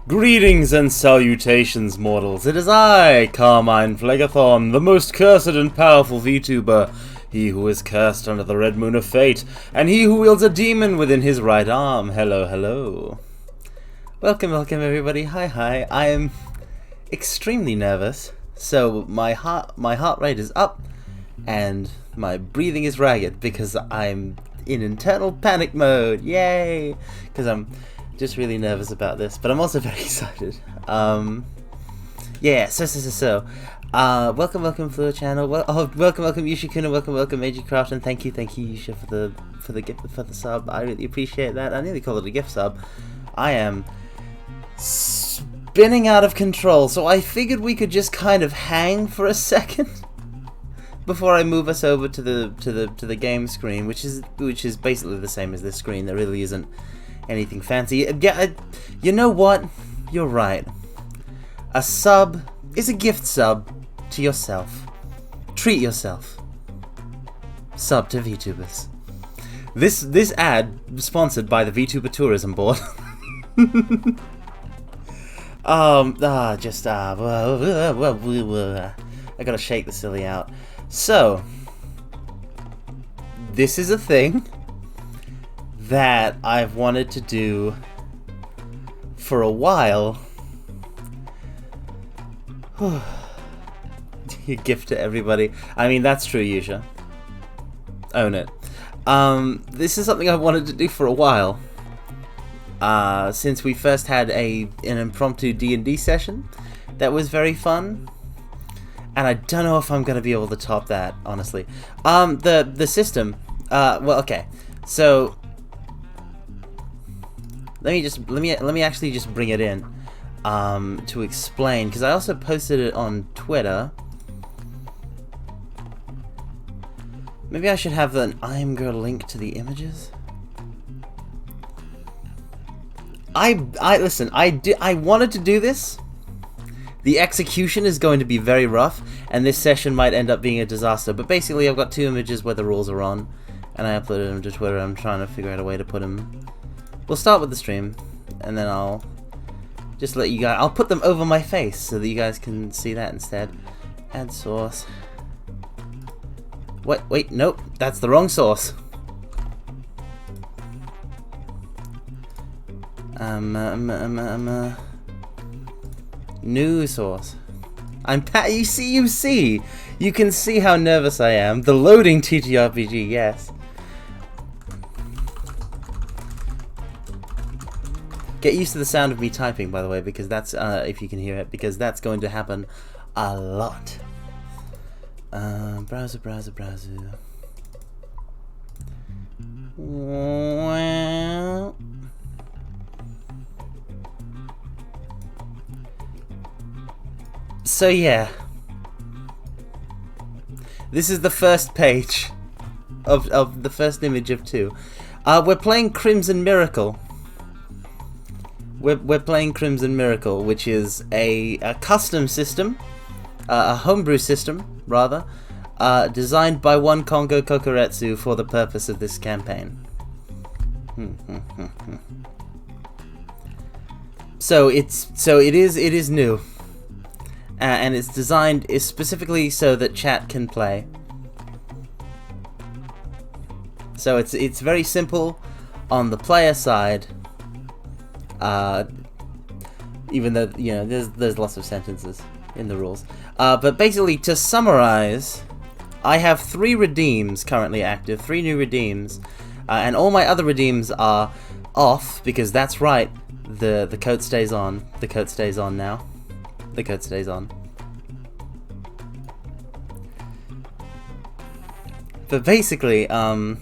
Greetings and salutations, mortals. It is I, Carmine Phlegathon, the most cursed and powerful VTuber, he who is cursed under the red moon of fate, and he who wields a demon within his right arm. Hello, hello. Welcome, welcome everybody. Hi. I am extremely nervous, so my heart rate is up, and my breathing is ragged because I'm in internal panic mode. Yay! Because I'm just really nervous about this, but I'm also very excited. Welcome to the channel. Welcome Yushikuna. Welcome AGCraft, and thank you Yusha for the gift, for the sub. I really appreciate that. I nearly called it a gift sub. I am spinning out of control, so I figured we could just kind of hang for a second before I move us over to the game screen, which is basically the same as this screen. There really isn't anything fancy. Yeah, you know what? You're right. A sub is a gift sub to yourself. Treat yourself. Sub to VTubers. This ad sponsored by the VTuber Tourism Board. I gotta shake the silly out. So, this is a thing that I've wanted to do for a while. You gift to everybody. I mean, that's true, Yusha. Own it. This is something I've wanted to do for a while. Since we first had an impromptu D&D session that was very fun. And I don't know if I'm gonna be able to top that, honestly. The system. Well, okay. So let me actually just bring it in to explain, because I also posted it on Twitter. Maybe I should have an Imgur link to the images. Listen, I wanted to do this. The execution is going to be very rough, and this session might end up being a disaster. But basically, I've got 2 images where the rules are on, and I uploaded them to Twitter. I'm trying to figure out a way to put them. We'll start with the stream, and then I'll just let you guys. I'll put them over my face so that you guys can see that instead. Add source. What? Wait, nope, that's the wrong source. New source. You can see how nervous I am. The loading TTRPG, yes. Get used to the sound of me typing, by the way, because that's, if you can hear it, because that's going to happen a lot. Browser. Well. So yeah, this is the first page of the first image of 2. We're playing Crimson Miracle. We're playing Crimson Miracle, which is a custom system, a homebrew system rather, designed by one Kongo Kokoretsu for the purpose of this campaign. So it is new. And it's designed specifically so that chat can play. So it's very simple on the player side. Even though, you know, there's lots of sentences in the rules. But basically, to summarize, I have 3 redeems currently active, 3 new redeems, and all my other redeems are off because that's right. The code stays on. The code stays on now. The code stays on. But basically, in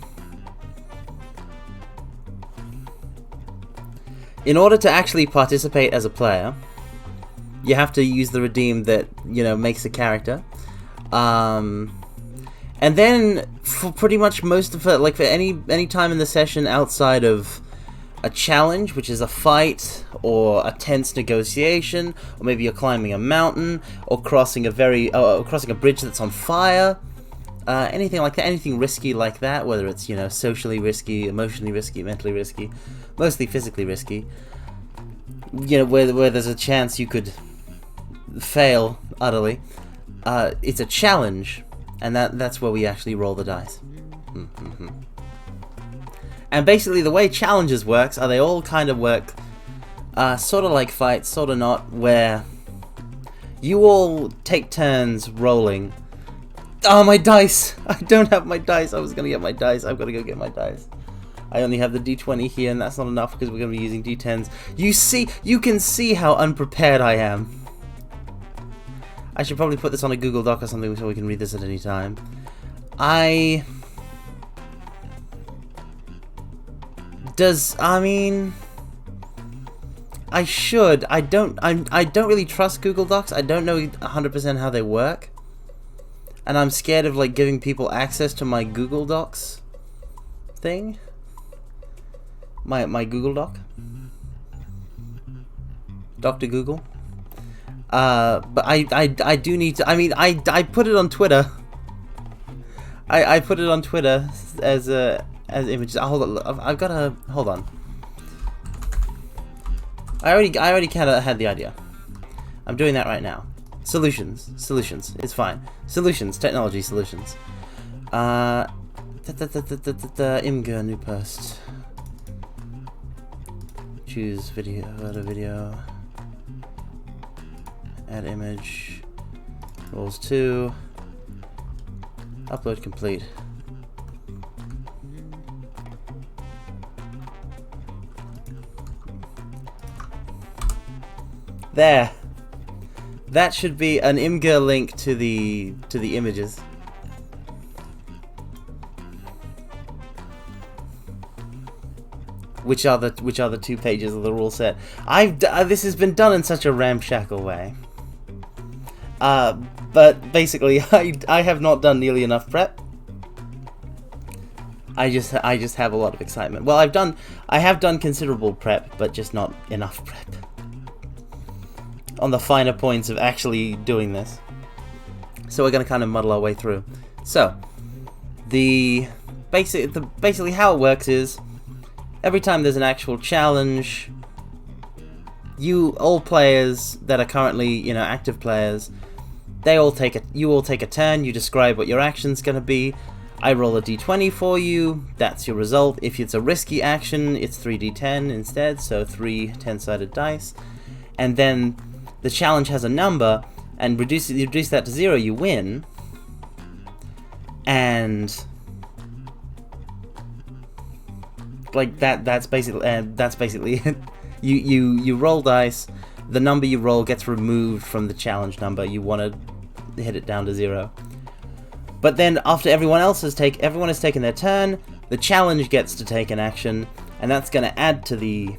order to actually participate as a player, you have to use the redeem that, you know, makes a character. And then for pretty much most of it, like for any time in the session outside of a challenge, which is a fight or a tense negotiation, or maybe you're climbing a mountain or crossing a bridge that's on fire, anything like that, anything risky like that, whether it's, you know, socially risky, emotionally risky, mentally risky, mostly physically risky, you know, where there's a chance you could fail utterly, it's a challenge, and that's where we actually roll the dice. And basically the way challenges works are they all kind of work sort of like fights, sort of not, where you all take turns rolling. Oh, my dice! I don't have my dice. I was going to get my dice. I've got to go get my dice. I only have the D20 here, and that's not enough because we're going to be using D10s. You can see how unprepared I am. I should probably put this on a Google Doc or something so we can read this at any time. I should. I don't really trust Google Docs. I don't know 100% how they work. and I'm scared of like giving people access to my Google Docs thing. My Google Doc. Dr. Google. But I do need to. I mean, I put it on Twitter. I put it on Twitter as images. Hold on, I've got to hold on. I already kind of had the idea. I'm doing that right now. Solutions. It's fine. Solutions. Technology solutions. Imgur new post. Choose video. Photo video. Add image. Rolls 2. Upload complete. There. That should be an Imgur link to the images. Which are the 2 pages of the rule set. This has been done in such a ramshackle way. But basically, I have not done nearly enough prep. I just have a lot of excitement. Well, I have done considerable prep, but just not enough prep on the finer points of actually doing this. So we're gonna kind of muddle our way through. So basically how it works is every time there's an actual challenge, all players that are currently active players, you all take a turn. You describe what your action's gonna be. I roll a d20 for you. That's your result. If it's a risky action, it's 3d10 instead, so 3 10-sided dice. And then the challenge has a number, and you reduce that to 0, you win. And like that's basically it. You roll dice. The number you roll gets removed from the challenge number. You want to hit it down to 0. But then after everyone has taken their turn, the challenge gets to take an action, and that's going to add to the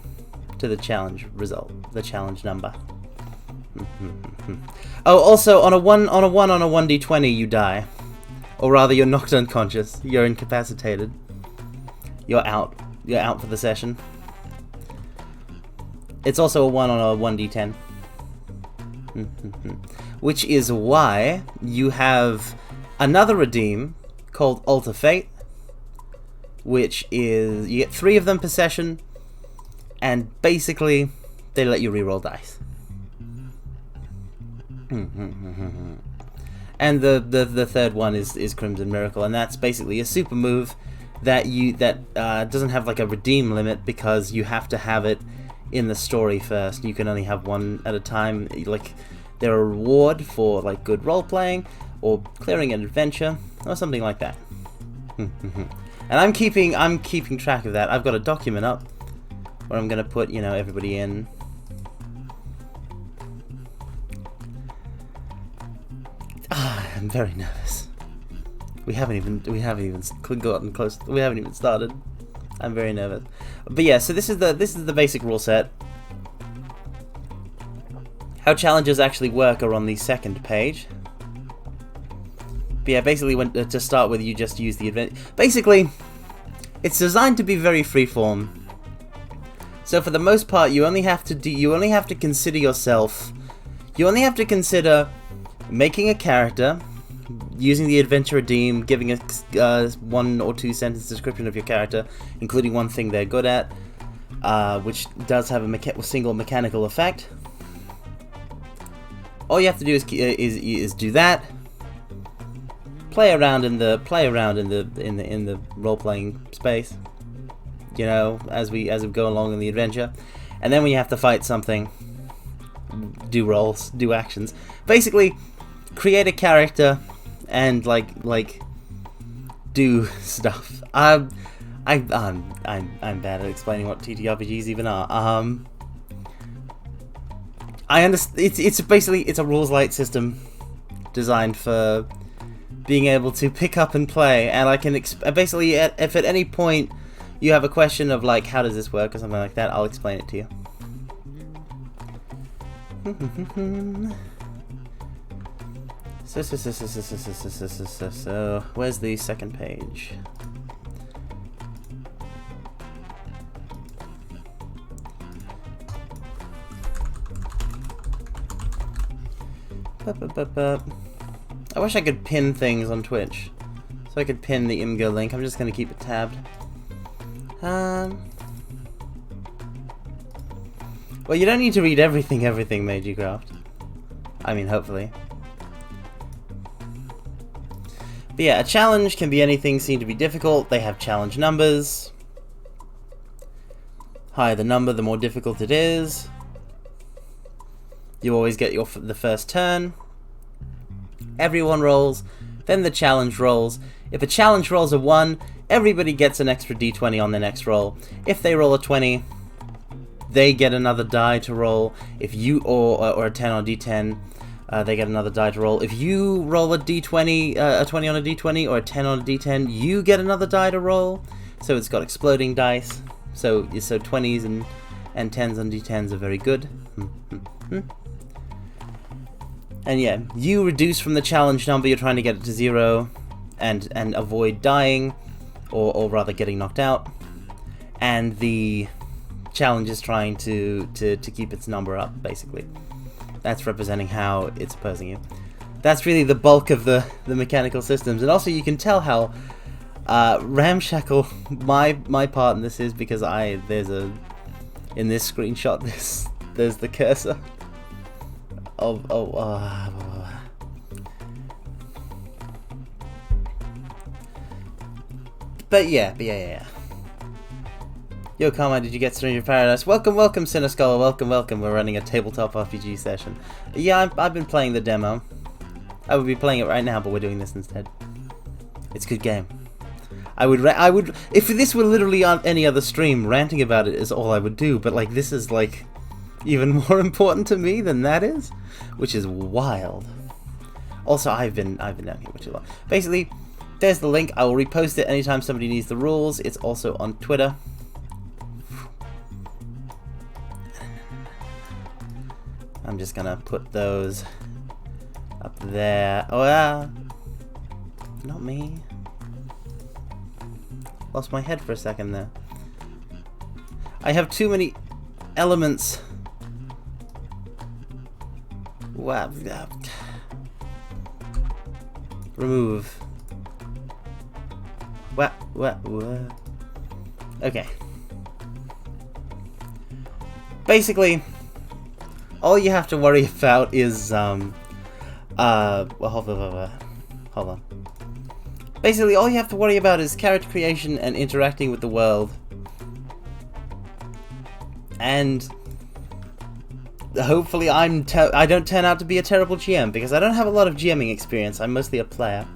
challenge result, the challenge number. Oh, also on a 1d20 you die, or rather you're knocked unconscious. You're incapacitated. You're out. You're out for the session. It's also a 1 on a 1d10. Which is why you have another redeem called Alter Fate, which is you get 3 of them per session, and basically they let you reroll dice. And the third one is Crimson Miracle, and that's basically a super move that doesn't have like a redeem limit, because you have to have it in the story first. You can only have one at a time. Like, they're a reward for like good role playing or clearing an adventure or something like that. And I'm keeping track of that. I've got a document up where I'm gonna put everybody in. I'm very nervous. We haven't even gotten close. We haven't even started. I'm very nervous. But yeah, so this is the basic rule set. How challenges actually work are on the second page. But yeah, basically to start with, you just use the event. Basically, it's designed to be very freeform. So for the most part, you only have to consider yourself. You only have to consider making a character, using the adventure redeem, giving a 1 or 2 sentence description of your character, including one thing they're good at, which does have a single mechanical effect. All you have to do is do that. Play around in the role playing space, as we go along in the adventure, and then when you have to fight something, do rolls, do actions. Basically, create a character and like do stuff. I'm bad at explaining what TTRPGs even are. I understand. It's a rules light system designed for being able to pick up and play, and I can basically, if at any point you have a question of like how does this work or something like that, I'll explain it to you. So, where's the second page? I wish I could pin things on Twitch. So I could pin the Imgur link. I'm just gonna keep it tabbed. Well, you don't need to read everything made you craft. I mean, hopefully. But yeah, a challenge can be anything seen to be difficult. They have challenge numbers. Higher the number, the more difficult it is. You always get the first turn. Everyone rolls. Then the challenge rolls. If a challenge rolls a 1, everybody gets an extra d20 on their next roll. If they roll a 20, they get another die to roll. If you or a 10 on d10, they get another die to roll. If you roll a d20, a 20 on a d20 or a 10 on a d10, you get another die to roll. So it's got exploding dice. So 20s and 10s on d10s are very good. And yeah, you reduce from the challenge number. You're trying to get it to 0 and avoid dying, or rather getting knocked out. And the challenge is trying to keep its number up, basically. That's representing how it's opposing you. That's really the bulk of the mechanical systems. And also you can tell how ramshackle my part in this is, because in this screenshot there's the cursor of but yeah. Yo, Carmine, did you get Stranger Paradise? Welcome, Cinescholar, welcome. We're running a tabletop RPG session. Yeah, I've been playing the demo. I would be playing it right now, but we're doing this instead. It's a good game. I would, if this were literally on any other stream, ranting about it is all I would do, but like, this is like even more important to me than that is, which is wild. Also, I've been down here for too long. Basically, there's the link. I will repost it anytime somebody needs the rules. It's also on Twitter. I'm just gonna put those up there. Oh, not me. Lost my head for a second there. I have too many elements. Wow. Remove. What? Okay. Basically, all you have to worry about is, well, hold on. Basically, all you have to worry about is character creation and interacting with the world. And hopefully I don't turn out to be a terrible GM, because I don't have a lot of GMing experience. I'm mostly a player.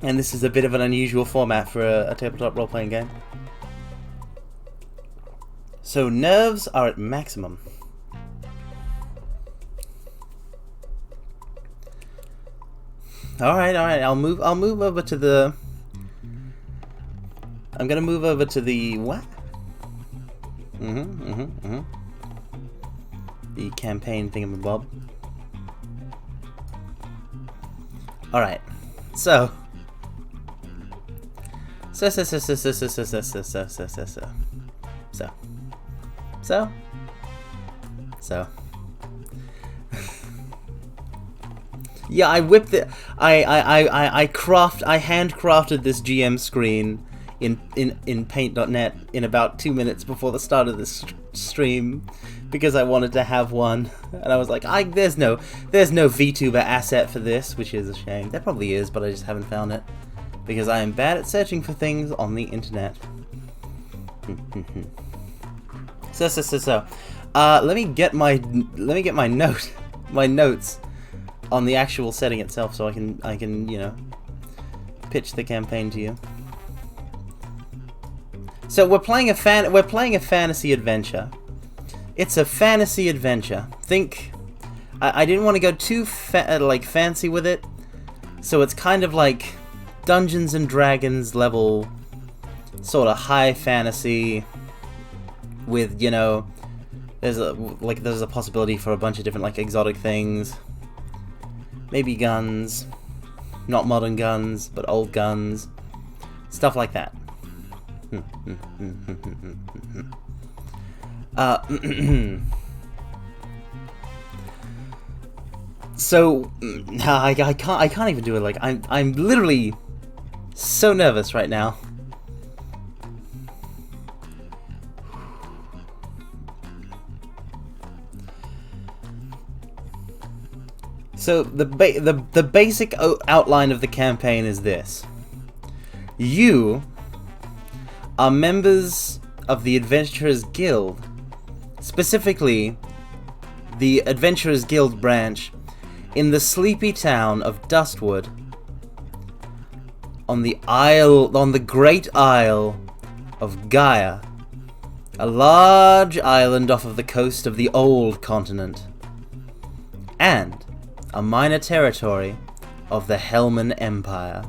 And this is a bit of an unusual format for a tabletop role-playing game. So nerves are at maximum. Alright, I'll move over to the... I'm gonna move over to the... what? The campaign thingamabob. Alright, so... Yeah, I whipped it. I handcrafted this GM screen in Paint.net in about 2 minutes before the start of this stream, because I wanted to have one, and I was like, there's no VTuber asset for this, which is a shame. There probably is, but I just haven't found it, because I am bad at searching for things on the internet. So, let me get my notes on the actual setting itself, so I can you know, pitch the campaign to you. So we're playing a fantasy adventure. It's a fantasy adventure. Think, I didn't want to go too fancy with it, so it's kind of like Dungeons and Dragons level, sort of high fantasy, with, you know, there's a possibility for a bunch of different like exotic things. maybe guns, not modern guns, but old guns, stuff like that. So I can't even do it. Like I'm literally so nervous right now. So the basic outline of the campaign is this: you are members of the Adventurers Guild, specifically the Adventurers Guild branch in the sleepy town of Dustwood, on the Great Isle of Gaia, a large island off of the coast of the old continent, and a minor territory of the Hellman Empire.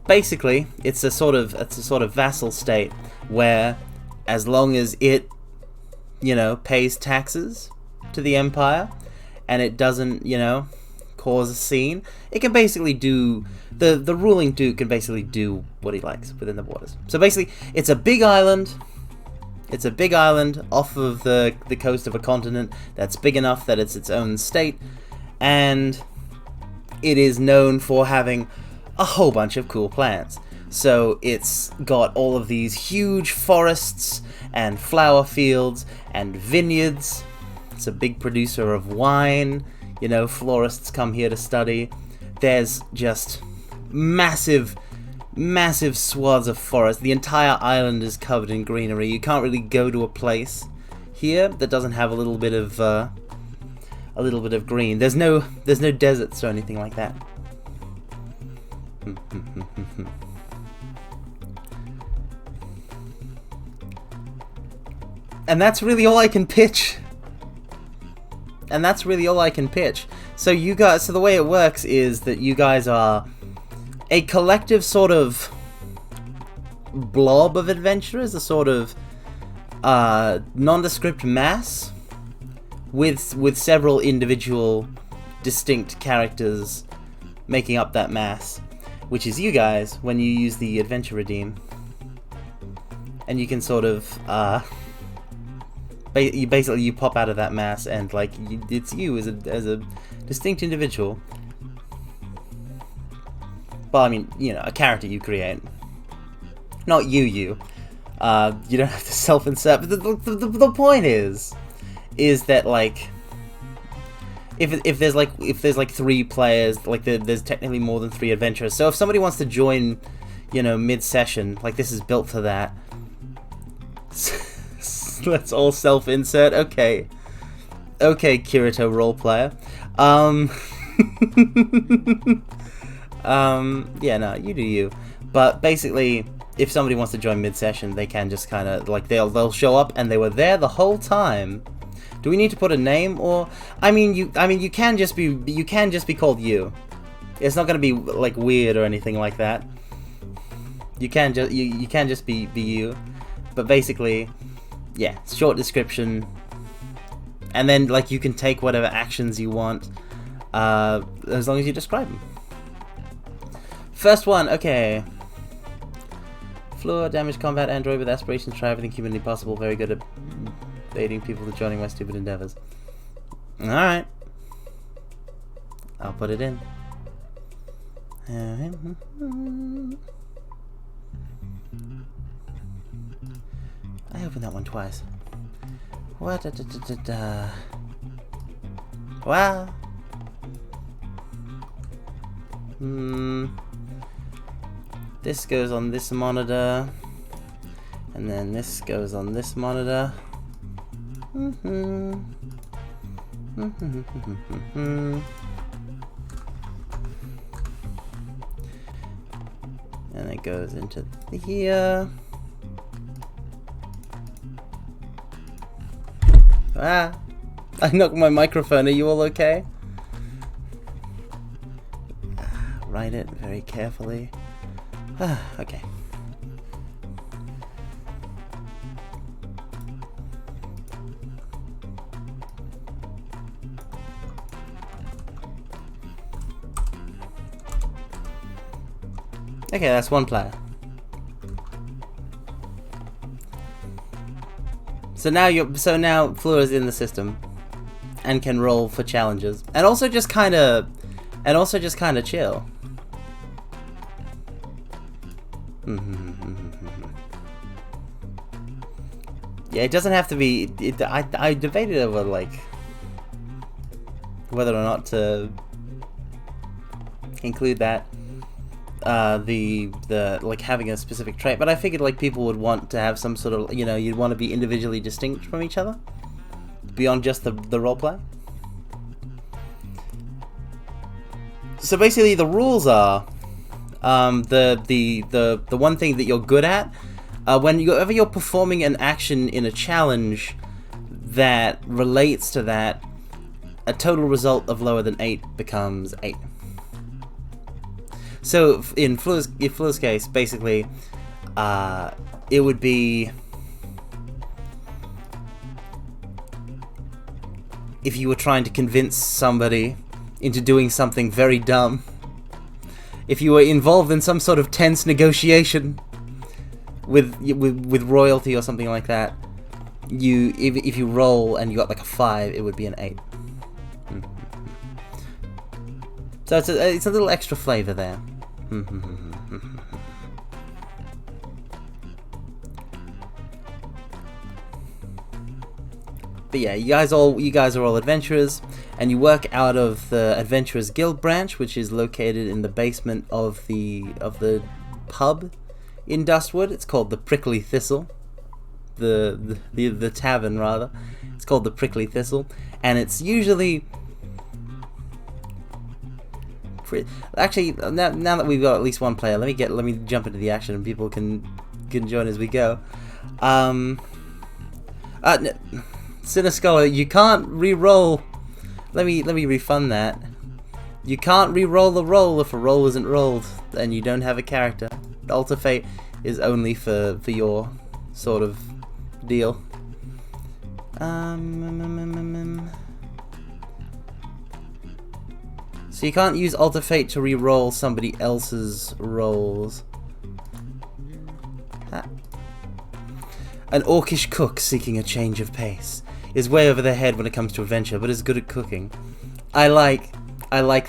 Basically, it's a sort of vassal state where, as long as it, pays taxes to the Empire, and it doesn't, cause a scene, it can basically do, the ruling duke can basically do what he likes within the borders. So basically, it's a big island. It's a big island off of the coast of a continent that's big enough that it's its own state, and it is known for having a whole bunch of cool plants. So it's got all of these huge forests and flower fields and vineyards. It's a big producer of wine. Florists come here to study. There's just massive swaths of forest. The entire island is covered in greenery. You can't really go to a place here that doesn't have a little bit of green. There's no deserts or anything like that. And that's really all I can pitch. So the way it works is that you guys are a collective sort of blob of adventurers, a sort of nondescript mass with several individual distinct characters making up that mass, which is you guys when you use the Adventure Redeem. And you can sort of you pop out of that mass, and it's you as a distinct individual. Well, I mean, a character you create, not you. You don't have to self-insert. But the point is that if there's 3 players, there's technically more than 3 adventurers. So if somebody wants to join, mid-session, this is built for that. Let's all self-insert. Okay, Kirito roleplayer. Yeah, no, you do you. But basically, if somebody wants to join mid-session, they can just kind of they'll show up and they were there the whole time. Do we need to put a name, or I mean you can just be called you. It's not going to be weird or anything like that. You can just be you. But basically, yeah, short description, and then you can take whatever actions you want, as long as you describe them. First one, okay. Floor, damage, combat, android with aspirations, try everything humanly possible, very good at baiting people to joining my stupid endeavors. Alright. I'll put it in. I opened that one twice. What? Wow. This goes on this monitor, and then this goes on this monitor. And it goes into here. Ah! I knocked my microphone. Are you all okay? Write it very carefully. Okay. Okay, that's one player. So now Fluor's in the system and can roll for challenges, and also just kind of chill. Yeah, it doesn't have to be. I debated over like whether or not to include that, the like having a specific trait, but I figured like people would want to have some sort of, you know, you'd want to be individually distinct from each other beyond just the roleplay. So basically, the rules are the one thing that you're good at. Whenever you're performing an action in a challenge that relates to that, a total result of lower than 8 becomes 8. So in Fluor's case, basically, it would be if you were trying to convince somebody into doing something very dumb. If you were involved in some sort of tense negotiation with royalty or something like that, if you roll and you got like a 5, it would be an 8. So it's a little extra flavor there. But yeah, you guys are all adventurers, and you work out of the Adventurers Guild branch, which is located in the basement of the pub in Dustwood. It's called the Prickly Thistle. The tavern, rather. It's called the Prickly Thistle, and it's usually actually, now that we've got at least one player, let me jump into the action and people can join as we go. Cinescholar, you can't re-roll. Let me refund that. You can't re-roll a roll if a roll isn't rolled and you don't have a character. Alter Fate is only for your sort of deal. So you can't use Alter Fate to re-roll somebody else's rolls. An orcish cook seeking a change of pace is way over their head when it comes to adventure, but is good at cooking. I like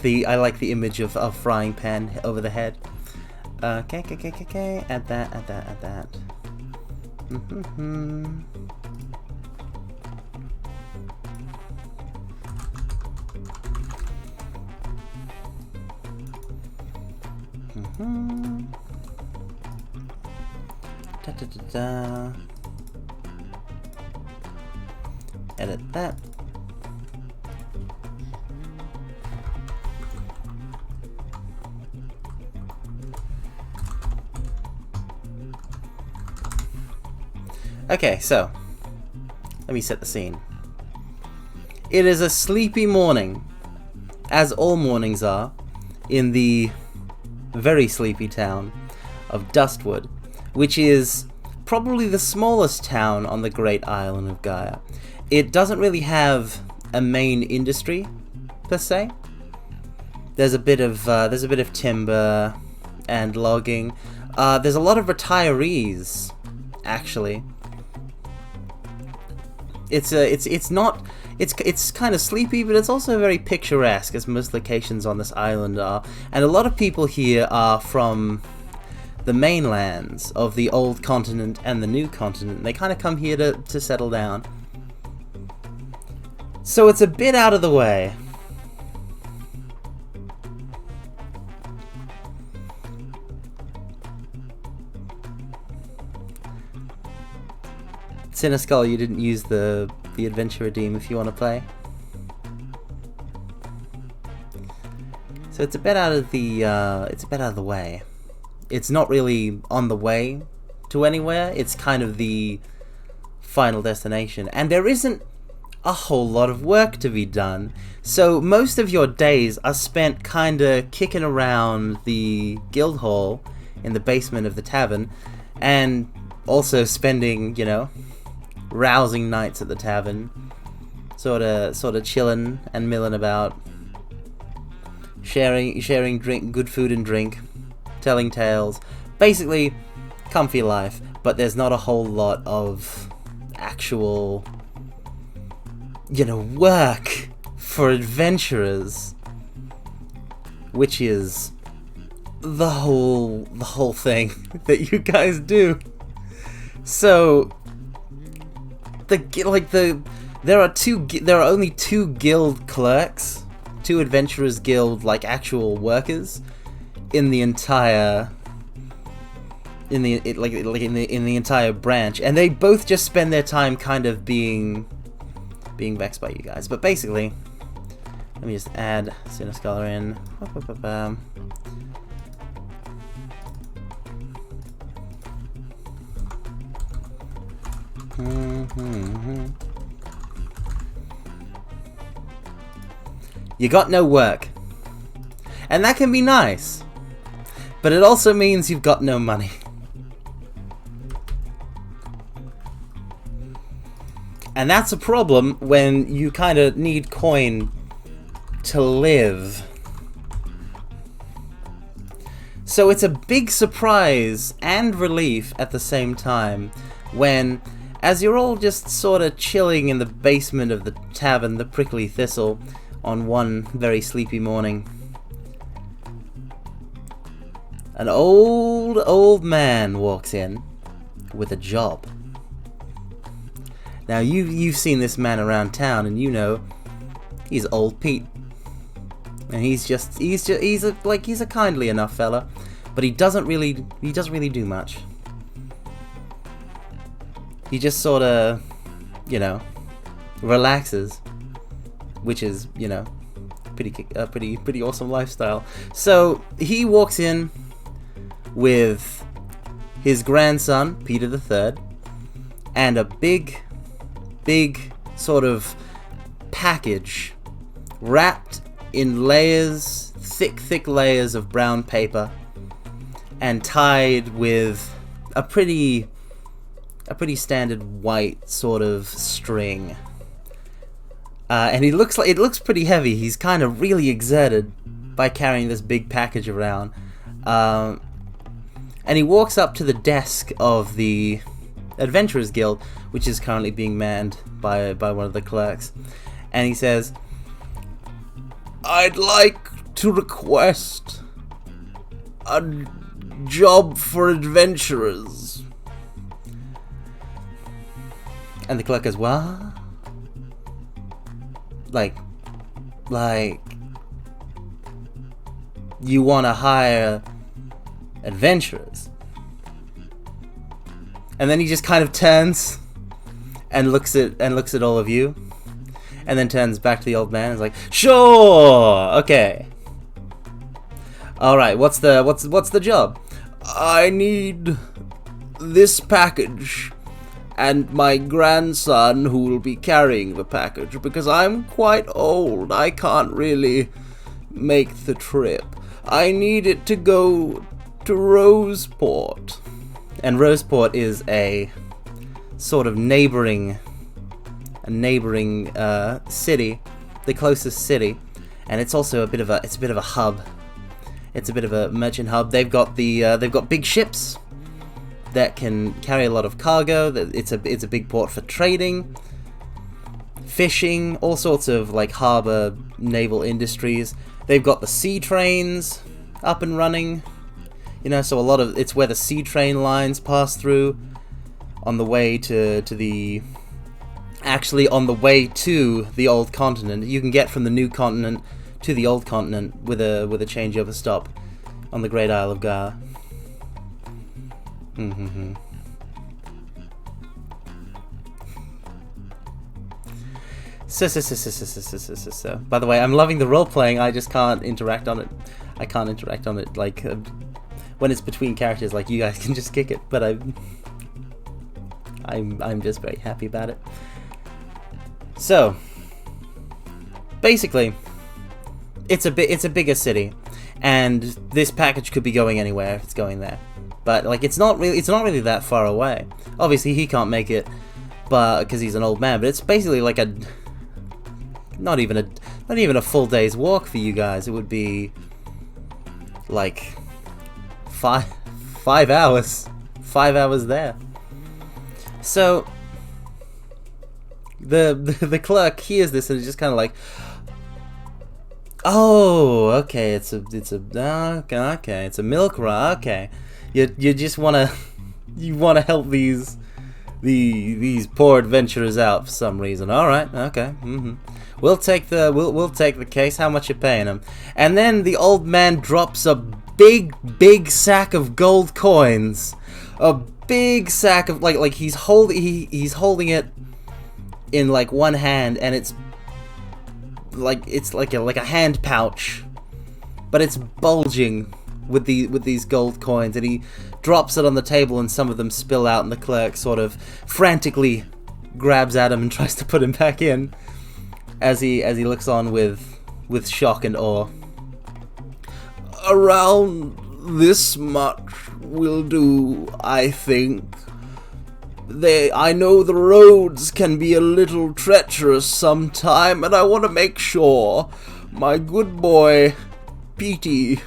the image of frying pan over the head. Okay. Add that. Edit that. Okay, so let me set the scene. It is a sleepy morning, as all mornings are, in the very sleepy town of Dustwood, which is probably the smallest town on the great island of Gaia. It doesn't really have a main industry per se. There's a bit of timber and logging. There's a lot of retirees, actually. It's kind of sleepy, but it's also very picturesque, as most locations on this island are. And a lot of people here are from the mainlands of the old continent and the new continent. They kind of come here to settle down. So it's a bit out of the way. Cineskull, you didn't use the adventure redeem if you want to play. So it's a bit out of the way. It's not really on the way to anywhere. It's kind of the final destination, and there isn't a whole lot of work to be done. So most of your days are spent kind of kicking around the guild hall in the basement of the tavern, and also spending, you know, rousing nights at the tavern, sort of chilling and milling about, sharing good food and drink, telling tales. Basically, comfy life, but there's not a whole lot of actual, work for adventurers, which is the whole thing that you guys do. So there are only 2 guild clerks, 2 adventurers guild actual workers in the entire in the entire branch, and they both just spend their time kind of being vexed by you guys. But basically, let me just add Sinner Scholar in. You got no work, and that can be nice, but it also means you've got no money. And that's a problem when you kind of need coin to live. So it's a big surprise and relief at the same time when, as you're all just sort of chilling in the basement of the tavern, the Prickly Thistle, on one very sleepy morning, an old man walks in with a job. Now you've seen this man around town, and you know he's Old Pete, and he's a kindly enough fella, but he doesn't really do much. He just sort of, relaxes, which is, pretty awesome lifestyle. So he walks in with his grandson, Peter III, and a big sort of package wrapped in layers, thick layers of brown paper, and tied with a pretty standard white sort of string. And it looks pretty heavy. He's kind of really exerted by carrying this big package around. And he walks up to the desk of the Adventurers Guild, which is currently being manned by one of the clerks, and he says, "I'd like to request a job for adventurers." And the clerk goes, "What? Like, you want to hire adventurers?" And then he just kind of turns and looks at all of you, and then turns back to the old man and is like, "Sure, okay. All right, what's the job?" "I need this package and my grandson who will be carrying the package, because I'm quite old. I can't really make the trip. I need it to go to Roseport." And Roseport is a sort of neighboring city, the closest city, and it's also a bit of a hub. It's a bit of a merchant hub. They've got big ships that can carry a lot of cargo. It's a big port for trading, fishing, all sorts of harbor naval industries. They've got the sea trains up and running. So it's where the sea train lines pass through on the way to the old continent. You can get from the new continent to the old continent with a changeover stop on the Great Isle of Gar. So. By the way, I'm loving the role playing. I just can't interact on it. I can't interact on it when it's between characters. You guys can just kick it, but I'm just very happy about it. So basically, it's a bigger city, and this package could be going anywhere if it's going there. But it's not really that far away. Obviously, he can't make it, but because he's an old man. But it's basically not even a full day's walk for you guys. It would be 5 5 hours. 5 hours there. So the clerk hears this and is just kind of like, oh, okay, it's a okay, it's a milk run. Okay, you just wanna help these poor adventurers out for some reason. All right, okay, we'll take the case. How much you paying them? And then the old man drops a big sack of gold coins, a big sack of like he's holding it in like one hand, and it's like a hand pouch, but it's bulging with these gold coins, and he drops it on the table, and some of them spill out, and the clerk sort of frantically grabs at him and tries to put him back in, as he looks on with shock and awe. Around this much will do, I think. I know the roads can be a little treacherous sometime, and I want to make sure my good boy, Petey,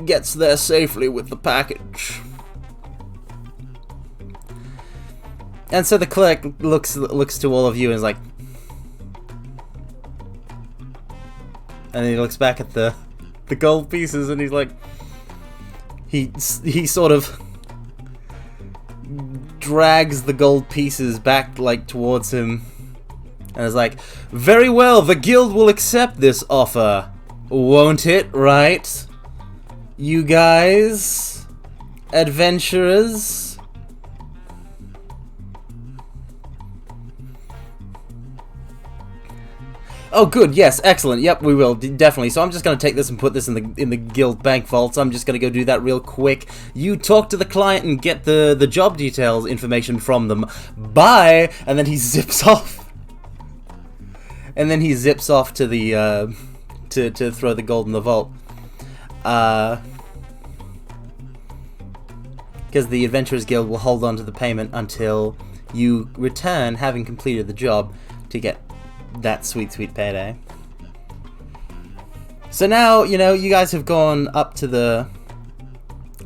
gets there safely with the package. And so the clerk looks to all of you and is like, and he looks back at the gold pieces, and he's like, he sort of drags the gold pieces back like towards him, and is like, very well, the guild will accept this offer, won't it, right? You guys, adventurers? Oh, good. Yes, excellent. Yep, we will definitely. So I'm just gonna take this and put this in the guild bank vaults. I'm just gonna go do that real quick. You talk to the client and get the job details information from them. Bye. And then he zips off. And then he zips off to the to throw the gold in the vault. Because the Adventurers Guild will hold on to the payment until you return, having completed the job, to get that sweet payday. So now, you know, you guys have gone up to the...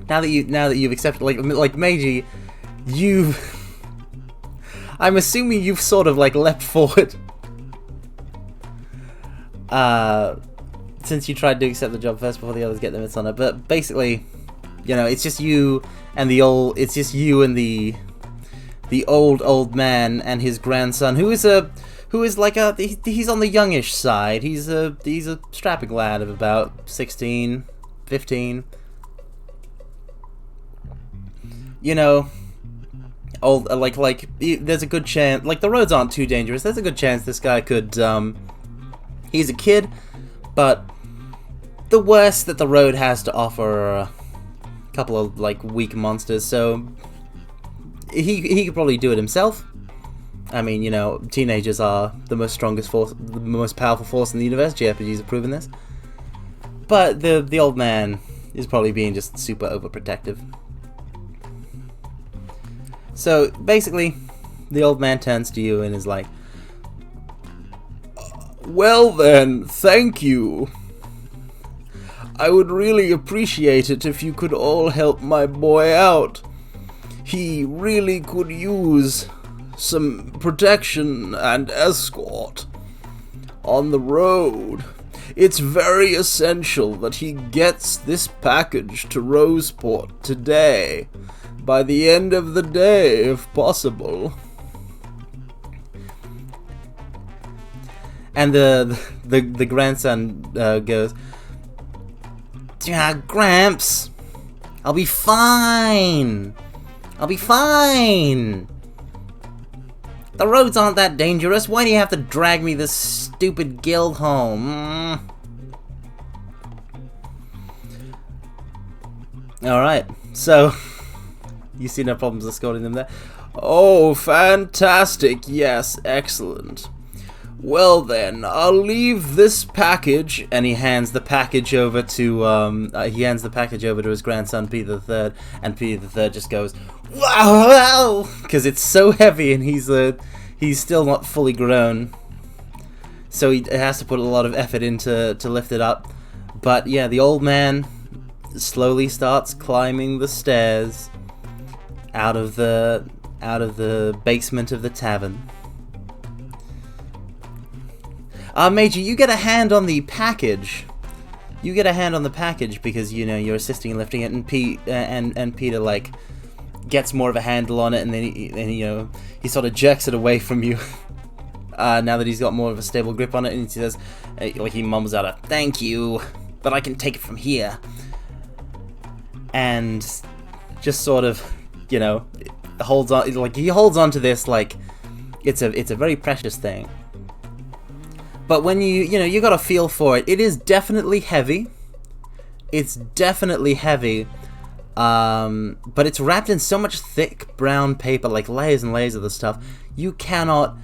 Now that you've accepted, like Meiji, I'm assuming you've sort of like leapt forward. Since you tried to accept the job first before the others get their mitts on it. But basically, you know, it's just you and the old old man and his grandson, who is like he's on the youngish side. He's a strapping lad of about 16, 15. You know, old there's a good chance, like, the roads aren't too dangerous. There's a good chance this guy could he's a kid, but the worst that the road has to offer are a couple of like weak monsters, so he could probably do it himself. I mean, you know, teenagers are the most powerful force in the universe. JRPGs have proven this. But the old man is probably being just super overprotective. So basically, the old man turns to you and is like, well then, thank you. I would really appreciate it if you could all help my boy out. He really could use some protection and escort on the road. It's very essential that he gets this package to Roseport today, by the end of the day, if possible. And the grandson goes, Gramps, I'll be fine. I'll be fine. The roads aren't that dangerous. Why do you have to drag me this stupid guild home? Alright, so you see no problems escorting them there? Oh, fantastic. Yes, excellent. Well then, I'll leave this package, and he hands the package over to his grandson Peter the III, and Peter the III just goes, wow, because it's so heavy, and he's still not fully grown, so he has to put a lot of effort into to lift it up. But yeah, the old man slowly starts climbing the stairs out of the basement of the tavern. Major, you get a hand on the package. You get a hand on the package because, you know, you're assisting in lifting it, and Peter, like, gets more of a handle on it, and then he sort of jerks it away from you. Now that he's got more of a stable grip on it, and he says, like, he mumbles out a "thank you, but I can take it from here," and just sort of, you know, holds on, like, he holds on to this like it's a very precious thing. But when you got a feel for it, it is definitely heavy. It's definitely heavy. But it's wrapped in so much thick brown paper, like layers and layers of the stuff, you cannot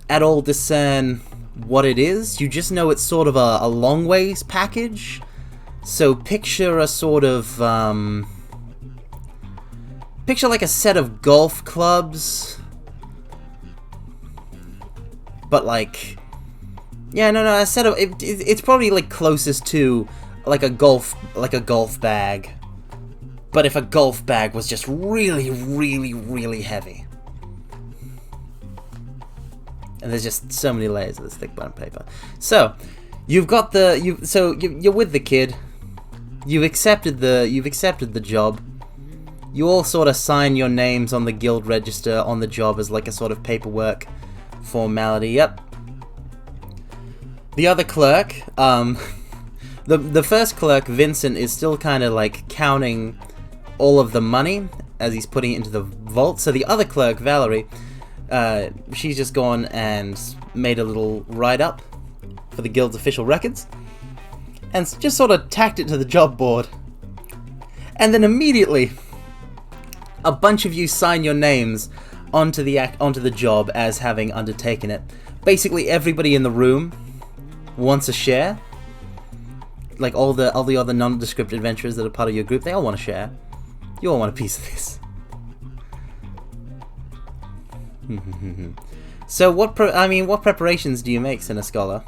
at all discern what it is. You just know it's sort of a long ways package. So picture a sort of, picture like a set of golf clubs. But like, yeah, no, a set of, it's probably like closest to like a golf bag. But if a golf bag was just really, really, really heavy. And there's just so many layers of this thick brown paper. So, you've got you're with the kid. You've accepted the job. You all sort of sign your names on the guild register on the job as like a sort of paperwork formality. Yep. The other clerk, the first clerk, Vincent, is still kind of like counting all of the money as he's putting it into the vault. So the other clerk, Valerie, she's just gone and made a little write-up for the guild's official records and just sort of tacked it to the job board. And then immediately, a bunch of you sign your names onto the job as having undertaken it. Basically, everybody in the room wants a share. Like all the other nondescript adventurers that are part of your group, they all want to share. You all want a piece of this. So what preparations do you make, Sinner Scholar?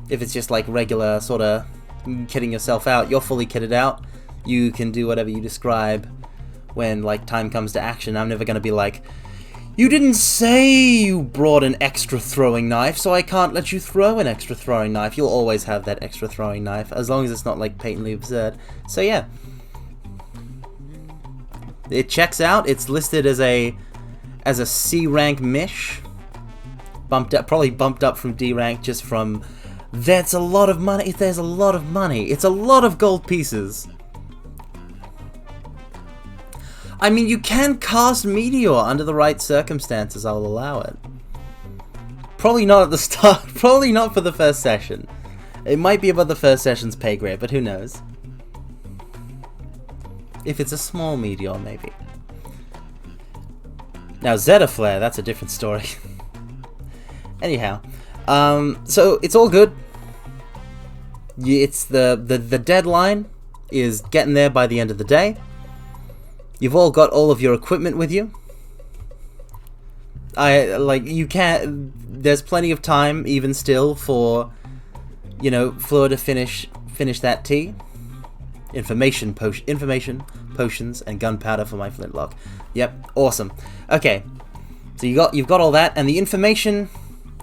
If it's just like regular sort of kitting yourself out, you're fully kitted out. You can do whatever you describe when like time comes to action. I'm never going to be like, you didn't say you brought an extra throwing knife, so I can't let you throw an extra throwing knife. You'll always have that extra throwing knife, as long as it's not like patently absurd. So yeah. It checks out. It's listed as a C rank mish. Probably bumped up from D rank just from that's a lot of money. There's a lot of money. It's a lot of gold pieces. I mean, you can cast Meteor under the right circumstances, I'll allow it. Probably not at the start, probably not for the first session. It might be above the first session's pay grade, but who knows. If it's a small Meteor, maybe. Now, Zeta Flare, that's a different story. Anyhow, so it's all good. It's the deadline is getting there by the end of the day. You've all got all of your equipment with you. There's plenty of time, even still, for, Fleur to finish that tea. Information potions, and gunpowder for my flintlock. Yep, awesome. Okay, so you've got all that, and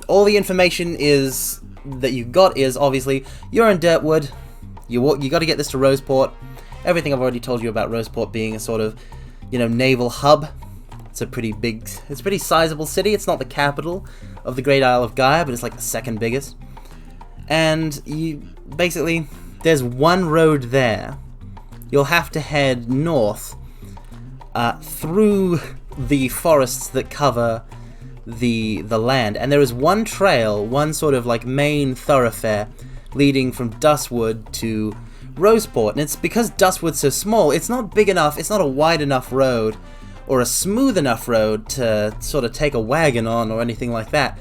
all the information is that you've got is obviously you're in Dirtwood. You got to get this to Roseport. Everything I've already told you about Roseport being a sort of, naval hub. It's a pretty sizable city. It's not the capital of the Great Isle of Gaia, but it's like the second biggest. And there's one road there. You'll have to head north through the forests that cover the land. And there is one trail, one sort of like main thoroughfare leading from Dustwood to Roseport, and it's because Dustwood's so small, it's not big enough, it's not a wide enough road or a smooth enough road to sort of take a wagon on or anything like that.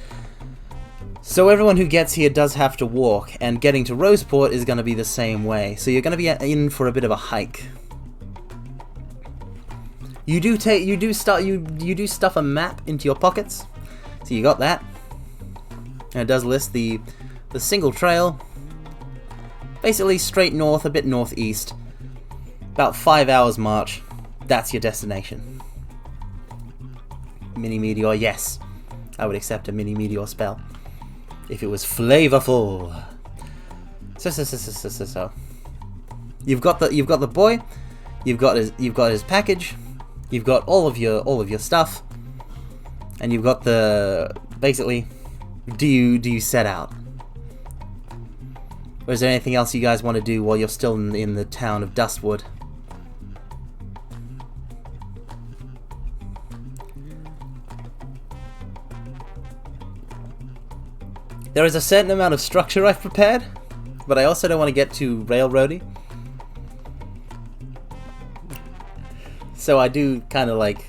So everyone who gets here does have to walk, and getting to Roseport is going to be the same way. So you're going to be in for a bit of a hike. You do stuff a map into your pockets. So you got that. And it does list the single trail. basically straight north, a bit northeast. About 5 hours march. That's your destination. Mini meteor, yes. I would accept a mini meteor spell if it was flavorful. So. You've got the boy. You've got his package. You've got all of your stuff, and you've got the basically. Do you set out? Or is there anything else you guys want to do while you're still in the town of Dustwood? There is a certain amount of structure I've prepared, but I also don't want to get too railroady. So I do kind of like...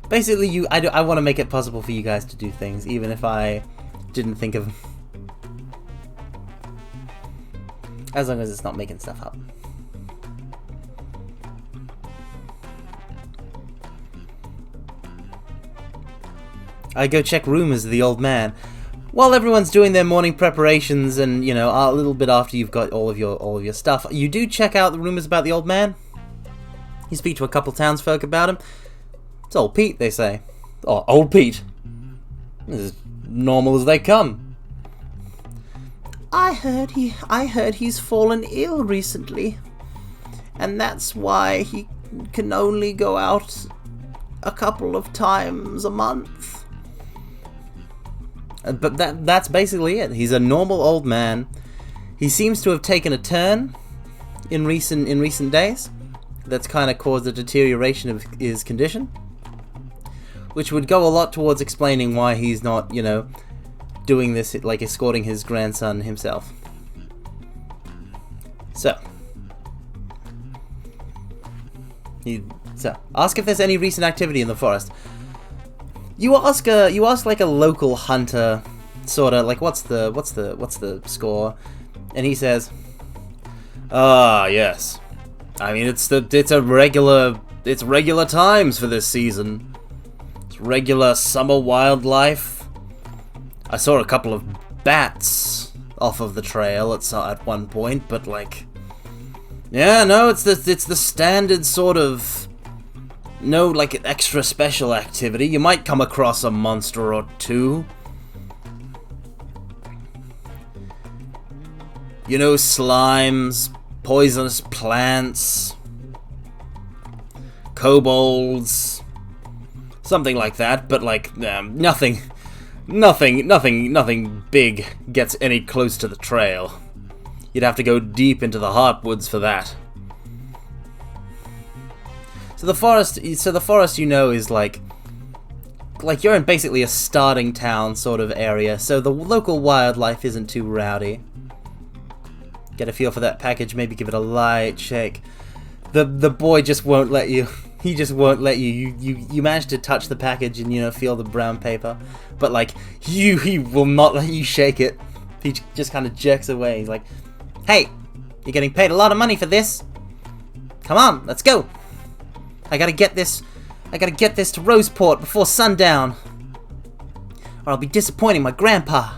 Basically, I want to make it possible for you guys to do things, even if I didn't think of... As long as it's not making stuff up. I go check rumors of the old man. While everyone's doing their morning preparations and, you know, a little bit after you've got all of your stuff, you do check out the rumors about the old man. You speak to a couple townsfolk about him. It's old Pete, they say. Oh, old Pete. This is normal as they come. I heard he's fallen ill recently. And that's why he can only go out a couple of times a month. But that's basically it. He's a normal old man. He seems to have taken a turn in recent days. That's kind of caused a deterioration of his condition, which would go a lot towards explaining why he's not, you know, doing this, like escorting his grandson himself. So ask if there's any recent activity in the forest. You ask like a local hunter, sorta like what's the score, and he says, yes. I mean it's regular times for this season. It's regular summer wildlife. I saw a couple of bats off of the trail at one point, but like, yeah, no, it's the standard sort of. No, like, extra special activity. You might come across a monster or two. You know, slimes, poisonous plants, kobolds, something like that, but, like, nothing big gets any close to the trail. You'd have to go deep into the heartwoods for that. So the forest, you know, is like you're in basically a starting town sort of area, so the local wildlife isn't too rowdy. Get a feel for that package, maybe give it a light shake. The boy just won't let you. He just won't let you. You manage to touch the package and, you know, feel the brown paper, but like he will not let you shake it. He just kind of jerks away. He's like, "Hey, you're getting paid a lot of money for this. Come on, let's go. I gotta get this to Roseport before sundown, or I'll be disappointing my grandpa."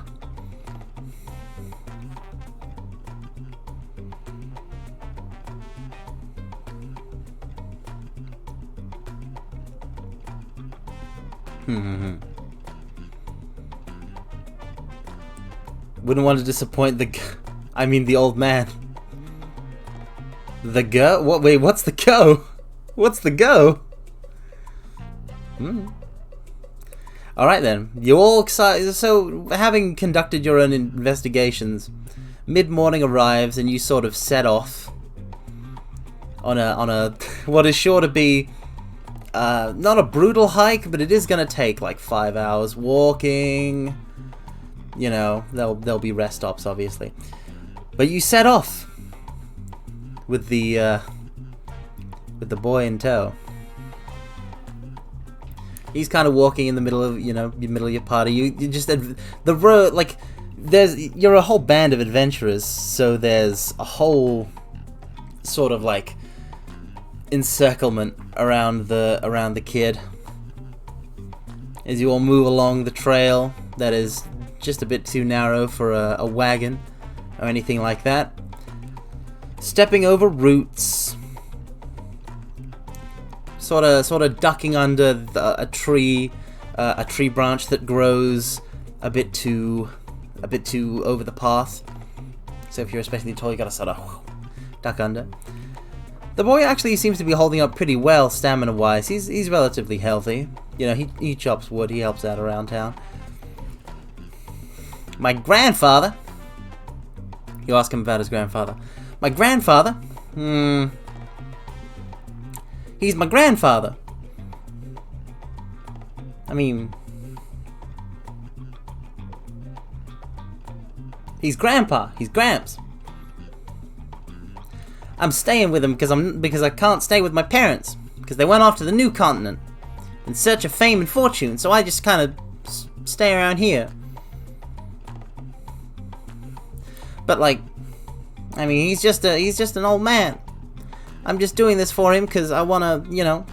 Wouldn't want to disappoint the old man. The go? What? Wait, what's the go? What's the go? Alright then. You're all excited. So, having conducted your own investigations, mid-morning arrives and you sort of set off on a what is sure to be not a brutal hike, but it is going to take like 5 hours walking. You know, there'll be rest stops, obviously. But you set off with the boy in tow. He's kind of walking in the middle of, you know, the middle of your party. You just the road, like, you're a whole band of adventurers, so there's a whole sort of like encirclement around the kid as you all move along the trail that is just a bit too narrow for a wagon or anything like that. Stepping over roots, sort of ducking under a tree branch that grows a bit too over the path. So if you're especially tall, you gotta sort of duck under. The boy actually seems to be holding up pretty well stamina-wise. He's relatively healthy. You know, he chops wood, he helps out around town. My grandfather... You ask him about his grandfather. My grandfather? He's my grandfather. I mean... He's grandpa. He's Gramps. I'm staying with him because I can't stay with my parents because they went off to the new continent in search of fame and fortune. So I just kind of stay around here. But like, I mean, he's just an old man. I'm just doing this for him because I wanna, you know.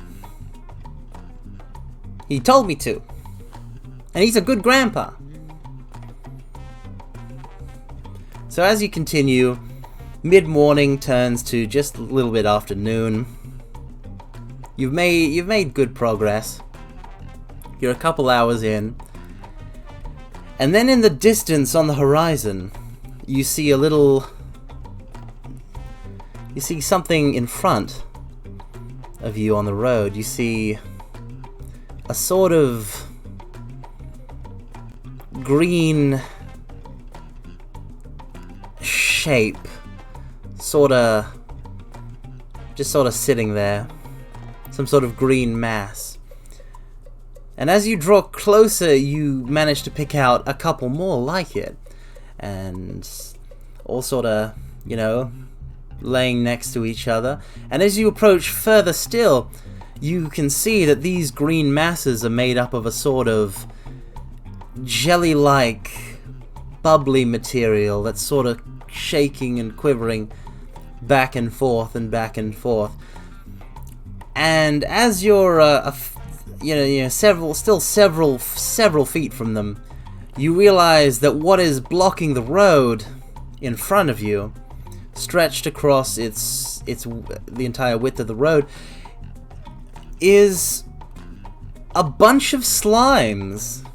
He told me to, and he's a good grandpa. So as you continue, mid-morning turns to just a little bit after noon. You've made good progress. You're a couple hours in. And then in the distance on the horizon, you see something in front of you on the road. You see a sort of green shape, just sort of sitting there, some sort of green mass. And as you draw closer, you manage to pick out a couple more like it, and all sort of, you know, laying next to each other. And as you approach further still, you can see that these green masses are made up of a sort of jelly-like, bubbly material that's sort of shaking and quivering back and forth and back and forth. And as you're several feet from them, you realize that what is blocking the road in front of you, stretched across the entire width of the road, is a bunch of slimes.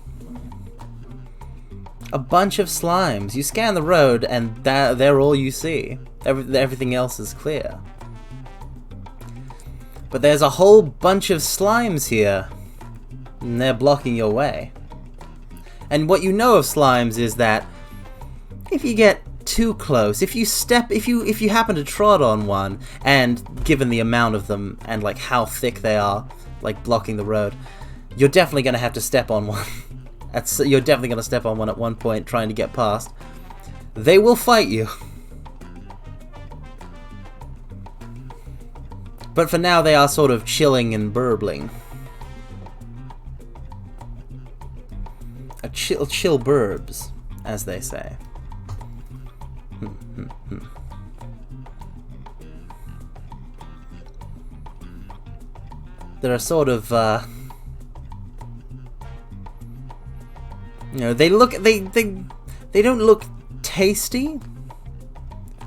A bunch of slimes. You scan the road, and they're all you see. Everything else is clear. But there's a whole bunch of slimes here, and they're blocking your way. And what you know of slimes is that if you get too close, if you happen to trod on one, and given the amount of them and like how thick they are, like blocking the road, you're definitely gonna have to step on one. You're definitely gonna step on one at one point trying to get past. They will fight you. But for now, they are sort of chilling and burbling. Chill burbs, as they say. They're a sort of, you know, they don't look tasty,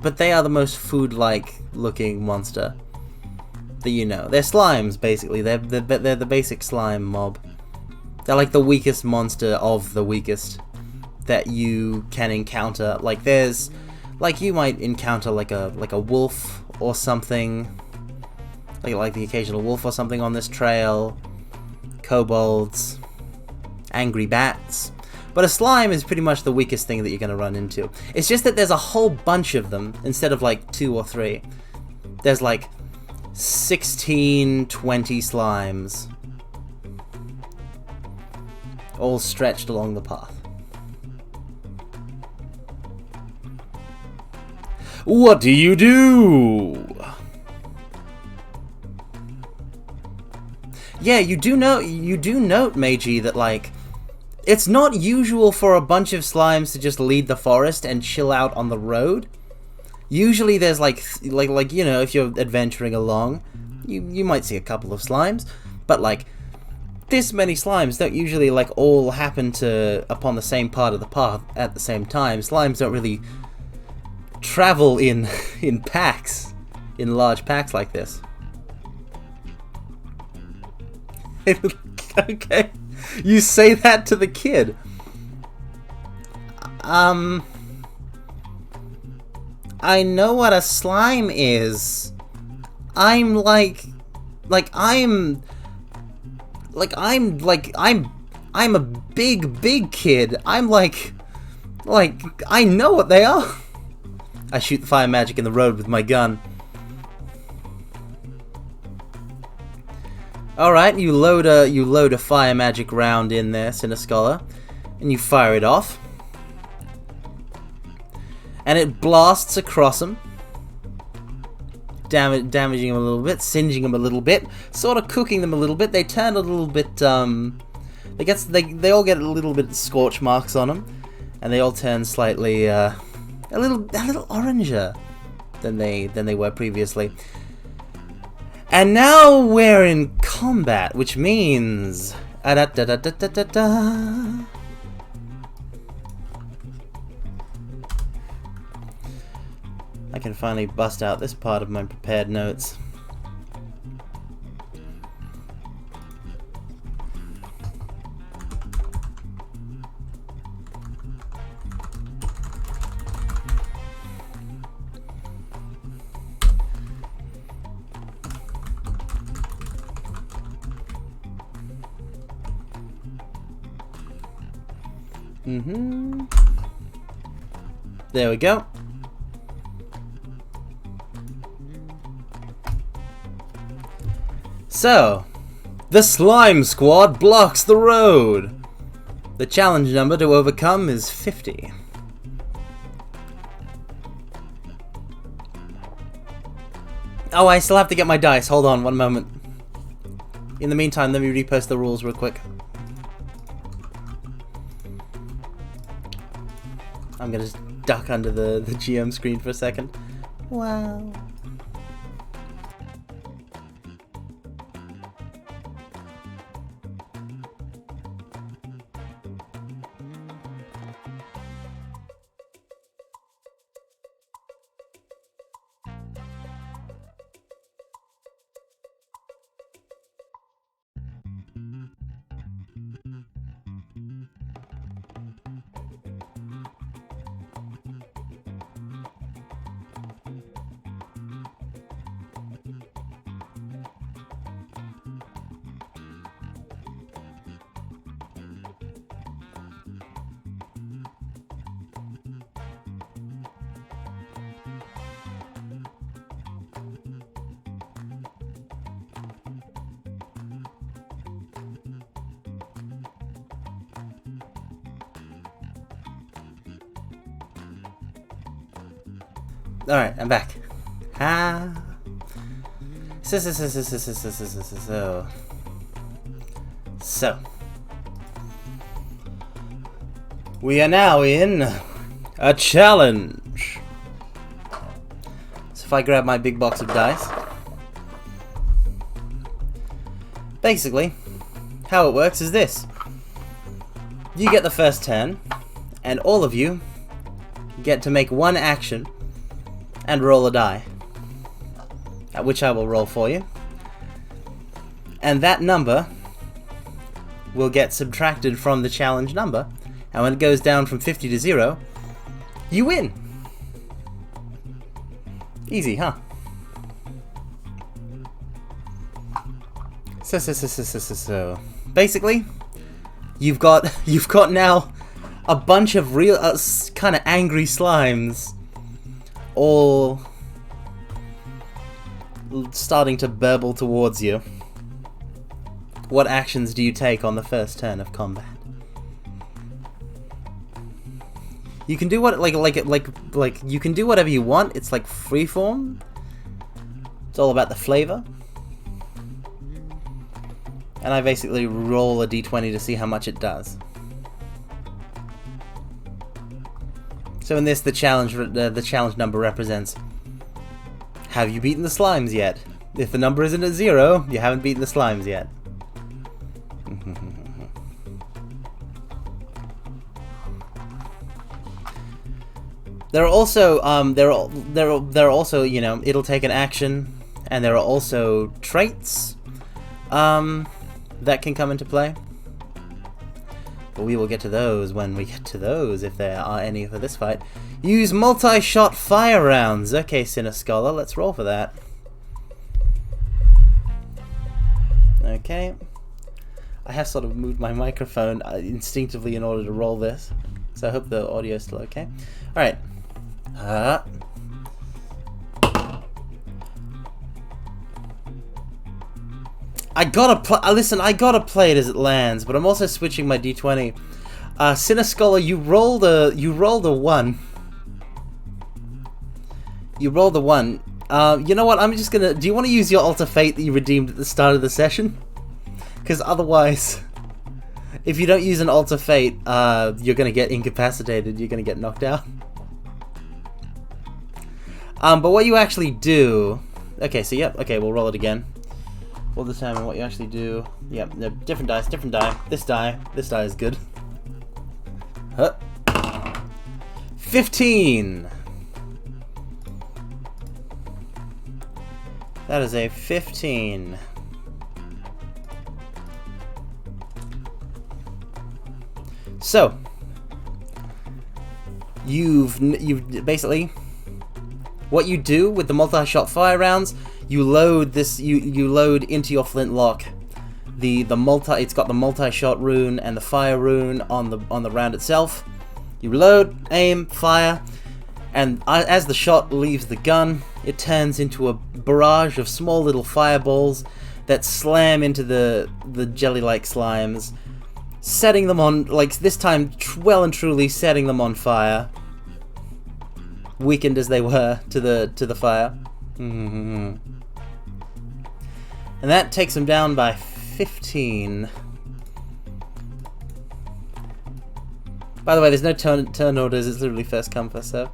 but they are the most food-like looking monster that you know. They're slimes, basically. They're the basic slime mob. They're like the weakest monster of the weakest that you can encounter. Like you might encounter like a wolf or something, like the occasional wolf or something on this trail, kobolds, angry bats. But a slime is pretty much the weakest thing that you're going to run into. It's just that there's a whole bunch of them instead of like 2 or 3. There's like 16, 20 slimes, all stretched along the path. What do you do? Yeah, you do note, Meiji, that like it's not usual for a bunch of slimes to just lead the forest and chill out on the road. Usually there's like you know, if you're adventuring along, you might see a couple of slimes, but like this many slimes don't usually like all happen to upon the same part of the path at the same time. Slimes don't really travel in packs, in large packs like this. Okay, you say that to the kid. I know what a slime is. I'm a big kid. I'm like I know what they are. I shoot the fire magic in the road with my gun. Alright, you load a fire magic round in there, Sinner Scholar, and you fire it off. And it blasts across them, damaging them a little bit, singeing them a little bit, sort of cooking them a little bit. They turn a little bit, they all get a little bit scorch marks on them, and they all turn slightly, a little oranger than they were previously. And now we're in combat, which means I can finally bust out this part of my prepared notes. There we go. So, the slime squad blocks the road. The challenge number to overcome is 50. Oh, I still have to get my dice. Hold on one moment. In the meantime, let me repost the rules real quick. I'm gonna just duck under the GM screen for a second. Wow. Alright, I'm back. So. We are now in a challenge. So if I grab my big box of dice. Basically, how it works is this. You get the first turn, and all of you get to make one action and roll a die, which I will roll for you. And that number will get subtracted from the challenge number, and when it goes down from 50 to 0, you win. Easy, huh? So basically, you've got now a bunch of real kind of angry slimes, all starting to burble towards you. What actions do you take on the first turn of combat? You can do what you can do whatever you want. It's like freeform. It's all about the flavor. And I basically roll a d20 to see how much it does. So in this, the challenge number represents: have you beaten the slimes yet? If the number isn't at 0, you haven't beaten the slimes yet. There are also there are also, you know, it'll take an action, and there are also traits that can come into play. But we will get to those when we get to those, if there are any for this fight. Use multi-shot fire rounds. Okay, Sinner Scholar, let's roll for that. Okay. I have sort of moved my microphone instinctively in order to roll this, so I hope the audio is still okay. Alright. I gotta play it as it lands, but I'm also switching my d20. Sinner Scholar, you rolled a 1. You rolled a 1. You know what? I'm just gonna. Do you want to use your Alter Fate that you redeemed at the start of the session? Because otherwise, if you don't use an Alter Fate, you're gonna get incapacitated. You're gonna get knocked out. But what you actually do. Okay, so yep. Okay, we'll roll it again. We'll determine what you actually do. Yep, no, different dice, different die. This die is good. 15. That is a 15. So, you've basically, what you do with the multi-shot fire rounds, you load this. You load into your flintlock it's got the multi-shot rune and the fire rune on the round itself. You load, aim, fire, and as the shot leaves the gun, it turns into a barrage of small little fireballs that slam into the jelly-like slimes, setting them on, like this time, well and truly setting them on fire, weakened as they were to the fire. And that takes them down by 15. By the way, there's no turn orders, it's literally first come, first serve.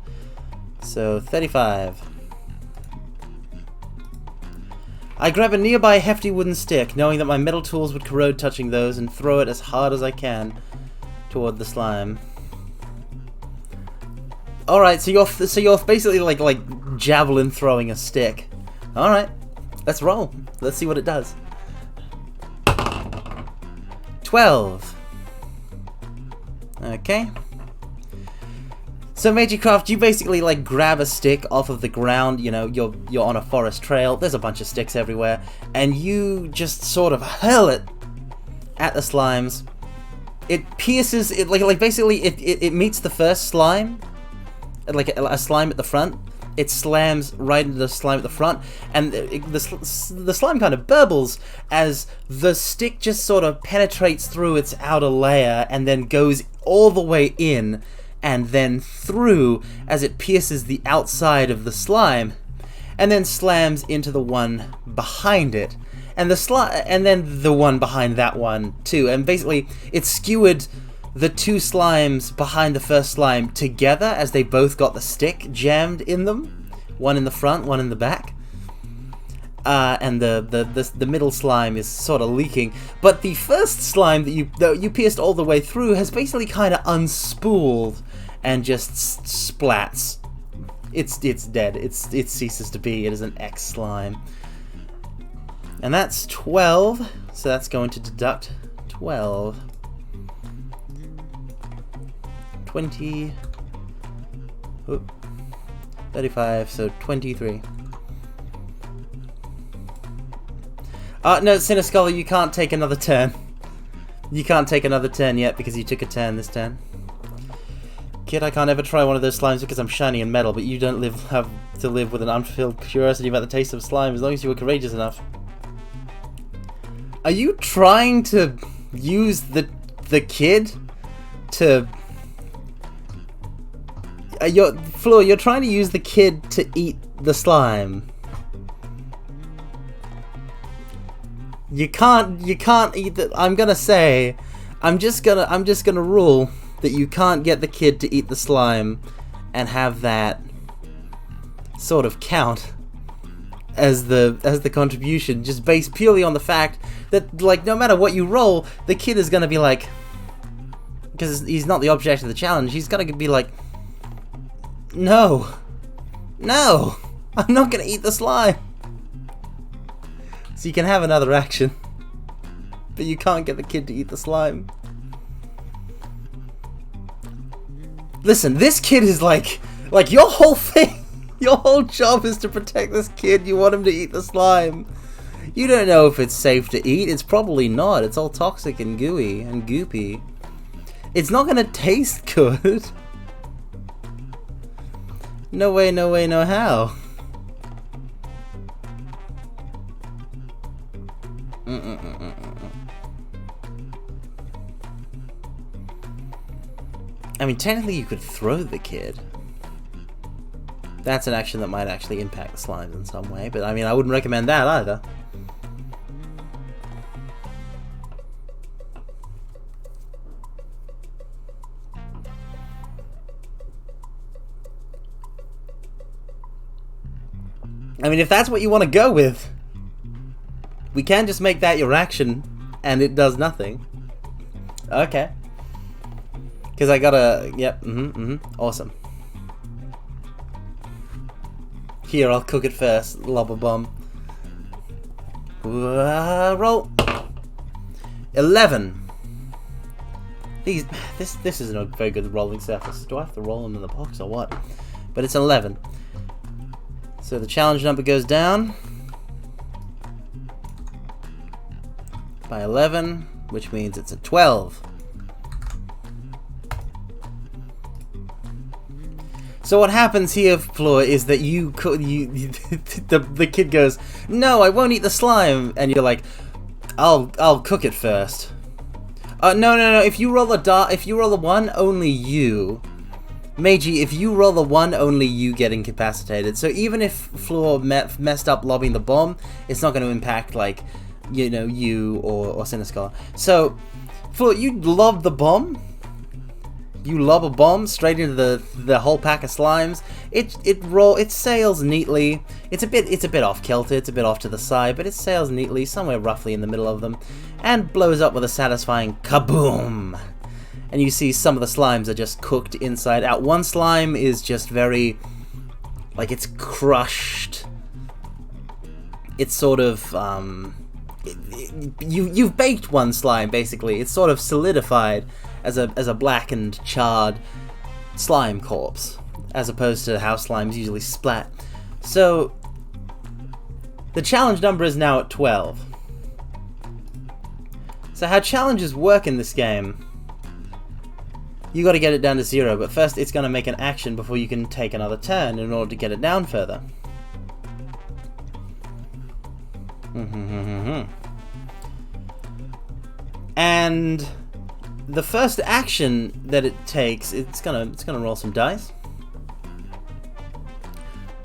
So, 35. I grab a nearby hefty wooden stick, knowing that my metal tools would corrode touching those, and throw it as hard as I can toward the slime. Alright, so you're basically like javelin throwing a stick. Alright, let's roll. Let's see what it does. 12. Okay. So Magicraft, you basically like grab a stick off of the ground, you know, you're on a forest trail, there's a bunch of sticks everywhere, and you just sort of hurl it at the slimes. It pierces, it basically it meets the first slime, like a slime at the front. It slams right into the slime at the front, and the slime kind of burbles as the stick just sort of penetrates through its outer layer and then goes all the way in and then through as it pierces the outside of the slime and then slams into the one behind it. And then the one behind that one too. And basically it skewered the two slimes behind the first slime together as they both got the stick jammed in them, one in the front, one in the back, and the middle slime is sort of leaking. But the first slime that you pierced all the way through has basically kind of unspooled and just splats. It's dead. It ceases to be. It is an X slime, and that's 12. So that's going to deduct 12. 20, 35, so 23. No, Sinner Scholar, you can't take another turn. You can't take another turn yet because you took a turn this turn. Kid, I can't ever try one of those slimes because I'm shiny and metal, but you don't have to live with an unfulfilled curiosity about the taste of slime as long as you were courageous enough. Are you trying to use the kid to... you're trying to use the kid to eat the slime. You can't eat the... I'm just gonna rule that you can't get the kid to eat the slime and have that sort of count as the contribution, just based purely on the fact that, like, no matter what you roll, the kid is gonna be like, because he's not the object of the challenge, he's gonna be like, No! No! I'm not gonna eat the slime! So you can have another action. But you can't get the kid to eat the slime. Listen, this kid is like your whole thing, your whole job is to protect this kid. You want him to eat the slime. You don't know if it's safe to eat. It's probably not. It's all toxic and gooey and goopy. It's not gonna taste good. No way, no way, no how. I mean, technically you could throw the kid. That's an action that might actually impact the slimes in some way, but I mean, I wouldn't recommend that either. I mean, if that's what you want to go with, we can just make that your action, and it does nothing. Okay. Because I gotta... Yep, awesome. Here, I'll cook it first. Lob a bomb. Roll. 11. This isn't a very good rolling surface. Do I have to roll them in the box or what? But it's 11. So the challenge number goes down by 11, which means it's a 12. So what happens here, Floor, is that the kid goes, "No, I won't eat the slime," and you're like, "I'll cook it first." No. If you roll a 1, only you. Meiji, if you roll a 1, only you get incapacitated. So even if Floor messed up lobbing the bomb, it's not going to impact, like, you know, you or Siniscar. So, Floor, you lob the bomb. You lob a bomb straight into the whole pack of slimes. It sails neatly. It's a bit off kilter. It's a bit off to the side, but it sails neatly somewhere roughly in the middle of them, and blows up with a satisfying kaboom. And you see some of the slimes are just cooked inside out. One slime is just very, like, it's crushed. It's sort of you've baked one slime basically. It's sort of solidified as a blackened, charred slime corpse, as opposed to how slimes usually splat. So the challenge number is now at 12. So how challenges work in this game, you gotta get it down to 0, but first it's gonna make an action before you can take another turn in order to get it down further. And the first action that it takes, it's gonna roll some dice.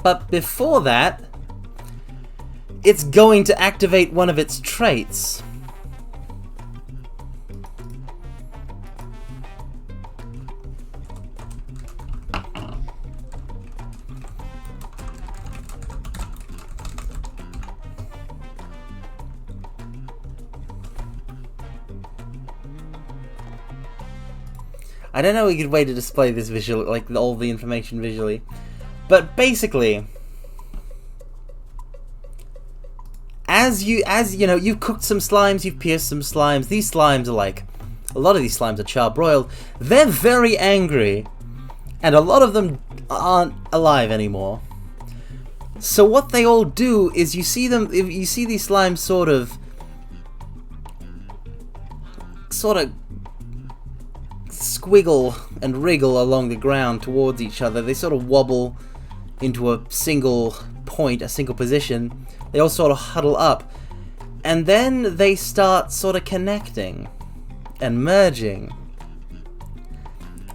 But before that, it's going to activate one of its traits. I don't know a good way to display this visually, like all the information visually, but basically, as you know, you've cooked some slimes, you've pierced some slimes. These slimes are like, a lot of these slimes are charbroiled. They're very angry, and a lot of them aren't alive anymore. So what they all do is you see these slimes sort of squiggle and wriggle along the ground towards each other. They sort of wobble into a single point, a single position. They all sort of huddle up, and then they start sort of connecting and merging.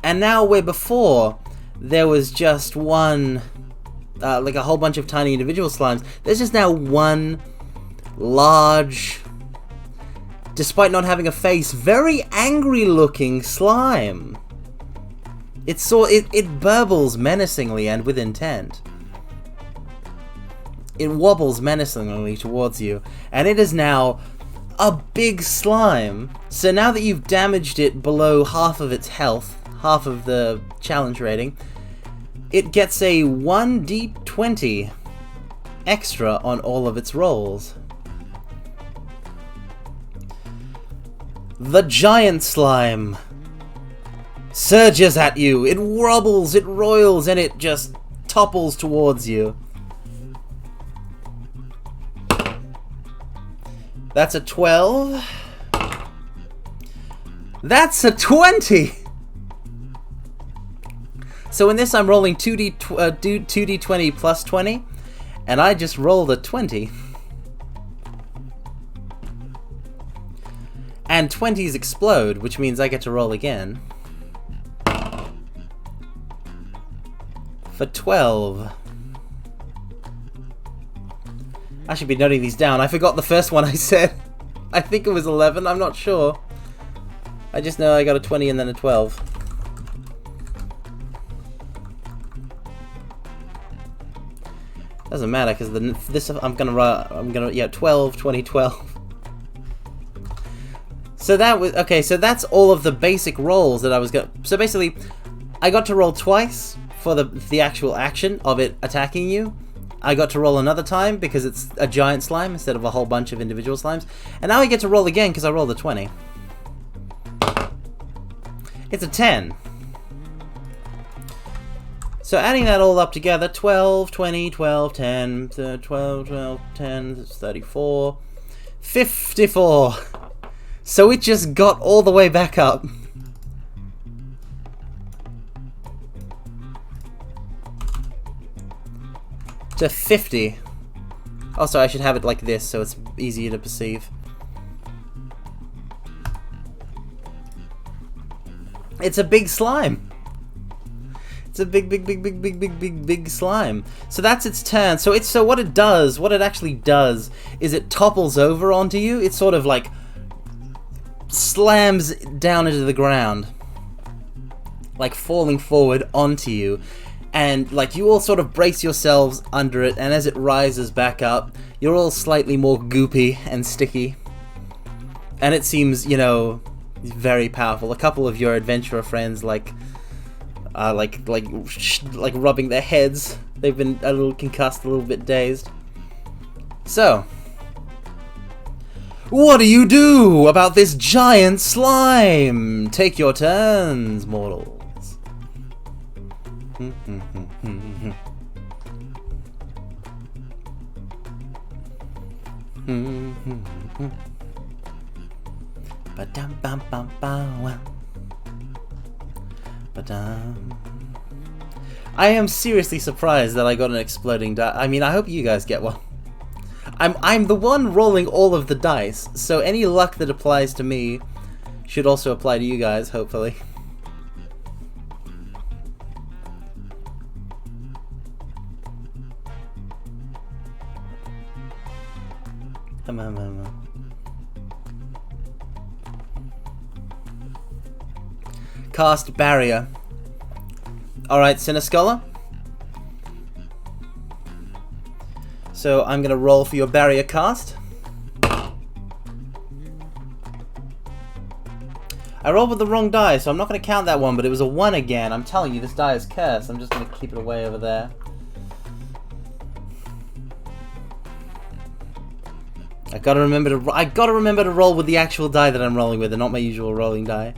And now where before there was just one, like a whole bunch of tiny individual slimes, there's just now one large, despite not having a face, very angry looking slime. It burbles menacingly and with intent. It wobbles menacingly towards you, and it is now a big slime. So now that you've damaged it below half of its health, half of the challenge rating, it gets a 1d20 extra on all of its rolls. The giant slime surges at you. It wobbles, it roils, and it just topples towards you. That's a 12. That's a 20! So in this I'm rolling 2d20 plus 20, and I just rolled a 20. And 20s explode, which means I get to roll again. For 12. I should be noting these down. I forgot the first one I said. I think it was 11, I'm not sure. I just know I got a 20 and then a 12. Doesn't matter because this I'm gonna yeah, 12, 20, 12. So that was okay. So that's all of the basic rolls that I was gonna. So basically, I got to roll twice for the actual action of it attacking you. I got to roll another time because it's a giant slime instead of a whole bunch of individual slimes, and now I get to roll again because I rolled a 20. It's a 10. So adding that all up together, 12, 20, 12, 10, 12, 12, 10, that's 34, 54. So it just got all the way back up. To 50. Also, I should have it like this so it's easier to perceive. It's a big slime. It's a big slime. So that's its turn. So what it actually does is it topples over onto you. It sort of like slams down into the ground, like falling forward onto you, and like you all sort of brace yourselves under it, and as it rises back up, you're all slightly more goopy and sticky, and it seems, you know, very powerful. A couple of your adventurer friends like rubbing their heads. They've been a little concussed, a little bit dazed. So what do you do about this giant slime? Take your turns, mortals. I am seriously surprised that I got an exploding die. I mean, I hope you guys get one. I'm the one rolling all of the dice, so any luck that applies to me should also apply to you guys, hopefully. Come on. Cast barrier. Alright, Siniscola. So I'm gonna roll for your barrier cast. I rolled with the wrong die, so I'm not gonna count that one, but it was a 1 again. I'm telling you, this die is cursed. I'm just gonna keep it away over there. I gotta remember to roll with the actual die that I'm rolling with, and not my usual rolling die.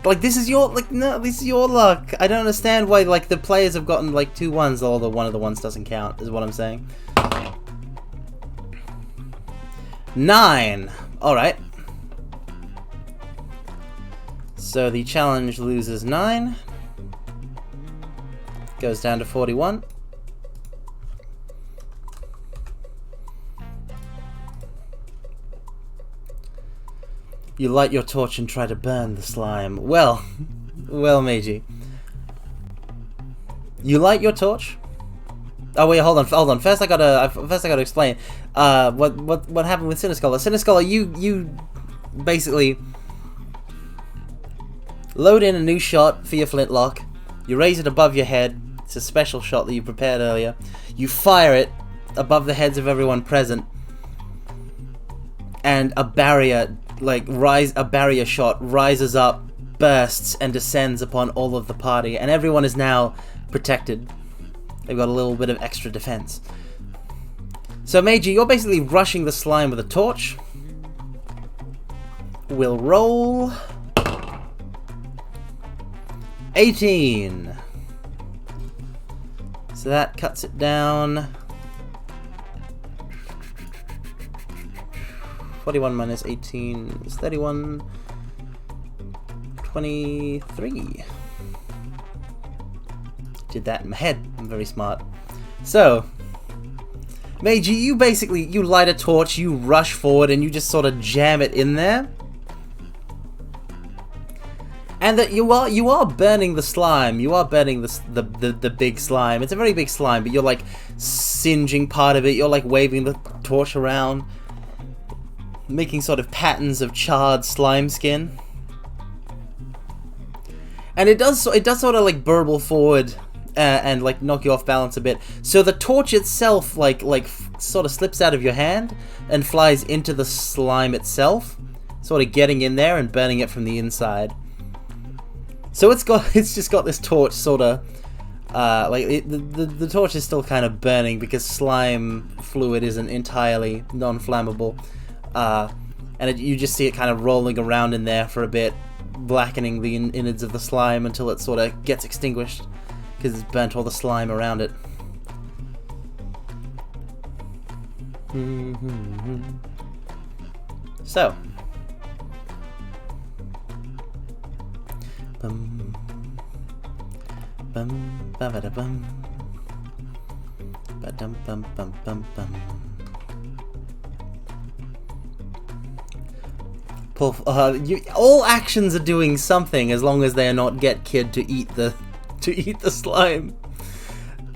Like, this is your luck. I don't understand why, like, the players have gotten, like, 2 1s, although one of the ones doesn't count, is what I'm saying. 9! Alright. So the challenge loses 9. Goes down to 41. You light your torch and try to burn the slime. Well, Meiji. You light your torch. Oh wait, hold on. First I gotta explain. What happened with Siniscola? Siniscola, you basically load in a new shot for your flintlock. You raise it above your head. It's a special shot that you prepared earlier. You fire it above the heads of everyone present, and a barrier shot rises up bursts and descends upon all of the party, and everyone is now protected. They've got a little bit of extra defense. So, Meiji, you're basically rushing the slime with a torch. We'll roll 18. So that cuts it down. 41 minus 18 is 31. 23. Did that in my head. I'm very smart. So, Meiji, you light a torch, you rush forward, and you just sort of jam it in there. And that you are burning the slime. You are burning the big slime. It's a very big slime, but you're like singeing part of it. You're like waving the torch around, making sort of patterns of charred slime skin. And it does sort of like burble forward and like knock you off balance a bit. So the torch itself like sort of slips out of your hand and flies into the slime itself, sort of getting in there and burning it from the inside. So it's just got this torch sort of the torch is still kind of burning because slime fluid isn't entirely non-flammable, and you just see it kind of rolling around in there for a bit, blackening the innards of the slime until it sort of gets extinguished because it's burnt all the slime around it. So, all actions are doing something as long as they are not get kid to eat the slime.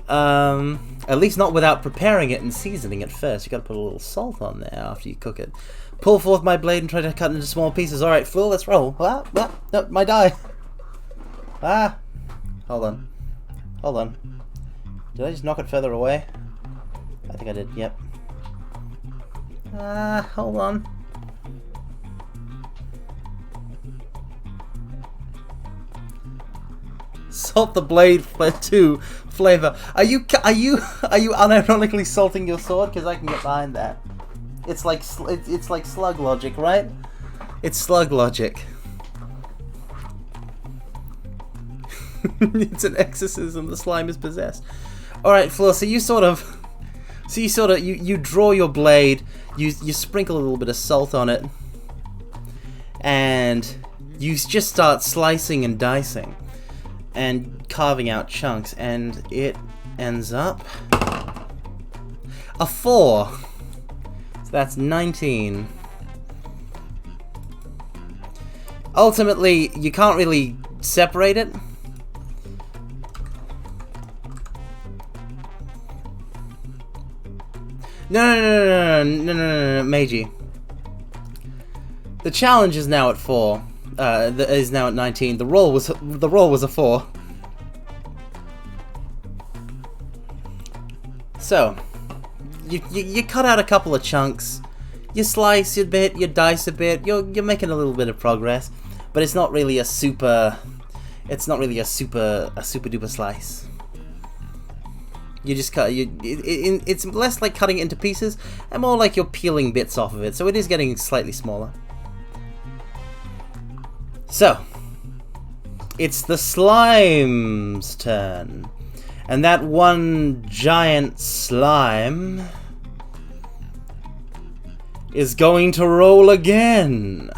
At least not without preparing it and seasoning it first. You gotta put a little salt on there after you cook it. Pull forth my blade and try to cut it into small pieces. Alright, fool, let's roll. No, my die. Hold on. Did I just knock it further away? I think I did, yep. Hold on. Salt the blade to flavor. Are you unironically salting your sword? Because I can get behind that. It's like slug logic, right? It's slug logic. It's an exorcism. The slime is possessed. All right, Fleur. So you draw your blade. You sprinkle a little bit of salt on it, and you just start slicing and dicing and carving out chunks, and it ends up a 4. So that's 19. Ultimately, you can't really separate it. No, Meiji. The challenge is now at 4. Is now at 19. The roll was a 4. So, you cut out a couple of chunks. You slice a bit, you dice a bit. You're making a little bit of progress, but it's not really a super. It's not really a super duper slice. You just cut. It's less like cutting it into pieces, and more like you're peeling bits off of it. So it is getting slightly smaller. So, it's the slime's turn. And that one giant slime is going to roll again.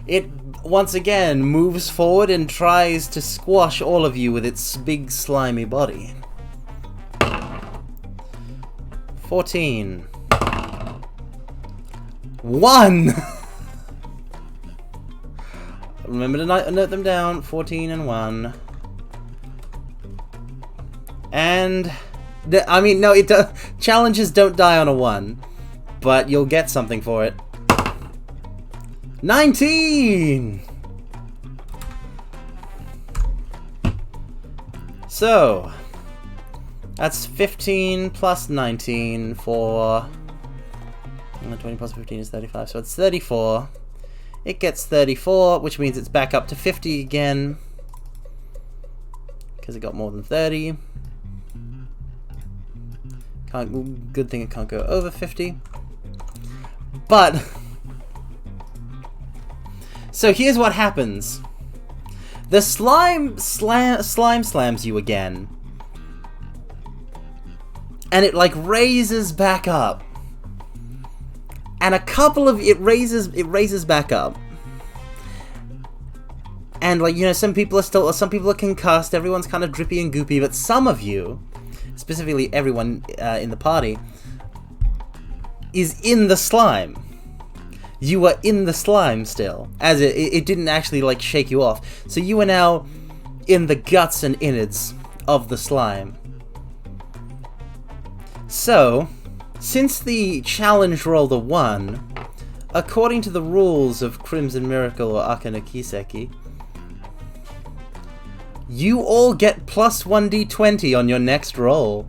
It once again moves forward and tries to squash all of you with its big slimy body. 14. 1! Remember to note them down. 14 and 1. And I mean, no, challenges don't die on a 1, but you'll get something for it. 19. So that's 15 plus 19 for 20 plus 15 is 35, so it's 34. It gets 34, which means it's back up to 50 again. Because it got more than 30. Good thing it can't go over 50. But... so here's what happens. The slime slams you again. And it like raises back up. And a couple of it raises back up. And like, you know, some people are concussed, everyone's kind of drippy and goopy, but some of you, specifically everyone in the party, is in the slime. You are in the slime still, as it didn't actually like shake you off. So you are now in the guts and innards of the slime. So, since the challenge rolled a 1, according to the rules of Crimson Miracle or Akane Kiseki, you all get plus 1d20 on your next roll.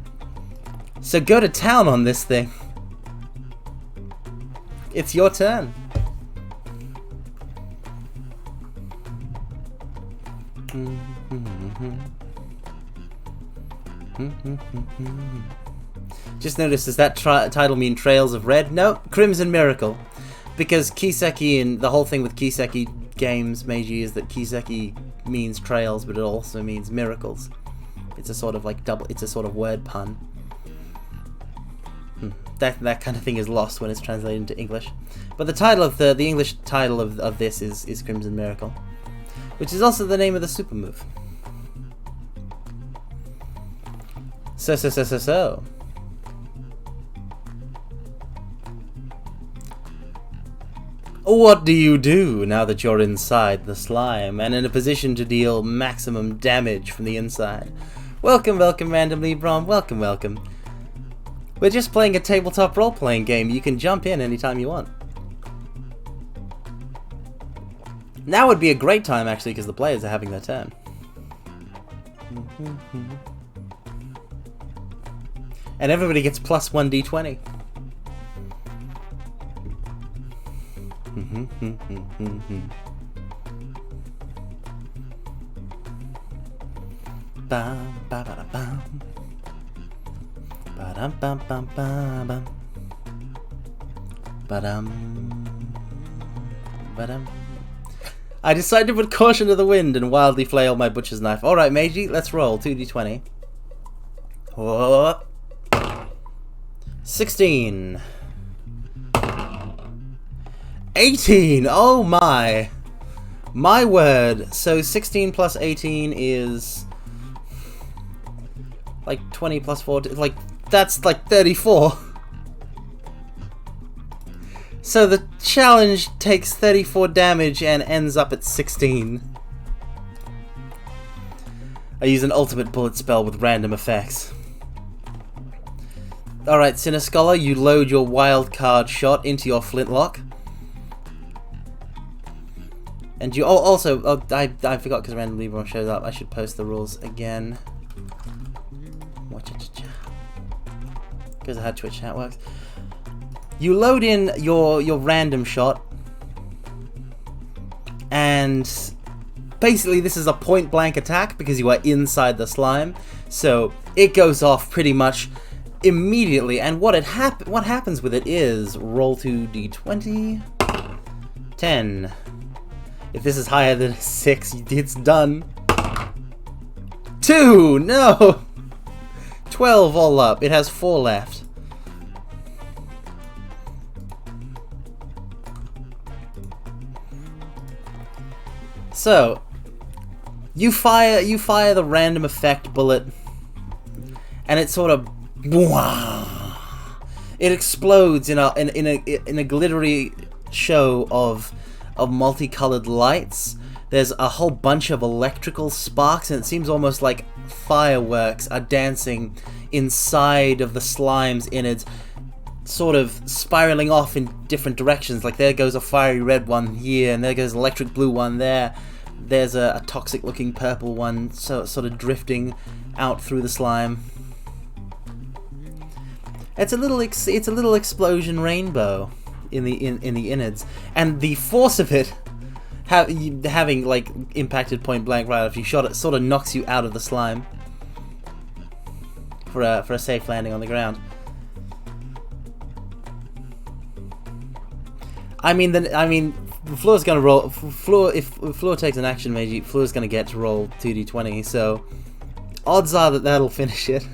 So go to town on this thing. It's your turn. Just notice, does that title mean Trails of Red? No, Crimson Miracle. Because Kiseki and the whole thing with Kiseki games, Meiji, is that Kiseki means trails, but it also means miracles. It's a sort of like it's a sort of word pun. That kind of thing is lost when it's translated into English. But the title of the English title of this is Crimson Miracle, which is also the name of the super move. So. What do you do now that you're inside the slime and in a position to deal maximum damage from the inside? Welcome, Randomly Brom. Welcome. We're just playing a tabletop role-playing game. You can jump in anytime you want. Now would be a great time, actually, because the players are having their turn. And everybody gets plus 1d20. I decided to put caution to the wind and wildly flail my butcher's knife. Alright, Meiji, let's roll 2d20. 16. 18! Oh my! My word. So 16 plus 18 is like 20 plus 40, like that's like 34. So the challenge takes 34 damage and ends up at 16. I use an ultimate bullet spell with random effects. Alright, Sinischolar, you load your wild card shot into your flintlock. And you also I forgot because Random Libra shows up. I should post the rules again. Because of how Twitch chat works. You load in your random shot, and basically this is a point blank attack because you are inside the slime. So it goes off pretty much immediately. And what happens with it is roll 2d20. 10. If this is higher than 6, it's done. 2! No! 12 all up. It has 4 left. So, you fire the random effect bullet, and it sort of it explodes in a glittery show of multicolored lights. There's a whole bunch of electrical sparks, and it seems almost like fireworks are dancing inside of the slime's innards, sort of spiraling off in different directions. Like there goes a fiery red one here, and there goes an electric blue one there. There's a toxic looking purple one sort of drifting out through the slime. It's a little explosion rainbow. in the innards, and the force of it having like impacted point blank right after you shot it sort of knocks you out of the slime for a safe landing on the ground. I mean, Floor's gonna roll. If Floor takes an action mage, Floor's gonna get to roll 2d20. So, odds are that that'll finish it.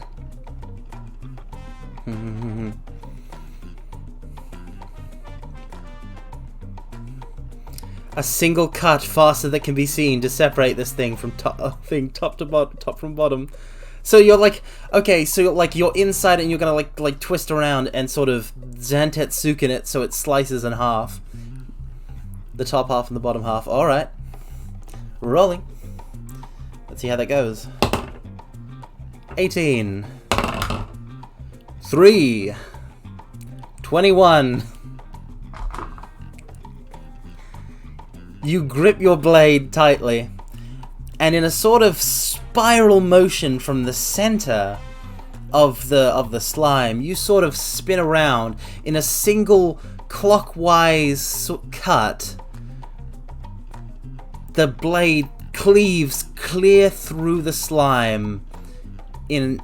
A single cut faster that can be seen to separate this thing from top to bottom, top from bottom. So you're like, okay, so like you're inside and you're gonna like twist around and sort of Zantetsuken it so it slices in half. The top half and the bottom half. All right, rolling. Let's see how that goes. 18, 3, 21. You grip your blade tightly, and in a sort of spiral motion from the center of the slime, you sort of spin around in a single clockwise cut. The blade cleaves clear through the slime in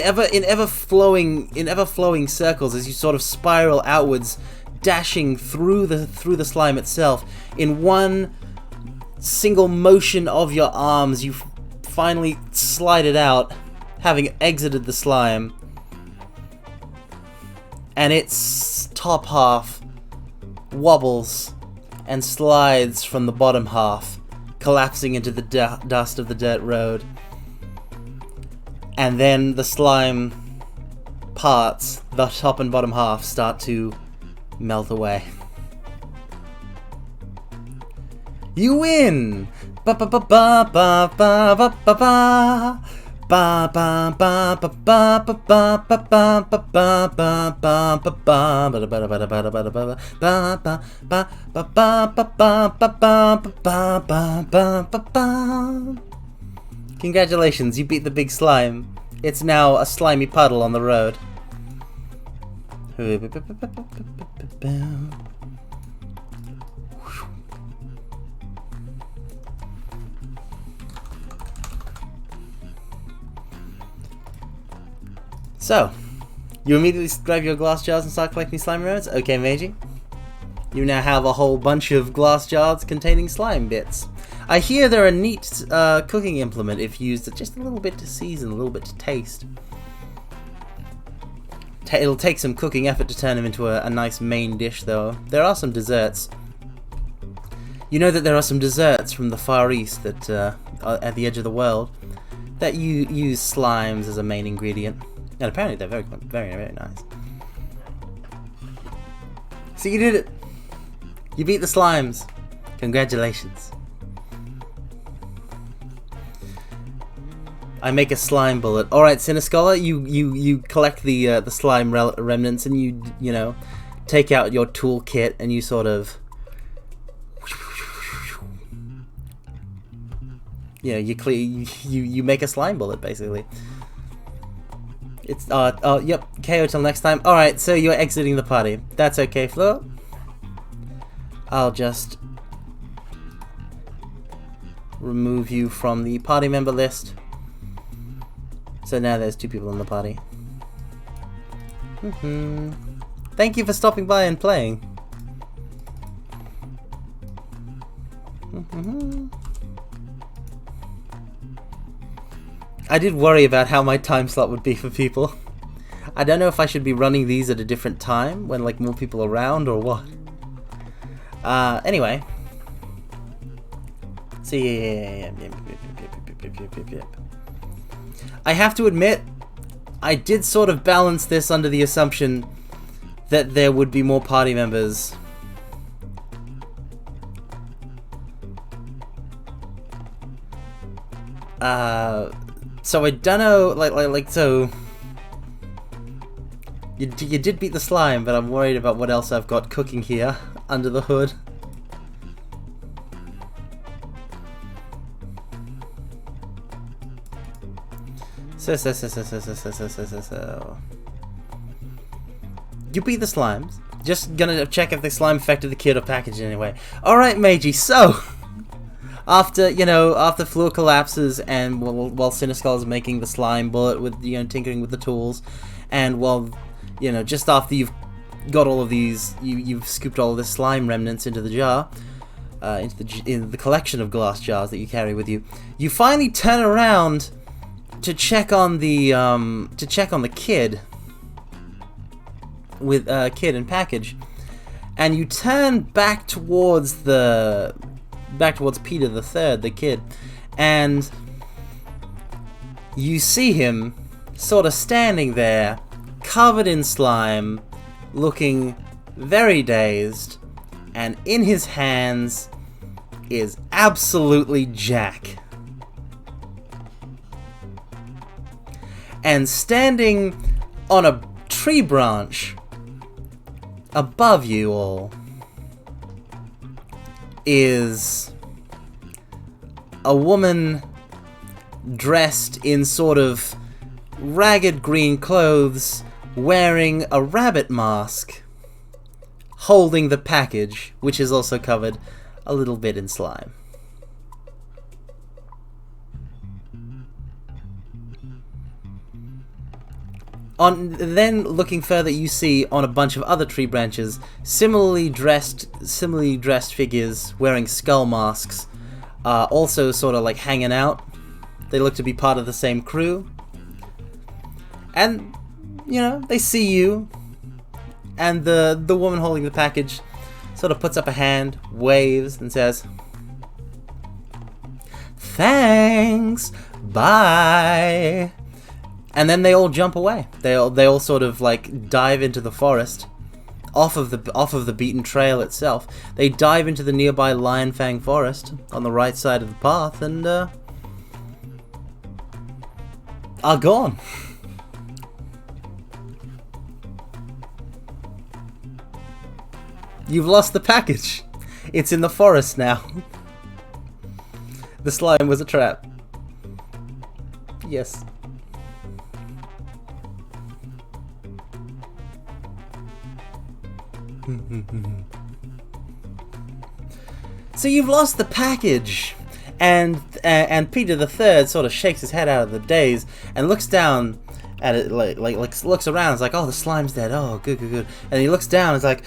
ever flowing circles as you sort of spiral outwards, dashing through the slime itself. In one single motion of your arms, you finally slide it out, having exited the slime, and its top half wobbles and slides from the bottom half, collapsing into the dust of the dirt road. And then the slime parts, the top and bottom half start to melt away. You win! Ba ba ba ba ba ba ba ba ba. Ba ba ba ba ba ba ba ba ba ba ba ba ba ba ba ba ba. Congratulations, you beat the big slime. It's now a slimy puddle on the road. So, you immediately grab your glass jars and start collecting slime remnants? Okay, Meiji. You now have a whole bunch of glass jars containing slime bits. I hear they're a neat cooking implement if used just a little bit to season, a little bit to taste. It'll take some cooking effort to turn them into a nice main dish, though. There are some desserts. You know that there are some desserts from the Far East that are at the edge of the world that use slimes as a main ingredient. And apparently they're very, very, very nice. So you did it! You beat the slimes! Congratulations. I make a slime bullet. Alright, Cinescholar, you collect the slime remnants and you know, take out your toolkit and you sort of... You know, you make a slime bullet, basically. It's, oh, yep, KO till next time. Alright, so you're exiting the party. That's okay, Flo. I'll just remove you from the party member list. So now there's 2 people in the party. Thank you for stopping by and playing. I did worry about how my time slot would be for people. I don't know if I should be running these at a different time when like more people are around or what. Anyway. So yeah. I have to admit, I did sort of balance this under the assumption that there would be more party members. So I don't know, so you did beat the slime, but I'm worried about what else I've got cooking here under the hood. So. You beat the slimes, Just gonna check if the slime affected the kid or package anyway. Alright, Meiji, so... After, after Floor collapses and while Siniskull is making the slime bullet with, tinkering with the tools, and while, just after you've got all of these, you've scooped all of the slime remnants into the jar, into the collection of glass jars that you carry with you, you finally turn around to check on the kid with kid and package, and you turn back towards Peter the Third, the kid, and you see him sort of standing there, covered in slime, looking very dazed, and in his hands is absolutely Jack. And standing on a tree branch above you all is a woman dressed in sort of ragged green clothes, wearing a rabbit mask, holding the package, which is also covered a little bit in slime. Then, looking further, you see on a bunch of other tree branches similarly dressed figures wearing skull masks, also sort of like hanging out. They look to be part of the same crew, and they see you, and the woman holding the package sort of puts up a hand, waves, and says, "Thanks, bye." And then they all jump away. They all sort of like dive into the forest, off of the beaten trail itself. They dive into the nearby Lion Fang forest on the right side of the path, and are gone. You've lost the package. It's in the forest now. The slime was a trap. Yes. So you've lost the package, and Peter the Third sort of shakes his head out of the daze and looks down at it, like looks around. It's like, oh, the slime's dead. Oh, good. And he looks down. It's like,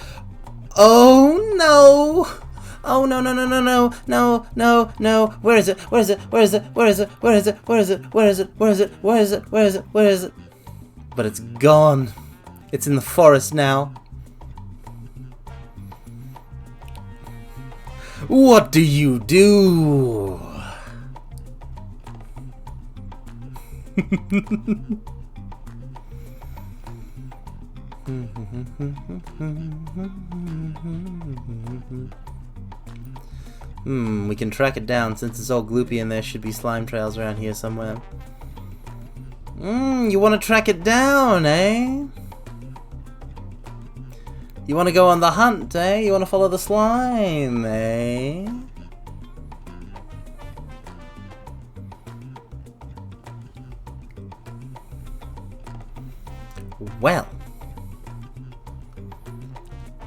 oh no. Oh no. Where is it? But it's gone. It's in the forest now. What do you do? We can track it down. Since it's all gloopy and there should be slime trails around here somewhere. You want to track it down, eh? You want to go on the hunt, eh? You want to follow the slime, eh? Well,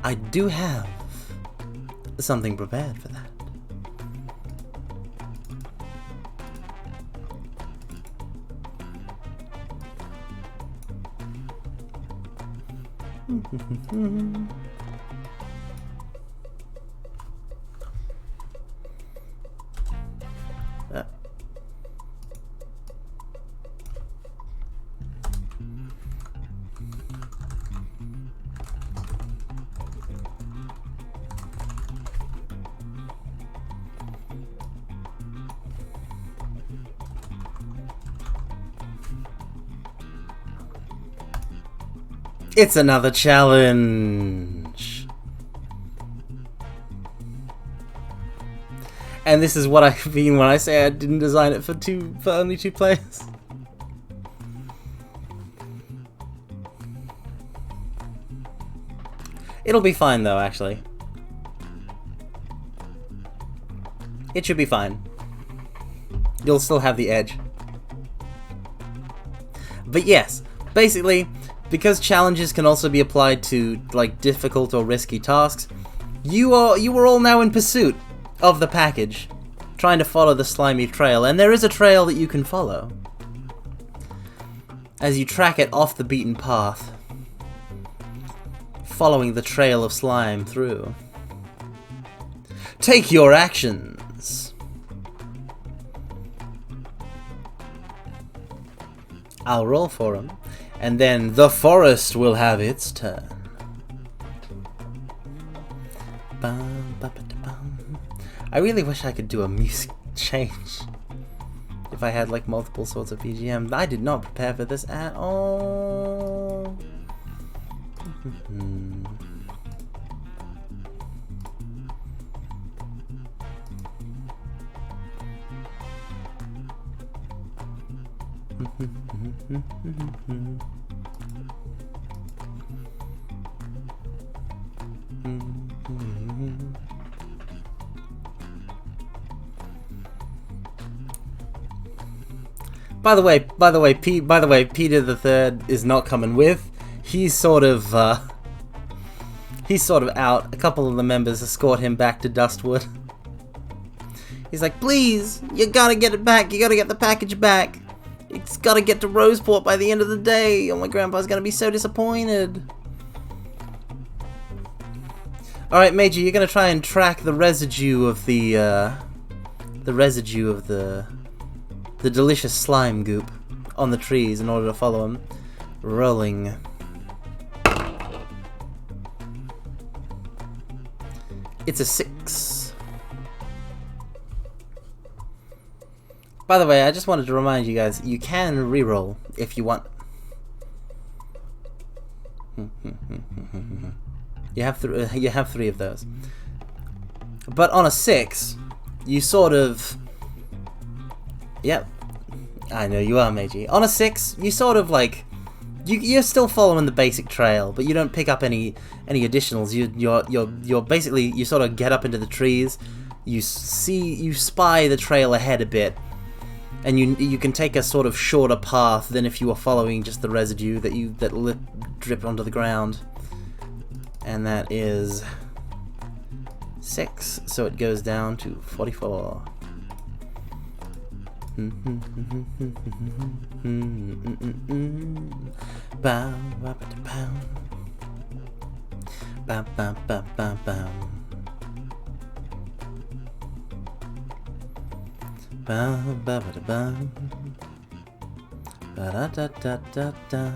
I do have something prepared for that. It's another challenge. And this is what I mean when I say I didn't design it for only two players. It'll be fine though, actually. It should be fine. You'll still have the edge. But yes, basically, because challenges can also be applied to like difficult or risky tasks, you are all now in pursuit of the package, trying to follow the slimy trail, and there is a trail that you can follow as you track it off the beaten path, following the trail of slime through. Take your actions. I'll roll for him, and then the forest will have its turn. I really wish I could do a music change. If I had like multiple sorts of BGM. I did not prepare for this at all. By the way, Peter the Third is not coming with. He's sort of out. A couple of the members escort him back to Dustwood. He's like, please, you gotta get it back. You gotta get the package back. It's gotta get to Roseport by the end of the day. Oh, my grandpa's gonna be so disappointed. Alright, Major, you're gonna try and track the residue of the delicious slime goop on the trees in order to follow him. Rolling. It's a 6. By the way, I just wanted to remind you guys, you can reroll if you want. You have 3 of those. But on a 6, you sort of... Yep. I know you are, Meiji. On a 6, you sort of like... You're still following the basic trail, but you don't pick up any additionals. You're basically... You sort of get up into the trees, you spy the trail ahead a bit, and you can take a sort of shorter path than if you were following just the residue that drip onto the ground. And that is 6, so it goes down to 44. Bow, bow, bow, bow, bow, bow, bow. Bow, bow, bow, bow. Ba da da da da da.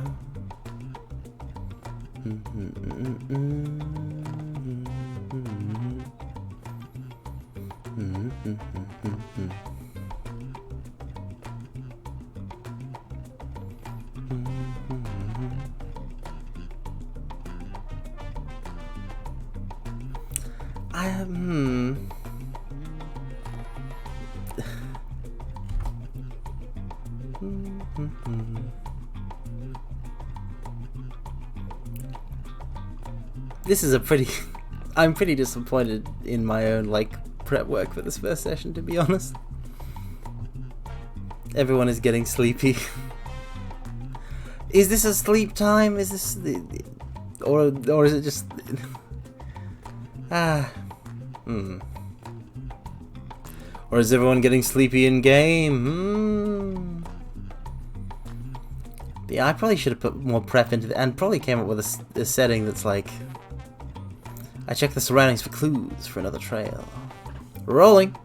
This is a pretty... I'm pretty disappointed in my own, like, prep work for this first session, to be honest. Everyone is getting sleepy. Is this a sleep time? Is this... Or is it just... Or is everyone getting sleepy in game? Yeah, I probably should have put more prep into it, and probably came up with a setting that's like... I check the surroundings for clues for another trail. Rolling.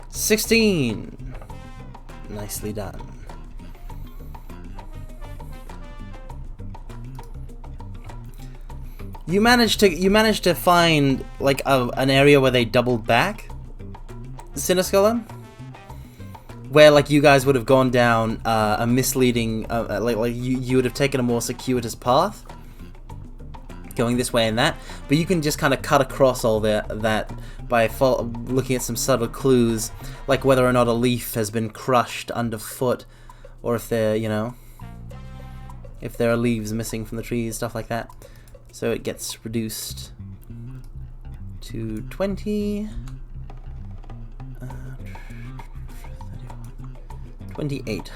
16. Nicely done. You managed to find like an area where they doubled back, Siniscala, where like you guys would have gone down a misleading, like you would have taken a more circuitous path, going this way and that, but you can just kind of cut across all that by looking at some subtle clues, like whether or not a leaf has been crushed underfoot, or if there are leaves missing from the trees, stuff like that. So it gets reduced to 20, 28.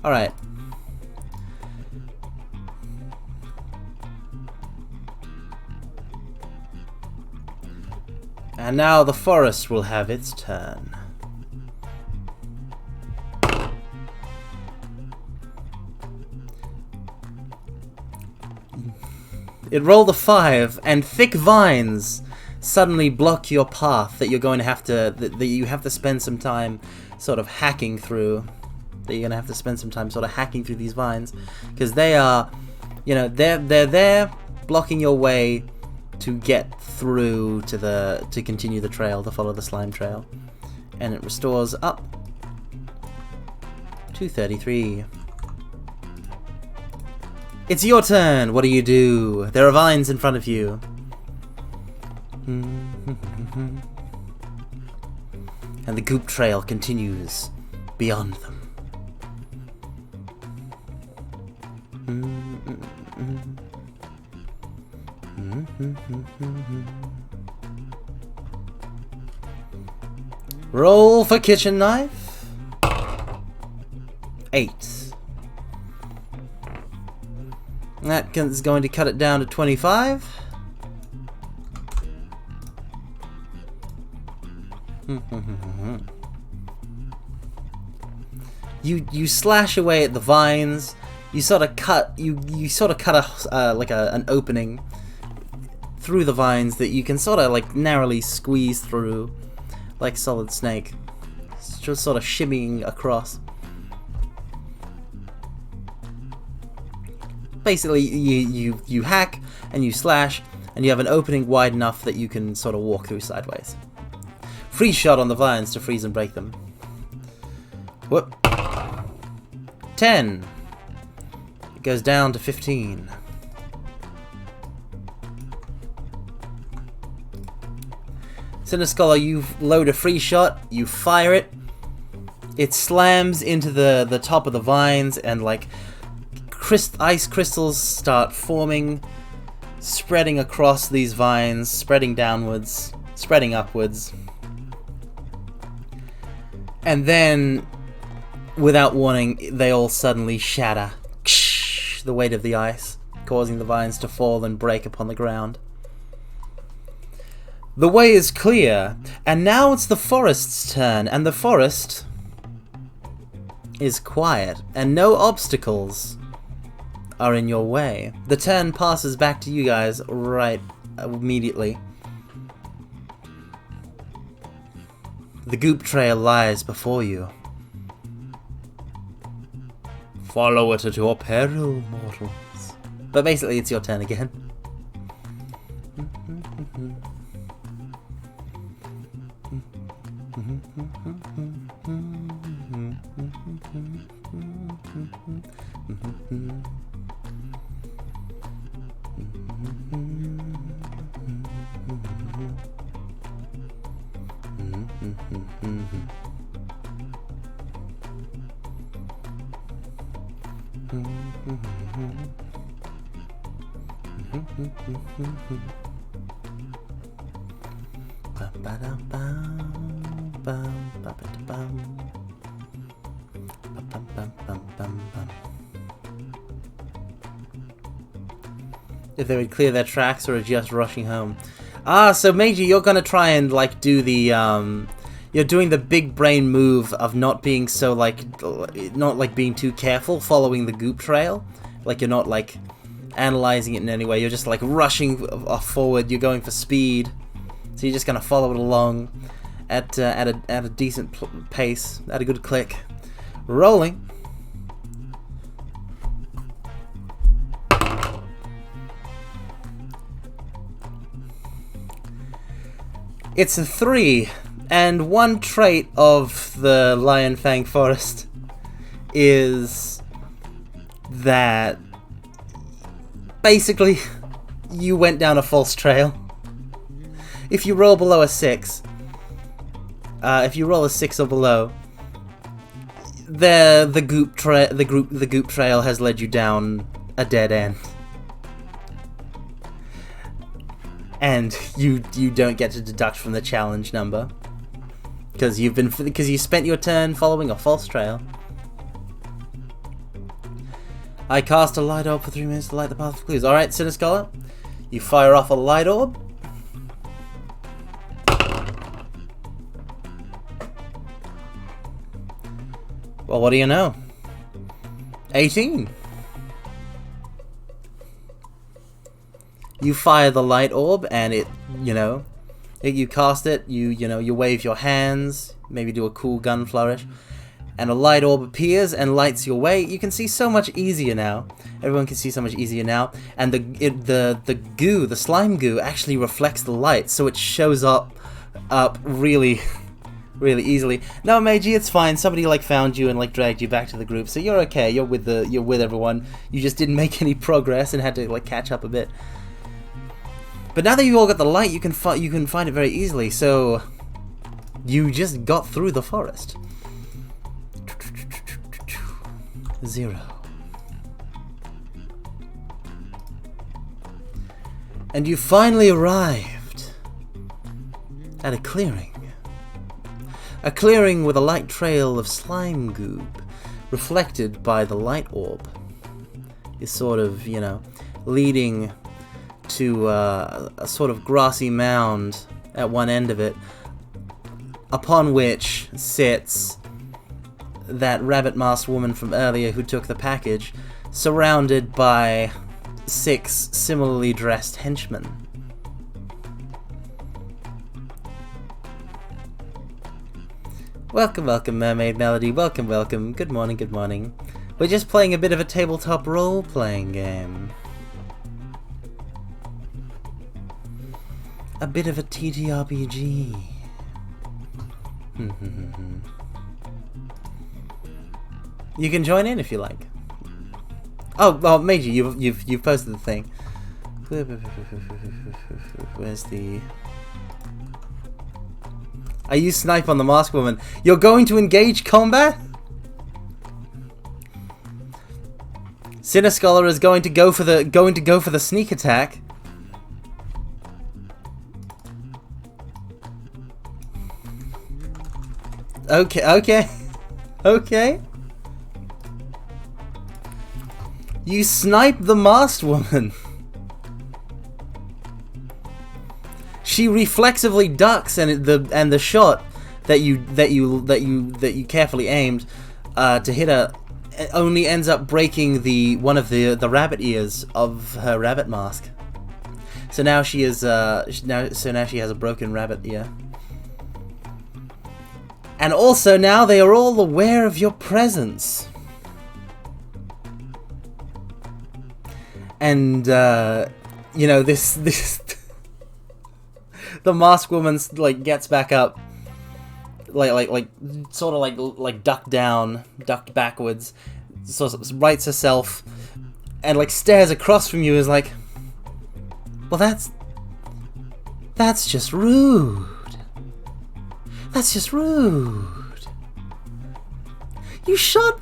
Alright. And now the forest will have its turn. It rolled a 5, and thick vines suddenly block your path that you're going to have to that you have to spend some time sort of hacking through. That you're going to have to spend some time sort of hacking through these vines, because they are, you know, they're there blocking your way to get through to continue the trail, to follow the slime trail. And it restores up to 33. It's your turn. What do you do? There are vines in front of you. And the goop trail continues beyond them. Roll for kitchen knife. 8. That is going to cut it down to 25. You slash away at the vines. You sort of cut an opening through the vines that you can sort of like narrowly squeeze through, like Solid Snake, just sort of shimmying across. Basically, you hack and you slash, and you have an opening wide enough that you can sort of walk through sideways. Freeze shot on the vines to freeze and break them. Whoop. 10. It goes down to 15. Cinescholar, you load a freeze shot, you fire it. It slams into the top of the vines, and like ice crystals start forming, spreading across these vines, spreading downwards, spreading upwards. And then, without warning, they all suddenly shatter. The weight of the ice, causing the vines to fall and break upon the ground. The way is clear, and now it's the forest's turn, and the forest is quiet, and no obstacles are in your way. The turn passes back to you guys right immediately. The goop trail lies before you. Follow it at your peril, mortals. But basically, it's your turn again. If they would clear their tracks or are just rushing home. So Meiji, you're gonna try and like do the you're doing the big brain move of not being so not being too careful following the goop trail. Like you're not like analyzing it in any way. You're just like rushing forward. You're going for speed. So you're just gonna follow it along at a decent pace, at a good click. Rolling. It's a 3, and one trait of the Lion Fang Forest is that basically you went down a false trail. If you roll below a 6, if you roll a 6 or below, the goop trail has led you down a dead end. And you don't get to deduct from the challenge number because you spent your turn following a false trail. I cast a light orb for 3 minutes to light the path of clues. All right, Cinescholar, you fire off a light orb. Well, what do you know? 18. You fire the light orb, and it, you cast it, you wave your hands, maybe do a cool gun flourish, and a light orb appears and lights your way. You can see so much easier now. Everyone can see so much easier now. And the goo, the slime goo, actually reflects the light, so it shows up really, really easily. No, Meiji, it's fine. Somebody found you and dragged you back to the group, so you're okay. You're with everyone. You just didn't make any progress and had to catch up a bit. But now that you all got the light, you can find it very easily. So you just got through the forest. 0. And you finally arrived at a clearing. A clearing with a light trail of slime goob, reflected by the light orb, is sort of, leading to a sort of grassy mound at one end of it, upon which sits that rabbit-masked woman from earlier who took the package, surrounded by 6 similarly dressed henchmen. Welcome, welcome, Mermaid Melody. Welcome, welcome. Good morning, good morning. We're just playing a bit of a tabletop role-playing game. A bit of a TTRPG. You can join in if you like. Oh, well, Meiji, you've posted the thing. Where's the... Are you snipe on the masked woman? You're going to engage combat? Cinescholar is going to go for the sneak attack. Okay. You snipe the masked woman. She reflexively ducks, and the shot that you carefully aimed to hit her only ends up breaking one of the rabbit ears of her rabbit mask. So now she is now she has a broken rabbit ear. And also now they are all aware of your presence. And this the masked woman gets back up, ducked backwards, sort of rights herself, and stares across from you, is like, well, that's just rude. That's just rude. You shot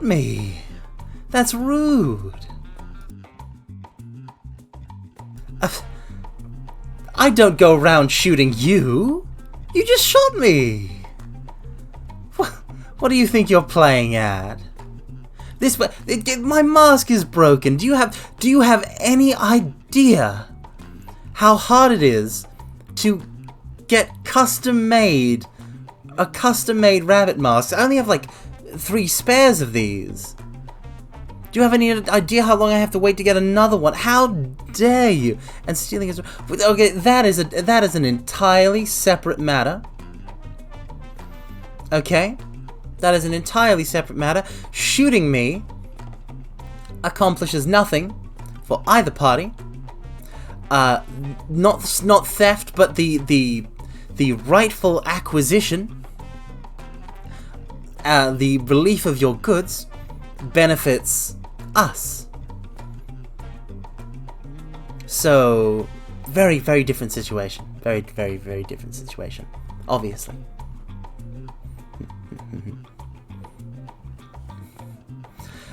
me. That's rude. I don't go around shooting you. You just shot me. What do you think you're playing at? My mask is broken. Do you have any idea how hard it is to get a custom-made rabbit mask? I only have 3 spares of these. Do you have any idea how long I have to wait to get another one? How dare you? And stealing is... Okay, that is an entirely separate matter. Okay? That is an entirely separate matter. Shooting me accomplishes nothing for either party. Not theft, but the rightful acquisition, the relief of your goods benefits us. So, very, very different situation. Very, very, very different situation. Obviously.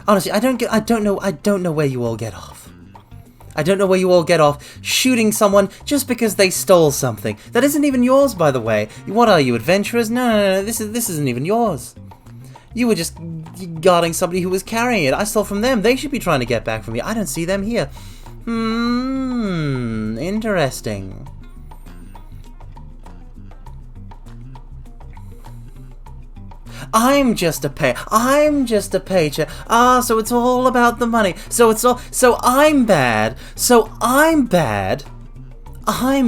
Honestly, I don't know where you all get off. I don't know where you all get off shooting someone just because they stole something. That isn't even yours, by the way. What are you, adventurers? No, this isn't even yours. You were just guarding somebody who was carrying it. I stole from them. They should be trying to get back from me. I don't see them here. Interesting. I'm just a paycheck. Ah, so it's all about the money. So I'm bad. I'm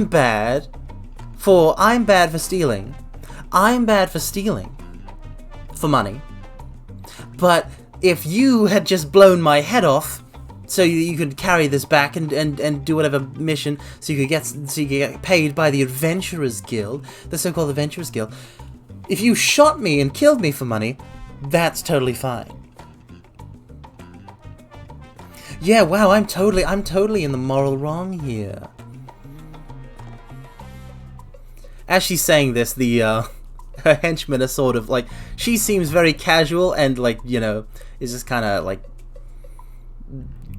bad for stealing. I'm bad for stealing for money. But if you had just blown my head off, so you could carry this back and do whatever mission, so you could get paid by the Adventurers Guild, the so-called Adventurers Guild. If you shot me and killed me for money, that's totally fine. Yeah, wow, I'm totally in the moral wrong here. As she's saying this, her henchmen are sort of like, she seems very casual and like, you know, is just kind of like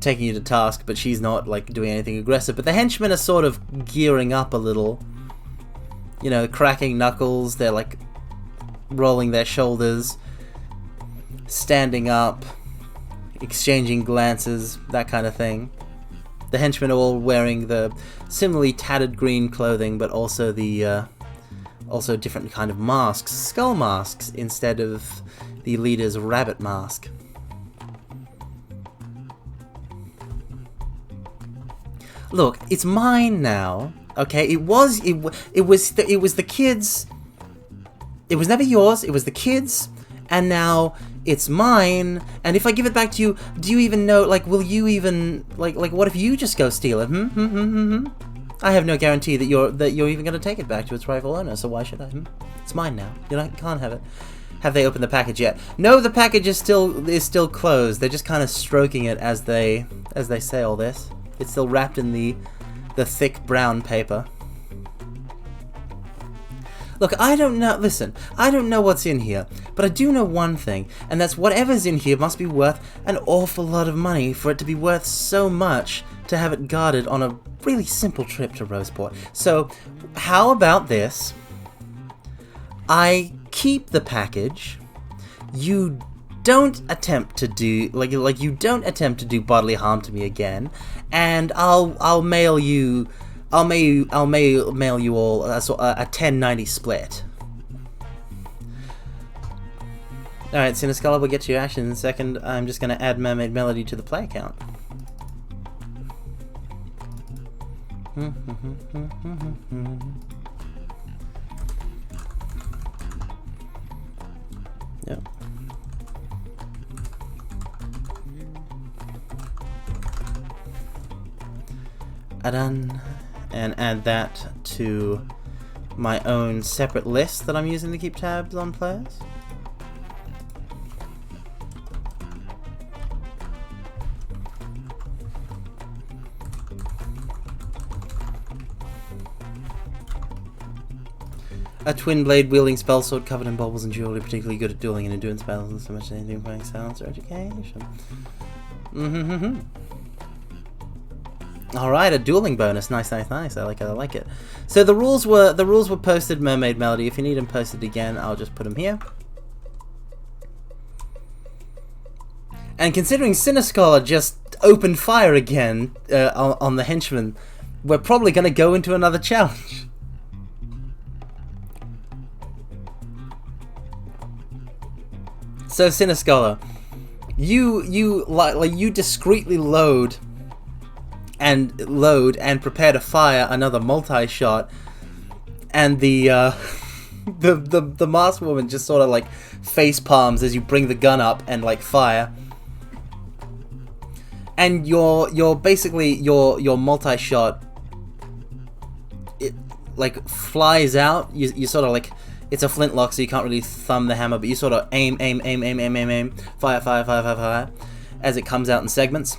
taking you to task, but she's not like doing anything aggressive. But the henchmen are sort of gearing up a little, you know, cracking knuckles. They're like rolling their shoulders, standing up, exchanging glances, that kind of thing. The henchmen are all wearing the similarly tattered green clothing, but also the also different kind of masks, skull masks, instead of the leader's rabbit mask. Look, it's mine now. Okay, it was the kids. It was never yours. It was the kids, and now it's mine. And if I give it back to you, do you even know? Like, will you even like? What if you just go steal it? I have no guarantee that you're even going to take it back to its rightful owner. So why should I? It's mine now. You can't have it. Have they opened the package yet? No, the package is still closed. They're just kind of stroking it as they say all this. It's still wrapped in the thick brown paper. Look, I don't know. Listen, I don't know what's in here, but I do know one thing, and that's whatever's in here must be worth an awful lot of money for it to be worth so much to have it guarded on a really simple trip to Roseport. So, how about this? I keep the package. You don't attempt to do you don't attempt to do bodily harm to me again, and I'll mail you all a 10/90 split. Alright, Cinescholar, we'll get to your action in a second. I'm just going to add Mermaid Melody to the play account. Yep. Done. And add that to my own separate list that I'm using to keep tabs on players. A twin blade wielding spell sword covered in baubles and jewelry, particularly good at dueling and endurance battles, and so much as anything playing silence or education. Alright, a dueling bonus. Nice. I like it. So the rules were posted, Mermaid Melody. If you need them posted again, I'll just put them here. And considering Cinescholar just opened fire again on the henchman, we're probably going to go into another challenge. So Cinescholar, you discreetly load and prepare to fire another multi-shot, and the masked woman just sort of like face palms as you bring the gun up and like fire, and your basically your multi-shot, it like flies out. You sort of like, it's a flintlock, so you can't really thumb the hammer, but you sort of aim, fire as it comes out in segments.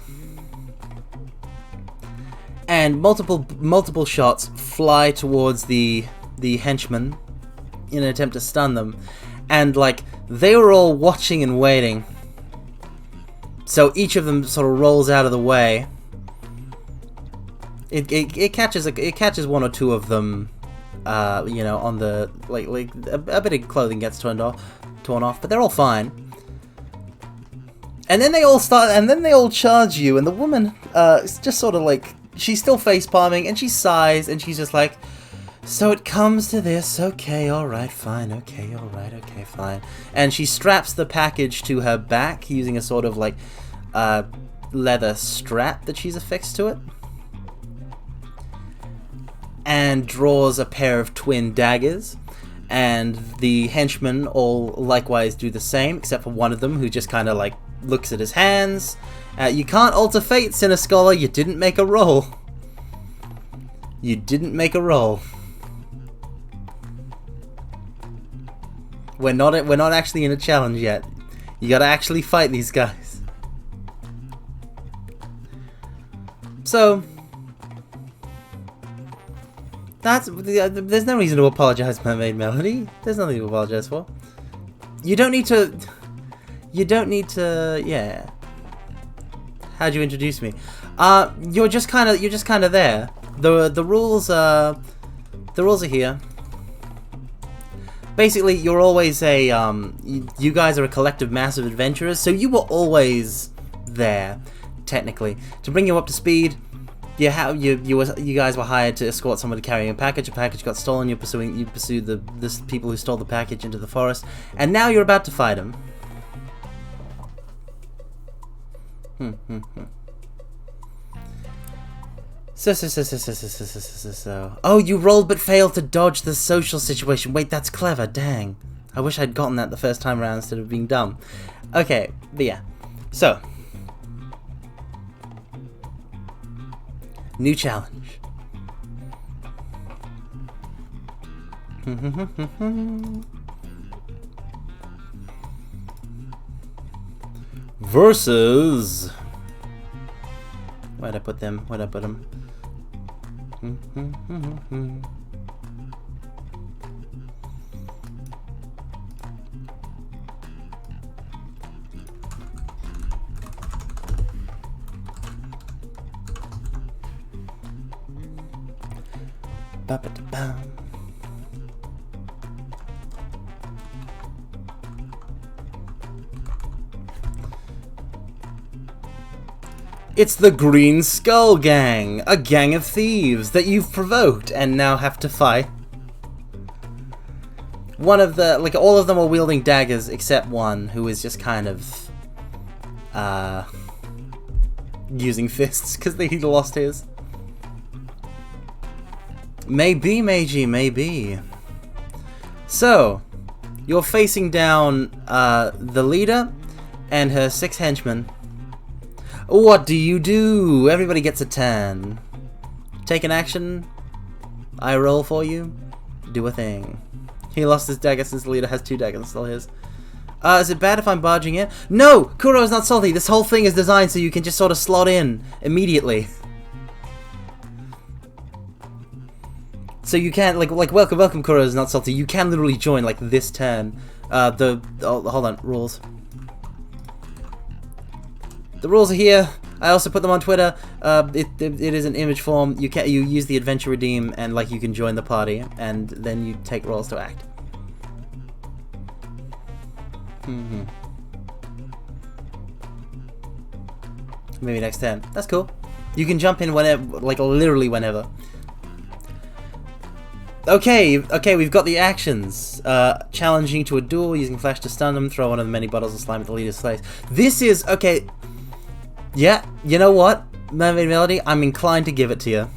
And multiple shots fly towards the henchmen in an attempt to stun them, and like they were all watching and waiting. So each of them sort of rolls out of the way. It catches one or two of them, you know, on the like a bit of clothing gets torn off, but they're all fine. And then they all charge you, and the woman is just sort of like, she's still face palming, and she sighs, and she's just like, So it comes to this. Okay, alright, fine. Okay, alright, okay, fine. And she straps the package to her back using a sort of like leather strap that she's affixed to it. And draws a pair of twin daggers. And the henchmen all likewise do the same, except for one of them who just kind of like looks at his hands. You can't alter fate, Sinner Scholar. You didn't make a roll. You didn't make a roll. We're not actually in a challenge yet. You gotta actually fight these guys. So there's no reason to apologize, Mermaid Melody. There's nothing to apologize for. You don't need to. Yeah. How'd you introduce me? You're just kind of there. The rules are here. Basically, you're always a you guys are a collective mass of adventurers, so you were always there, technically, to bring you up to speed. You guys were hired to escort someone carrying a package. A package got stolen. You pursued the people who stole the package into the forest, and now you're about to fight them. So. Oh, you rolled but failed to dodge the social situation. Wait, that's clever. Dang. I wish I'd gotten that the first time around instead of being dumb. Okay, but yeah. So. New challenge. Versus. Where'd I put them? Ba-ba-da-bam. It's the Green Skull Gang, a gang of thieves that you've provoked and now have to fight. One of the, like, all of them are wielding daggers except one who is just kind of, using fists because he lost his. Maybe, Meiji, maybe. So, you're facing down, the leader and her 6 henchmen. What do you do? Everybody gets a 10. Take an action. I roll for you. Do a thing. He lost his dagger since the leader has 2 daggers. Still his. Is it bad if I'm barging in? No! Kuro is not salty. This whole thing is designed so you can just sort of slot in immediately. So you can, like welcome Kuro is not salty. You can literally join, like, this turn. Hold on, rules. The rules are here. I also put them on Twitter. It is an image form. You use the adventure redeem and like you can join the party and then you take rolls to act. Maybe next turn. That's cool. You can jump in whenever, like literally whenever. Okay, we've got the actions. Challenging to a duel, using flash to stun them, throw one of the many bottles of slime at the leader's face. This is, okay. Yeah, you know what, Mermaid Melody, I'm inclined to give it to you.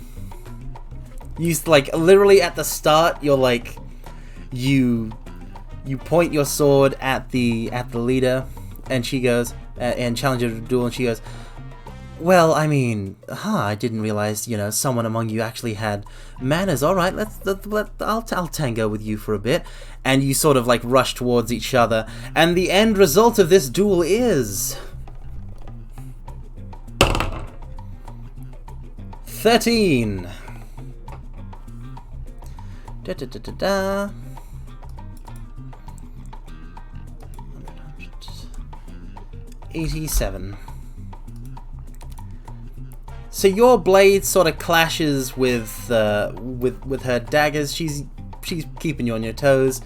You, like, literally at the start, you're like, you point your sword at the leader, and she goes, and challenge her to a duel, and she goes, well, I mean, I didn't realize, you know, someone among you actually had manners. All right, I'll tango with you for a bit. And you sort of like rush towards each other. And the end result of this duel is 13. 87. So your blade sort of clashes with her daggers. She's keeping you on your toes,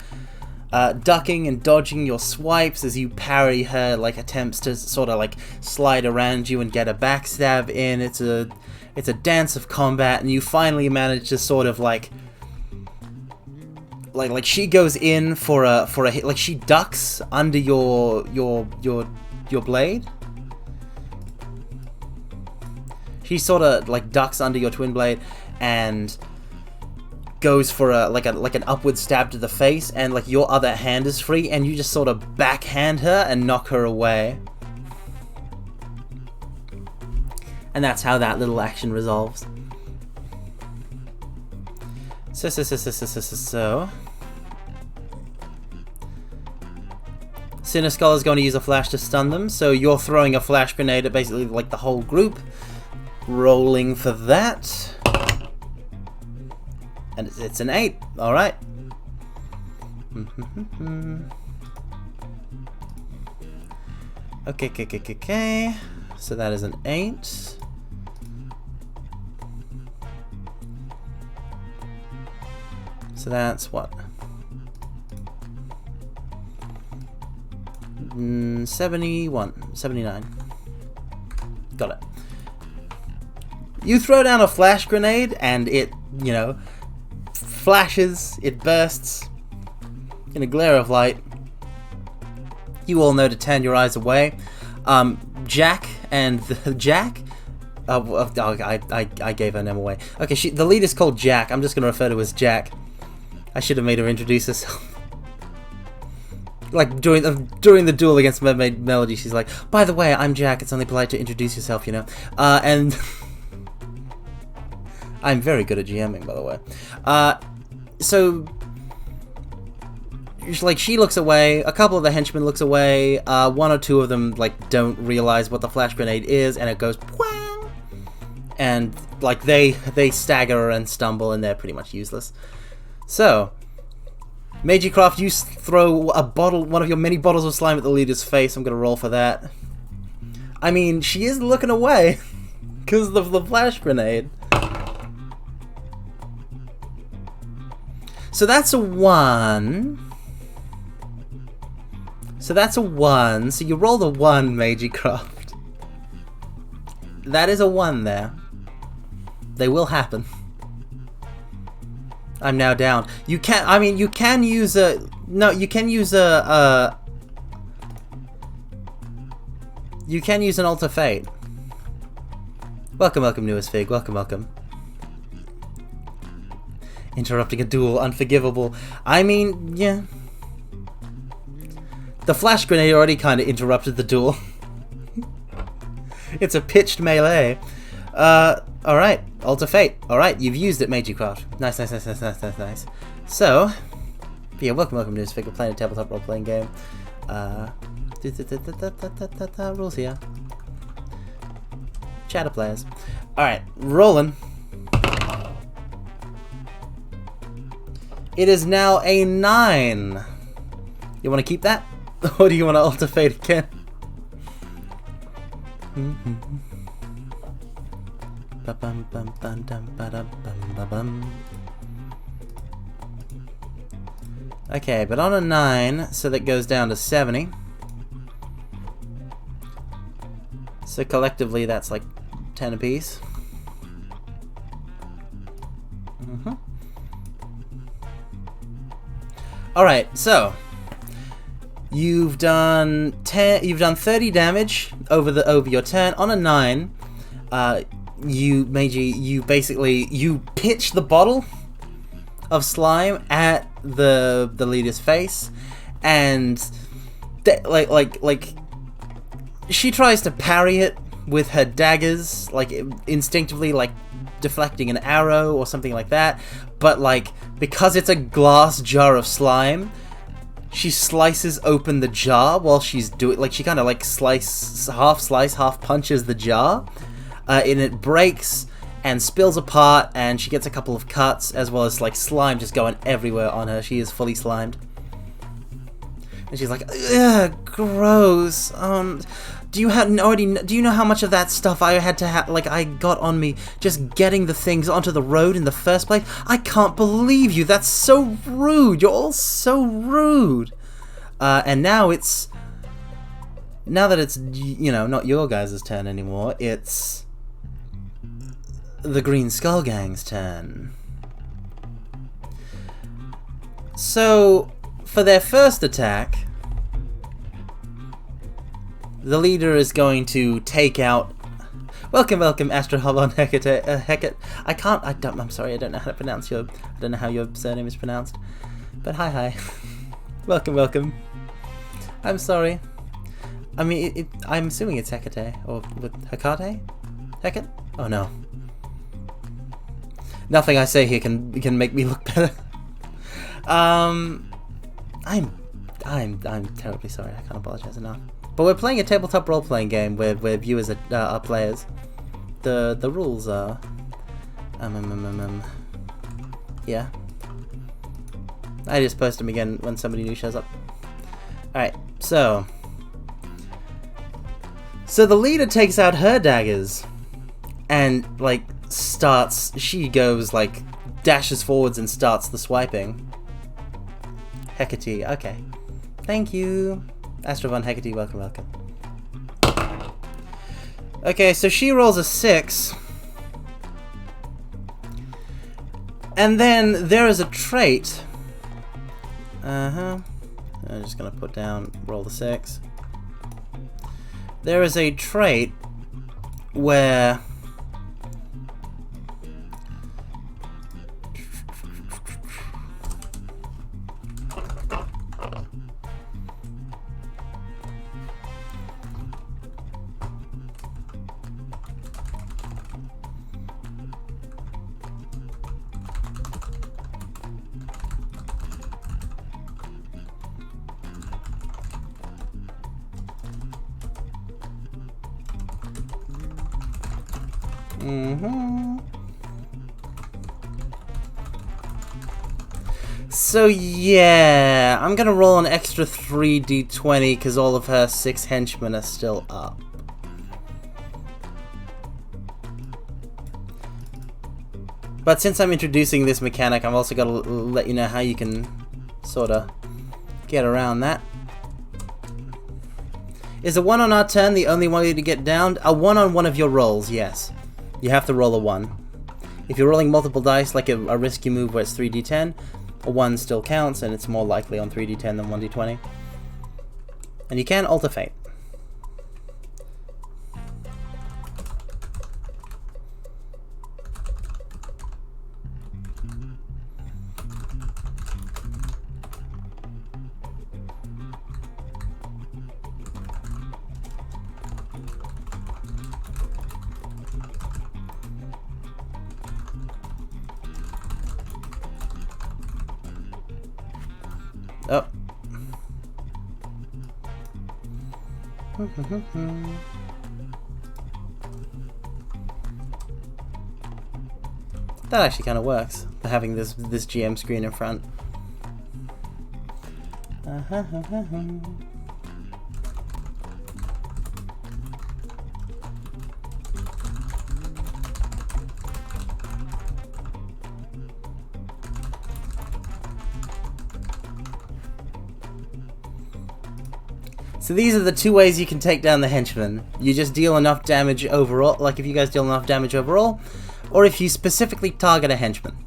ducking and dodging your swipes as you parry her like attempts to sort of like slide around you and get a backstab in. It's a dance of combat, and you finally manage to sort of like like she goes in for a hit, like she ducks under your blade. She sort of like ducks under your twin blade and goes for an upward stab to the face, and like your other hand is free, and you just sort of backhand her and knock her away. And that's how that little action resolves. So. Siniskull is going to use a flash to stun them, so you're throwing a flash grenade at basically like the whole group. Rolling for that. And it's an 8. Alright. Okay. So that is an 8. So that's what? 79. Got it. You throw down a flash grenade and it, you know, flashes, it bursts in a glare of light. You all know to turn your eyes away. Jack and Jack. I gave her name away. Okay, the lead is called Jack. I'm just gonna refer to her as Jack. I should have made her introduce herself. Like during the duel against Mermaid Melody, she's like, "By the way, I'm Jack. It's only polite to introduce yourself, you know." And I'm very good at GMing, by the way. So, like, she looks away. A couple of the henchmen looks away. One or two of them like don't realize what the flash grenade is, and it goes "Pwang!" And like they stagger and stumble, and they're pretty much useless. So, Magicraft, you throw one of your many bottles of slime at the leader's face. I'm gonna roll for that. I mean, she is looking away because of the flash grenade. So that's a 1. So you roll the 1, Magicraft. That is a 1 there. They will happen. I'm now down. You can use a... No, you can use a... You can use an Alter Fate. Welcome, newest Fig. Welcome. Interrupting a duel, unforgivable. I mean, yeah. The flash grenade already kind of interrupted the duel. It's a pitched melee. Alright. Alter Fate. Alright, you've used it, Magicraft. Nice. So, yeah, welcome, newest Fig. We're playing a tabletop role-playing game. Rules here. Chatter players. Alright, rolling. It is now a 9. You want to keep that? Or do you want to Alter Fate again? Okay, but on a 9, so that goes down to 70. So collectively that's like 10 apiece. Alright, so you've done 30 damage over your turn. On a 9, you pitch the bottle of slime at the leader's face, and like she tries to parry it with her daggers, like instinctively, like deflecting an arrow or something like that, but like because it's a glass jar of slime, she slices open the jar while she's doing, like she kind of like half punches the jar, and it breaks and spills apart, and she gets a couple of cuts, as well as like slime just going everywhere on her. She is fully slimed. And she's like, ugh, gross. Do you know how much of that stuff I had to I got on me just getting the things onto the road in the first place? I can't believe you. That's so rude. You're all so rude. And now that it's, you know, not your guys' turn anymore, it's the Green Skull Gang's turn. So, for their first attack, the leader is going to take out... Welcome, Astro Hobon Hecate. I'm sorry, I don't know how to pronounce your... I don't know how your surname is pronounced. But hi. welcome. I'm sorry. I mean, I'm assuming it's Hecate, or Hecate? Hecate? Oh no. Nothing I say here can make me look better. I'm terribly sorry. I can't apologize enough. But we're playing a tabletop role-playing game where viewers are players. The rules are yeah. I just post them again when somebody new shows up. Alright, so the leader takes out her daggers and like she goes like dashes forwards and starts the swiping. Hecate, okay. Thank you. Astro von Hecate, welcome. Okay, so she rolls a 6. And then there is a trait. I'm just gonna put down roll the 6. There is a trait where So yeah, I'm gonna roll an extra 3d20 because all of her 6 henchmen are still up. But since I'm introducing this mechanic, I've also got to let you know how you can sort of get around that. Is a 1 on our turn the only way to get down? A 1 on one of your rolls, yes. You have to roll a 1. If you're rolling multiple dice, like a risky move where it's 3d10, a 1 still counts, and it's more likely on 3d10 than 1d20. And you can alter fate. Oh. That actually kind of works, having this GM screen in front. So these are the 2 ways you can take down the henchmen. You just deal enough damage overall, like if you guys deal enough damage overall, or if you specifically target a henchman.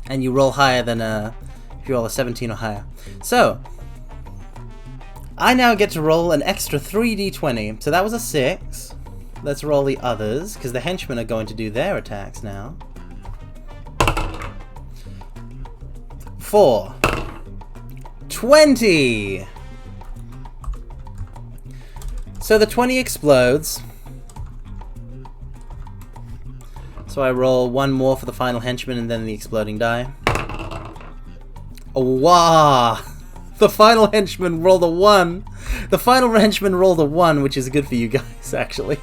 And you roll higher than if you roll a 17 or higher. So, I now get to roll an extra 3d20. So that was a 6. Let's roll the others, because the henchmen are going to do their attacks now. 4. 20! So the 20 explodes. So I roll 1 more for the final henchman and then the exploding die. Oh, wow! The final henchman rolled a 1. The final henchman rolled a 1, which is good for you guys, actually.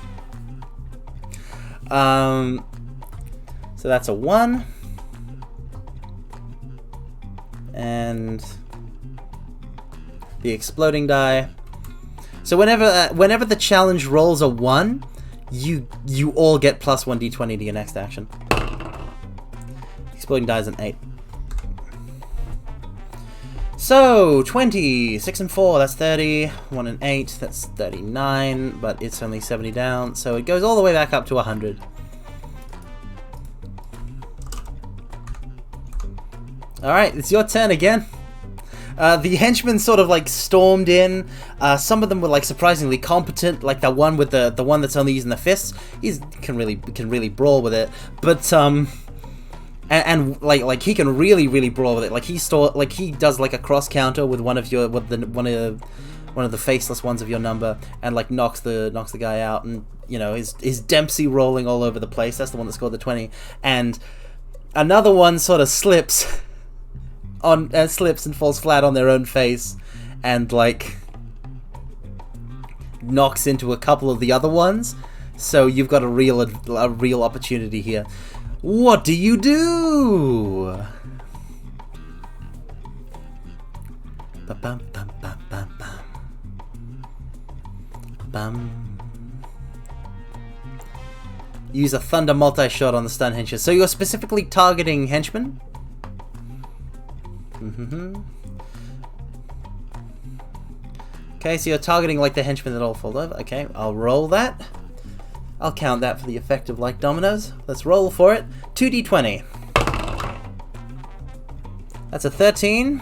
So that's a 1. And the exploding die. So whenever the challenge rolls a 1, you all get plus 1d20 to your next action. Exploding die is an 8. So 20, 6 and 4, that's 30. 1 and 8, that's 39, but it's only 70 down, so it goes all the way back up to 100. Alright, it's your turn again. The henchmen sort of like stormed in. Some of them were like surprisingly competent, like the one with the one that's only using the fists. He can really brawl with it. But and like he can really brawl with it. Like he does like a cross counter with one of the faceless ones of your number, and like knocks the guy out. And you know, his Dempsey rolling all over the place. That's the one that scored the 20. And another one sort of slips and falls flat on their own face, and like knocks into a couple of the other ones. So you've got a real opportunity here. What do you do? Use a thunder multi-shot on the stun henchman. So you're specifically targeting henchmen? Okay, so you're targeting like the henchmen that all fall over. Okay, I'll roll that. I'll count that for the effect of like dominoes. Let's roll for it. 2d20. That's a 13.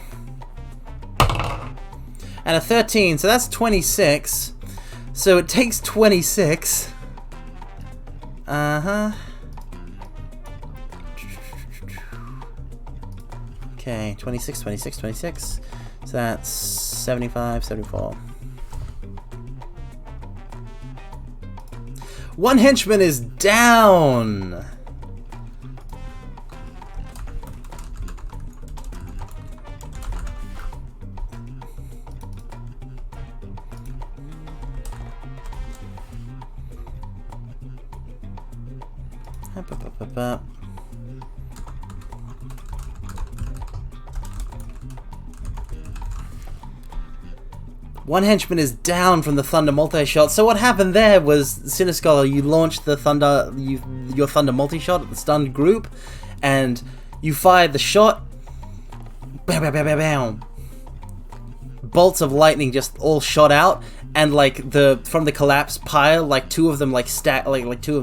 And a 13, so that's 26. So it takes 26. Okay, 26. So that's 75, 74. One henchman is down! One henchman is down from the thunder multi-shot. So what happened there was, Cinescholar, you launched the your thunder multi-shot at the stunned group, and you fired the shot. Bam, bam, bam, bam, bam. Bolts of lightning just all shot out, and like from the collapsed pile, like two of them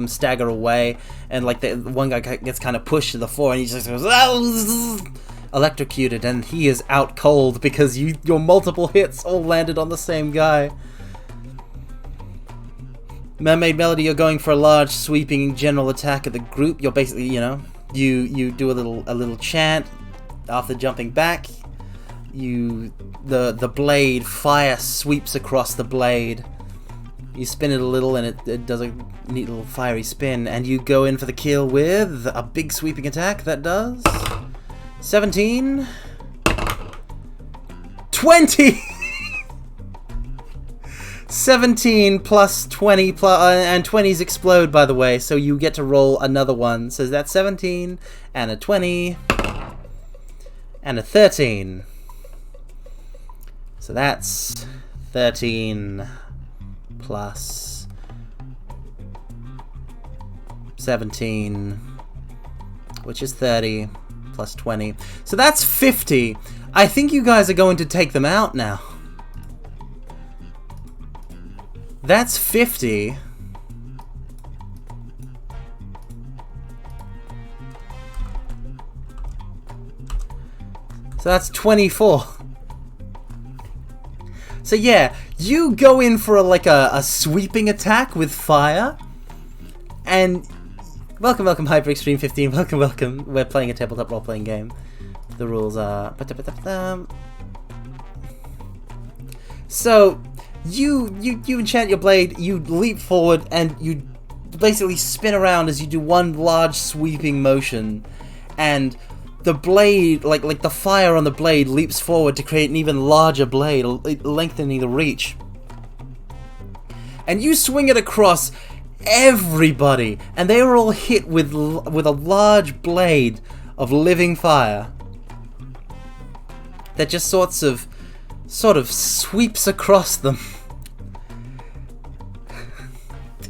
stagger away, and like the one guy gets kind of pushed to the floor, and he just goes electrocuted, and he is out cold because your multiple hits all landed on the same guy. Mermaid Melody, you're going for a large sweeping general attack at the group. You're basically, you know, you do a little chant after jumping back. The blade, fire sweeps across the blade. You spin it a little, and it does a neat little fiery spin, and you go in for the kill with a big sweeping attack that does 17, 20. 17 plus 20 and 20s explode, by the way, so you get to roll another one. So that's 17 and a 20 and a 13. So that's 13 plus 17, which is 30, plus 20. So that's 50. I think you guys are going to take them out now. That's 50. So that's 24. So yeah, you go in for a sweeping attack with fire, and welcome Hyper Extreme 15. Welcome. We're playing a tabletop role-playing game. The rules are so you enchant your blade, you leap forward, and you basically spin around as you do one large sweeping motion, and the blade, like the fire on the blade, leaps forward to create an even larger blade, lengthening the reach. And you swing it across everybody, and they are all hit with a large blade of living fire that just sort of sweeps across them.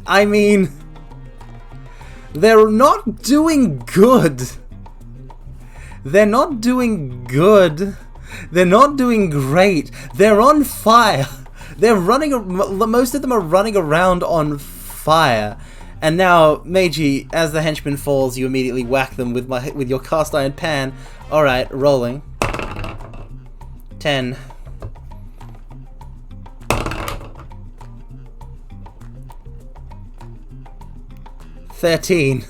I mean, they're not doing good. They're not doing good. They're not doing great. They're on fire. They're running. Most of them are running around on fire. And now, Meiji, as the henchman falls, you immediately whack them with your cast iron pan Alright, rolling. 10. 13.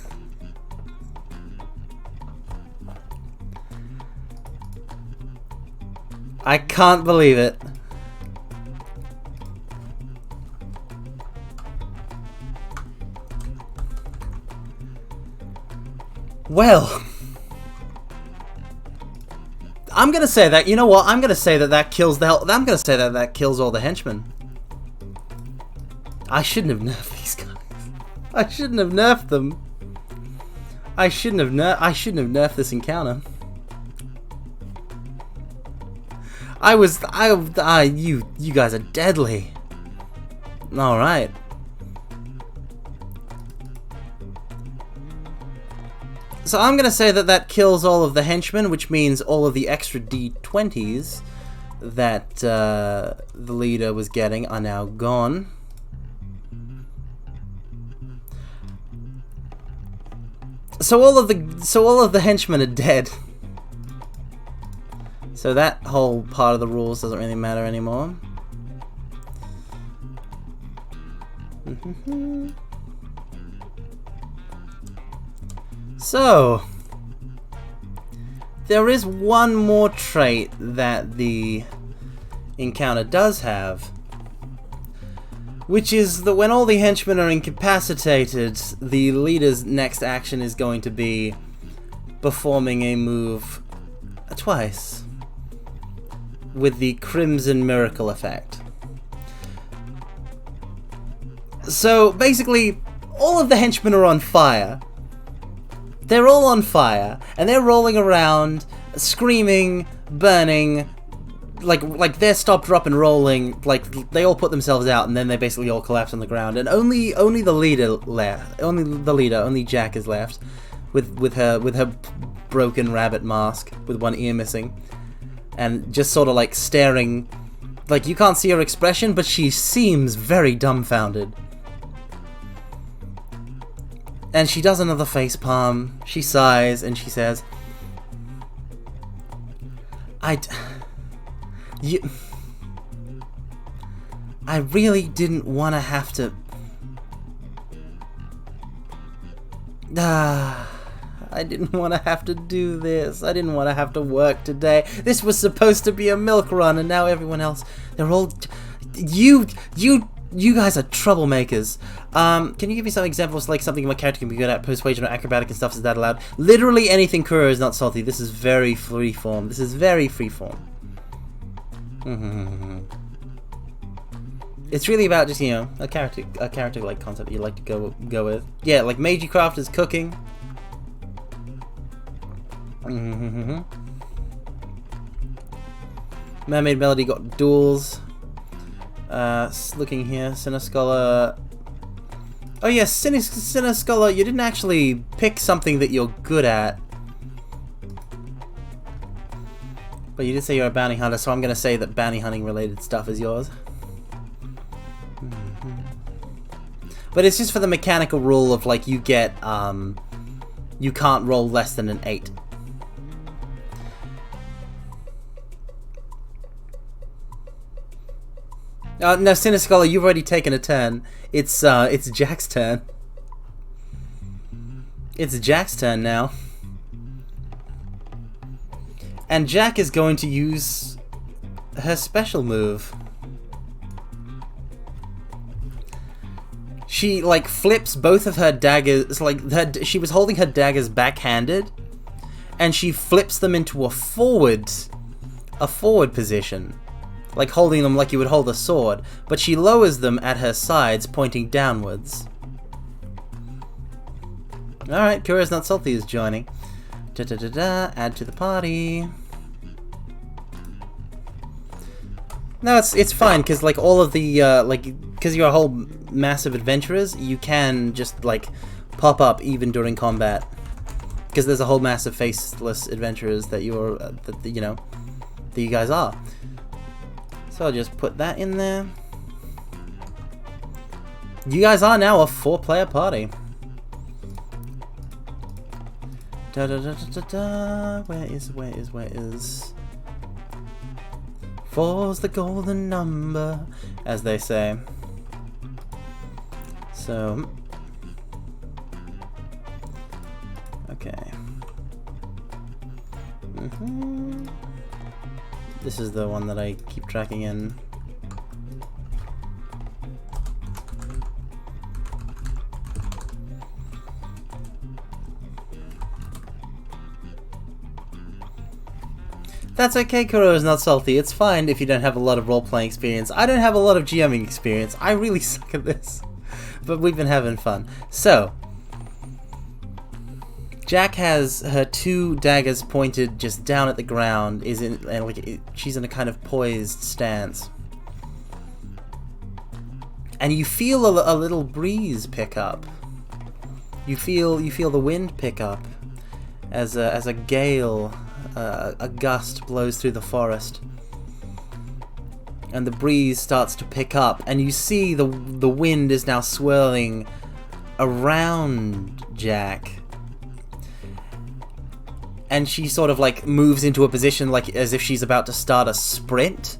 I can't believe it. Well, I'm gonna say that, you know what, I'm gonna say that that kills I'm gonna say that that kills all the henchmen. I shouldn't have nerfed these guys. I shouldn't have nerfed them. I shouldn't have nerfed this encounter. You guys are deadly. Alright. So I'm gonna say that that kills all of the henchmen, which means all of the extra D20s that the leader was getting are now gone. So all of the henchmen are dead. So that whole part of the rules doesn't really matter anymore. So there is one more trait that the encounter does have, which is that when all the henchmen are incapacitated, the leader's next action is going to be performing a move twice with the Crimson Miracle effect. So basically, all of the henchmen are on fire. They're all on fire, and they're rolling around, screaming, burning, like they're stop, drop, and rolling. Like they all put themselves out, and then they basically all collapse on the ground. And only the leader left. Only Jack is left, with her broken rabbit mask, with one ear missing, and just sort of like staring. Like you can't see her expression, but she seems very dumbfounded. And she does another face palm. She sighs and she says, I really didn't want to have to... I didn't want to have to do this. I didn't want to have to work today. This was supposed to be a milk run, and now everyone else, they're all... You guys are troublemakers. Can you give me some examples, like something my character can be good at, persuasion or acrobatic and stuff? Is that allowed? Literally anything Kuro is not salty. This is very freeform. This is very freeform. It's really about just, you know, a character like concept that you like to go with. Yeah, like Magicraft is cooking. Mermaid Melody got duels. Looking here, Cinescholar. Oh yes, Cinescholar, you didn't actually pick something that you're good at. But you did say you're a bounty hunter, so I'm gonna say that bounty hunting related stuff is yours. But it's just for the mechanical rule of like you get, you can't roll less than an 8. No, Cinescholar, you've already taken a turn. It's Jack's turn. It's Jack's turn now. And Jack is going to use her special move. She, like, flips both of her daggers, like, she was holding her daggers backhanded, and she flips them into a forward position. Like holding them like you would hold a sword, but she lowers them at her sides, pointing downwards. Alright, Kuro's Not Salty is joining. Add to the party. No, it's fine, because like all of the, because you're a whole massive adventurers, you can just like pop up even during combat. Because there's a whole mass of faceless adventurers that you're, that you guys are. So I'll just put that in there. You guys are now a 4-player party. Da da da da da da. Where is? Four's the golden number, as they say. So, okay. This is the one that I keep tracking in. That's okay, Kuro is not salty. It's fine if you don't have a lot of role-playing experience. I don't have a lot of GMing experience. I really suck at this. But we've been having fun. So, Jack has her 2 daggers pointed just down at the ground. She's in a kind of poised stance. And you feel a little breeze pick up. You feel the wind pick up as a gale. A gust blows through the forest, and the breeze starts to pick up, and you see the wind is now swirling around Jack, and she sort of like moves into a position like as if she's about to start a sprint.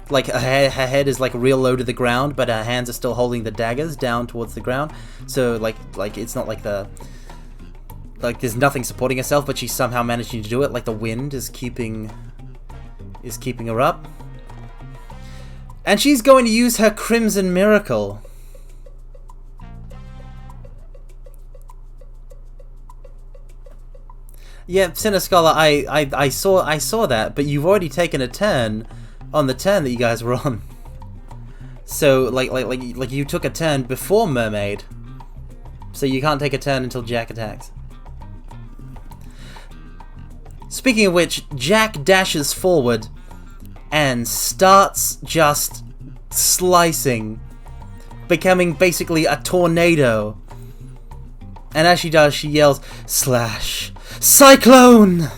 Like her head is like real low to the ground, but her hands are still holding the daggers down towards the ground. So like it's not like there's nothing supporting herself, but she's somehow managing to do it. Like the wind is keeping her up. And she's going to use her Crimson Miracle. Yeah, Cinescholar, I saw that, but you've already taken a turn on the turn that you guys were on. So like you took a turn before Mermaid. So you can't take a turn until Jack attacks. Speaking of which, Jack dashes forward and starts just slicing, becoming basically a tornado. And as she does, she yells, "Slash! Cyclone!"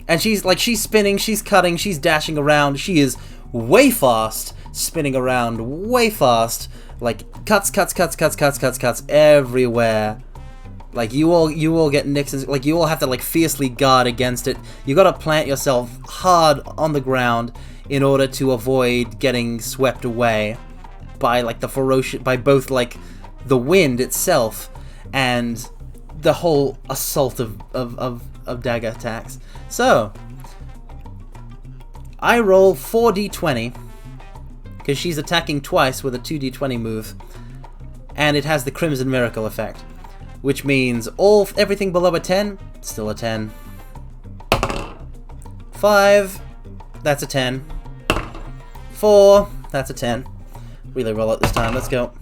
And she's spinning, she's cutting, she's dashing around. She is way fast, spinning around way fast. Like cuts everywhere. Like you all get nicks, like you all have to like fiercely guard against it. You gotta plant yourself hard on the ground in order to avoid getting swept away by like by both like the wind itself and the whole assault of dagger attacks. So I roll 4d20 because she's attacking twice with a 2d20 move, and it has the Crimson Miracle effect. Which means everything below a 10, still a 10. 5, that's a 10. 4, that's a 10. Really roll it this time, let's go.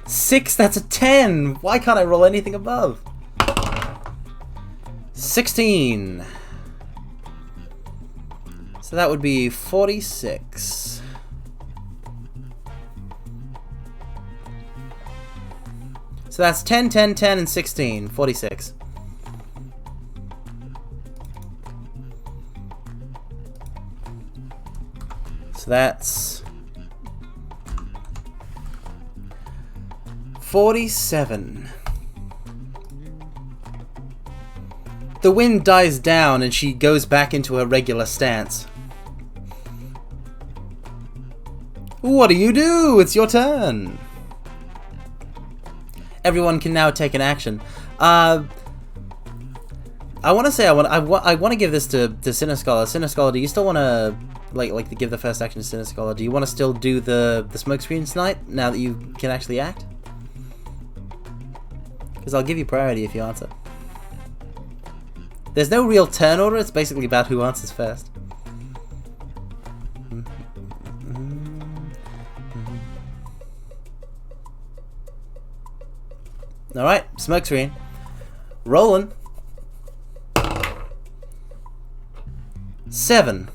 6, that's a 10! Why can't I roll anything above? 16. So that would be 46. So that's 10, 10, 10, and 16. 46. So that's 47. The wind dies down and she goes back into her regular stance. What do you do? It's your turn. Everyone can now take an action. I want to say I want to give this to Cinescholar. Cinescholar, do you still want to like to give the first action to Cinescholar? Do you want to still do the smoke screen tonight now that you can actually act? Because I'll give you priority if you answer. There's no real turn order. It's basically about who answers first. Alright, smoke screen. Rolling. 7.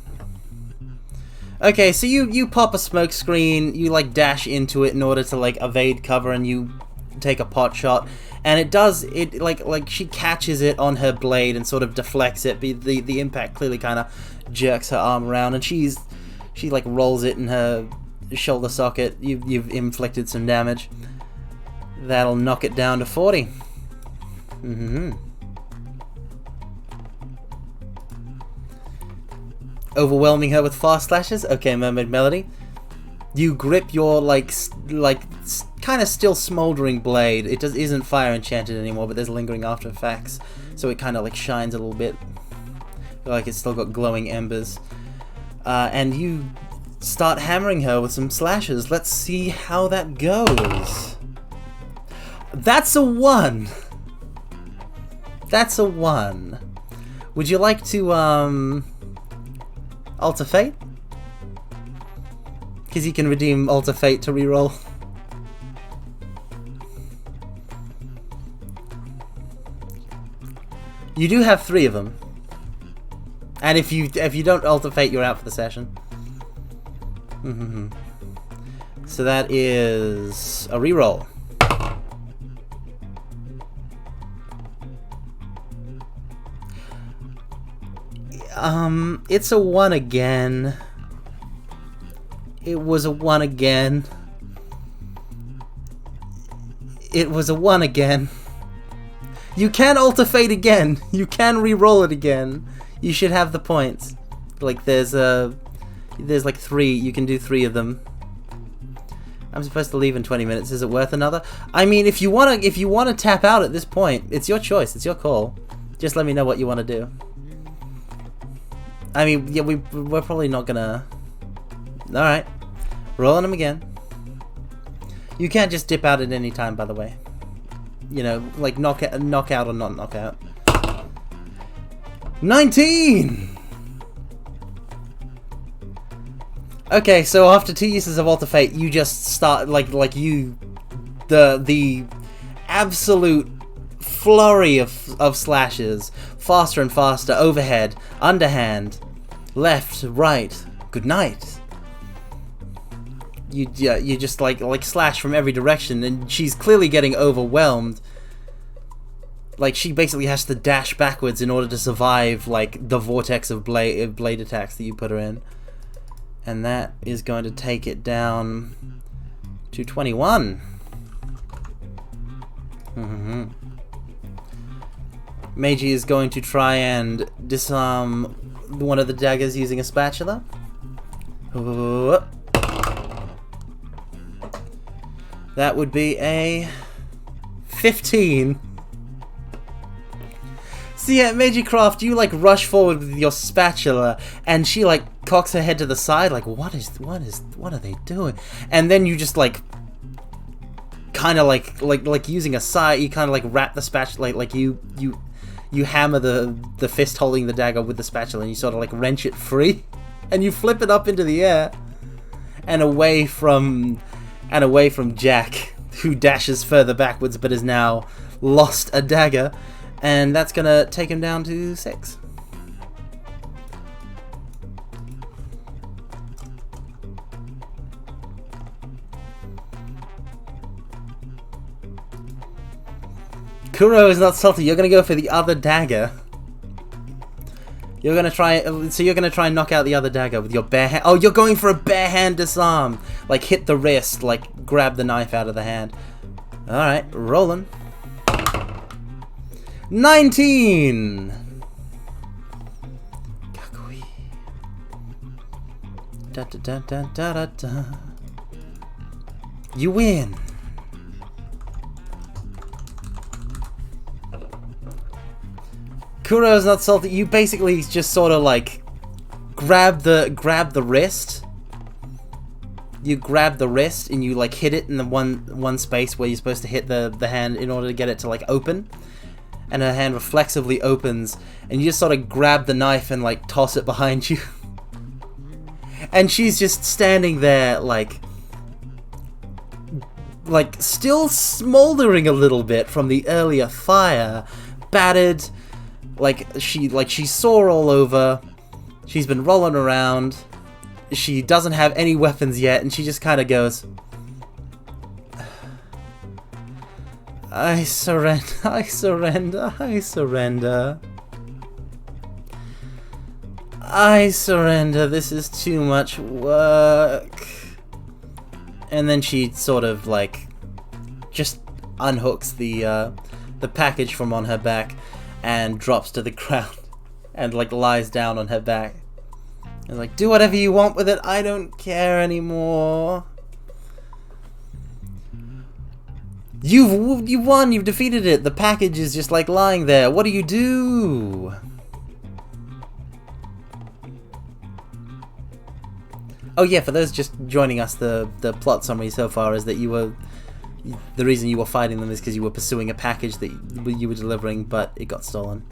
Okay, so you pop a smoke screen, you like dash into it in order to like evade cover, and you take a pot shot, and it like she catches it on her blade and sort of deflects it. The impact clearly kind of jerks her arm around, and she like rolls it in her shoulder socket. You've inflicted some damage. That'll knock it down to 40. overwhelming her with fast slashes. Okay, Mermaid Melody. You grip your kind of still smoldering blade. It isn't fire enchanted anymore, but there's lingering after effects, so it kind of like shines a little bit, like it's still got glowing embers. And you start hammering her with some slashes. Let's see how that goes. That's a 1. That's a 1. Would you like to alter fate? Because you can redeem alter fate to reroll. You do have 3 of them. And if you don't alter fate, you're out for the session. So that is a reroll. It's a 1 again. It was a 1 again. It was a 1 again. You can alter fate again. You can re-roll it again. You should have the points. Like there's like 3. You can do 3 of them. I'm supposed to leave in 20 minutes. Is it worth another? I mean, if you wanna tap out at this point, it's your choice. It's your call. Just let me know what you want to do. I mean, yeah, we're probably not gonna. All right, rolling them again. You can't just dip out at any time, by the way. You know, like knockout or not knockout. 19. Okay, so after 2 uses of alter fate, you just start the absolute flurry of slashes, faster and faster, overhead, underhand, left, right, good night. You just like slash from every direction, and she's clearly getting overwhelmed. Like she basically has to dash backwards in order to survive like the vortex of blade attacks that you put her in, and that is going to take it down to 21. Meiji is going to try and disarm one of the daggers using a spatula. That would be a 15. So yeah, Meiji Croft, you like rush forward with your spatula, and she like cocks her head to the side, like what are they doing? And then you just like kind of like using a side, you kind of like wrap the spatula, like you hammer the fist holding the dagger with the spatula, and you sort of like wrench it free, and you flip it up into the air and away from Jack, who dashes further backwards but has now lost a dagger, and that's gonna take him down to 6. Kuro is not salty. You're gonna go for the other dagger. You're gonna try and knock out the other dagger with your bare hand. Oh, you're going for a bare hand disarm. Like hit the wrist, like grab the knife out of the hand. Alright, rolling. 19! Kakui. Da da da da da da da. You win. Kuro's not salty. You basically just sort of like grab the wrist. You grab the wrist and you like hit it in the one space where you're supposed to hit the hand in order to get it to like open. And her hand reflexively opens, and you just sort of grab the knife and like toss it behind you. And she's just standing there like still smoldering a little bit from the earlier fire, battered. Like she's sore all over. She's been rolling around. She doesn't have any weapons yet, and she just kind of goes, I surrender, I surrender, I surrender. I surrender, this is too much work. And then she sort of like just unhooks the package from on her back and drops to the ground and like lies down on her back. It's like, do whatever you want with it, I don't care anymore. You won, you've defeated it. The package is just like lying there. What do you do? Oh yeah, for those just joining us, the plot summary so far is that the reason you were fighting them is because you were pursuing a package that you were delivering, but it got stolen.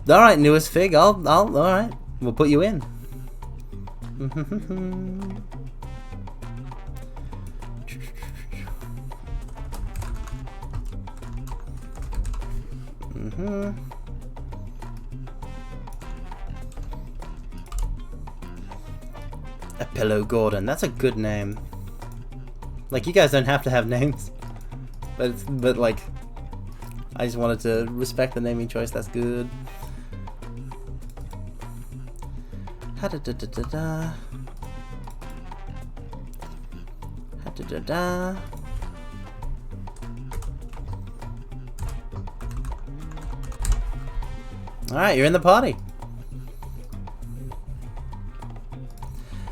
Alright, newest fig, alright, we'll put you in. Pillow Gordon, that's a good name. Like, you guys don't have to have names, but like, I just wanted to respect the naming choice. That's good. Ha da da da da da. Ha da da da. All right, you're in the party.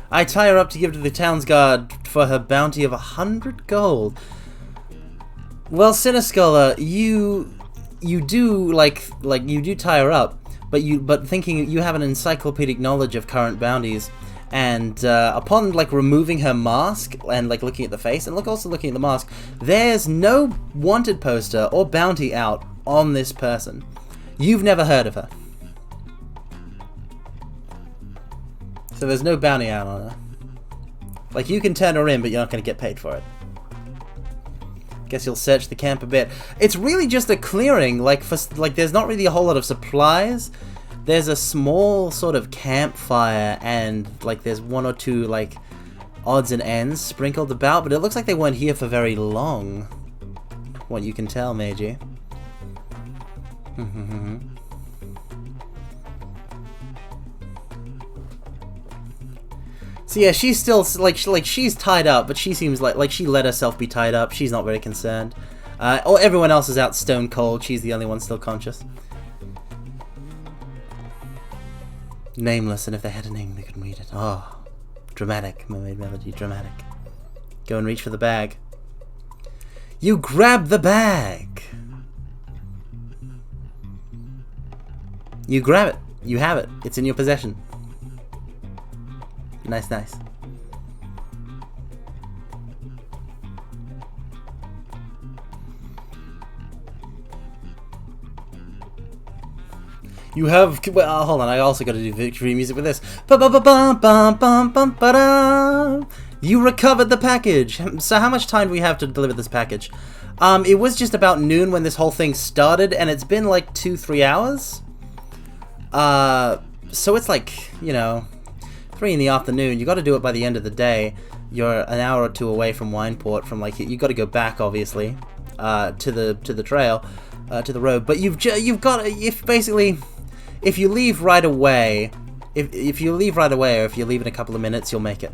I tie her up to give to the town's guard for her bounty of 100 gold. Well, Cinescholar, you do like you do tie her up, but thinking you have an encyclopedic knowledge of current bounties, and upon like removing her mask and like looking at the face and also looking at the mask, there's no wanted poster or bounty out on this person. You've never heard of her. So there's no bounty out on her. Like, you can turn her in, but you're not going to get paid for it. Guess you'll search the camp a bit. It's really just a clearing. Like, there's not really a whole lot of supplies. There's a small sort of campfire, and like there's one or two like odds and ends sprinkled about, but it looks like they weren't here for very long. What you can tell, Meiji. So yeah, she's still like she's tied up, but she seems like she let herself be tied up. She's not very concerned. Everyone else is out stone cold. She's the only one still conscious. Nameless, and if they had a name, they couldn't read it. Oh, dramatic, mermaid melody, dramatic. Go and reach for the bag. You grab the bag. You grab it. You have it. It's in your possession. Nice, nice. You have... Well, hold on, I also got to do victory music with this. You recovered the package. So how much time do we have to deliver this package? It was just about noon when this whole thing started, and it's been like 2-3 hours. So it's like, you know, 3 in the afternoon. You got to do it by the end of the day. You're an hour or two away from Wineport. From like, you got to go back, obviously, to the trail, to the road. But you've got, if you leave right away, if you leave right away, or if you leave in a couple of minutes, you'll make it.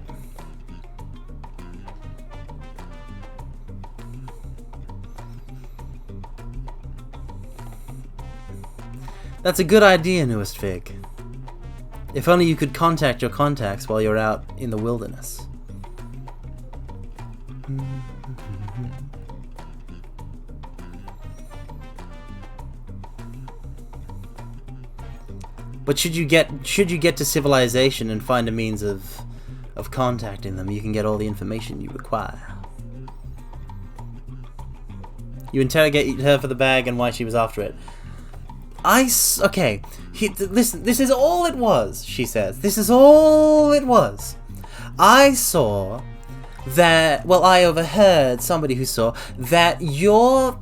That's a good idea, newest fig. If only you could contact your contacts while you're out in the wilderness. But should you get to civilization and find a means of contacting them, you can get all the information you require. You interrogate her for the bag and why she was after it. Okay, listen, this is all it was, she says. This is all it was. I saw that, well, I overheard somebody who saw that the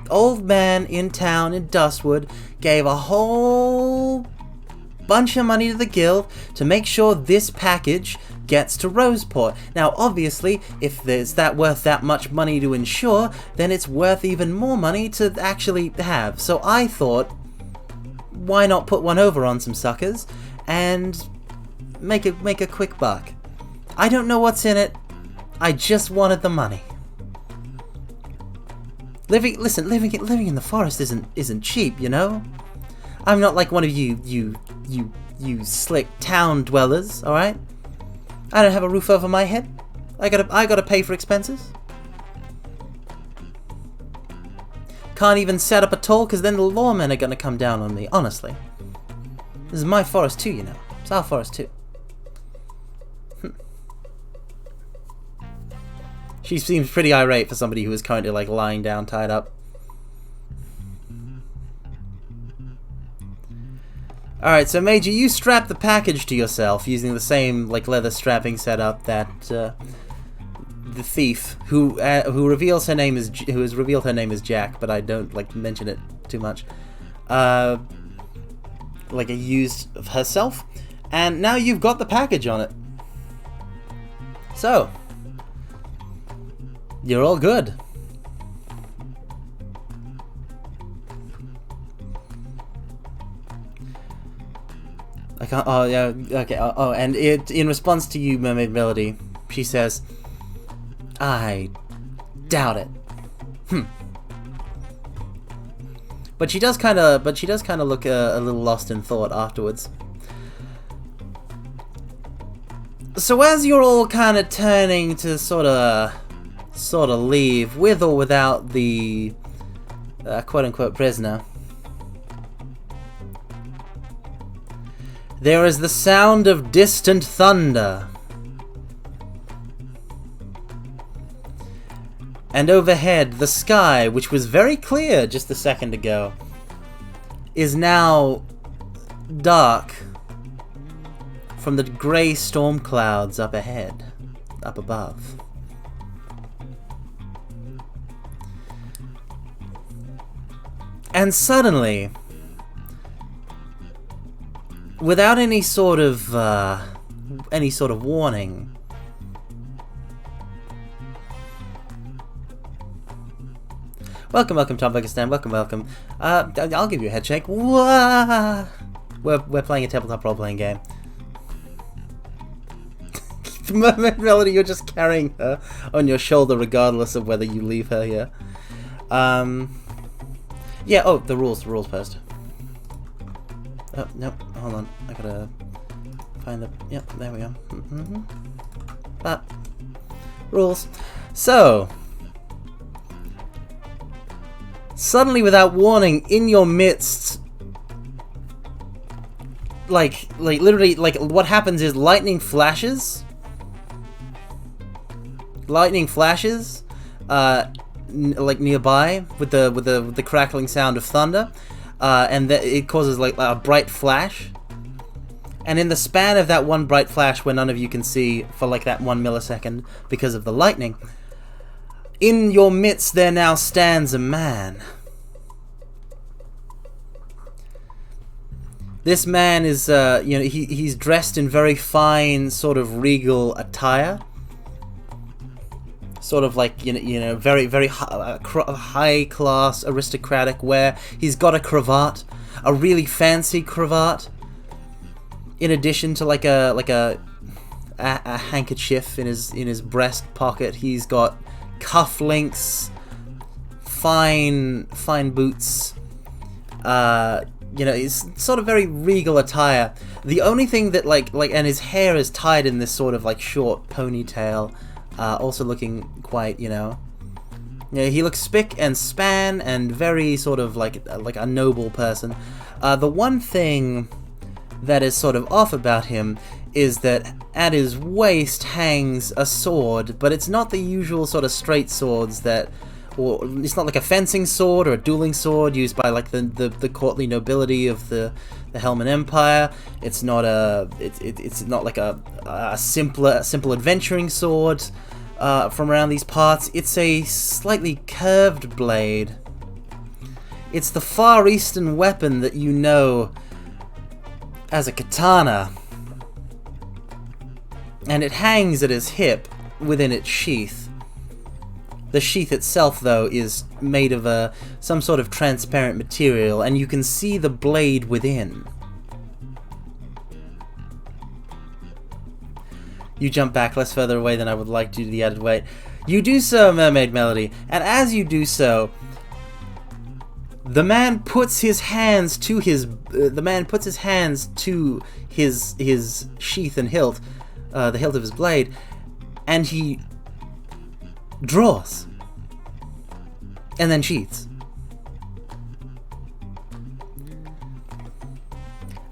old man in town in Dustwood gave a whole bunch of money to the guild to make sure this package gets to Roseport. Now, obviously, if there's worth that much money to insure, then it's worth even more money to actually have. So I thought, why not put one over on some suckers and make a quick buck? I don't know what's in it. I just wanted the money. Living in the forest isn't cheap, you know. I'm not like one of you slick town dwellers, all right? I don't have a roof over my head. I gotta pay for expenses. Can't even set up a toll because then the lawmen are gonna come down on me. Honestly, this is my forest too, you know. It's our forest too. She seems pretty irate for somebody who is currently like lying down, tied up. Alright, so Major, you strap the package to yourself using the same like leather strapping setup that the thief, who reveals her name is who has revealed her name is Jack, but I don't like mention it too much. Like used of herself, and now you've got the package on it. So you're all good. I can't. Oh yeah. Okay. Oh, and in response to you, Mermaid Melody, she says, "I doubt it." But she does kind of look a little lost in thought afterwards. So as you're all kind of turning to sort of leave, with or without the quote-unquote prisoner, there is the sound of distant thunder. And overhead, the sky, which was very clear just a second ago, is now dark from the grey storm clouds up ahead, up above. And suddenly, without any sort of warning, welcome, Tom Pakistan. Welcome. I'll give you a head shake. Wah! We're playing a tabletop role-playing game. Melody, you're just carrying her on your shoulder, regardless of whether you leave her here. Yeah. Oh, the rules first. Oh, no, hold on. I gotta find the... Yep, there we go. Rules. So, suddenly, without warning, in your midst, like literally, like what happens is lightning flashes. Like nearby with the crackling sound of thunder. And it causes like a bright flash, and in the span of that one bright flash where none of you can see for like that 1 millisecond because of the lightning, in your midst there now stands a man. This man is he's dressed in very fine sort of regal attire, sort of like very high class aristocratic wear. He's got a cravat, a really fancy cravat, in addition to like a handkerchief in his breast pocket. He's got cufflinks, fine boots. It's sort of very regal attire. The only thing that and his hair is tied in this sort of like short ponytail. Also looking quite, he looks spick and span and very sort of like a noble person. The one thing that is sort of off about him is that at his waist hangs a sword, but it's not the usual sort of straight swords or it's not like a fencing sword or a dueling sword used by like the courtly nobility of the Helman Empire. It's not it's not like a simple adventuring sword from around these parts. It's a slightly curved blade. It's the Far Eastern weapon that you know as a katana, and it hangs at his hip within its sheath. The sheath itself, though, is made of some sort of transparent material, and you can see the blade within. You jump back less further away than I would like due to the added weight. You do so, Mermaid Melody, and as you do so, the man puts his hands to his sheath and hilt, the hilt of his blade, and he draws, and then sheaths.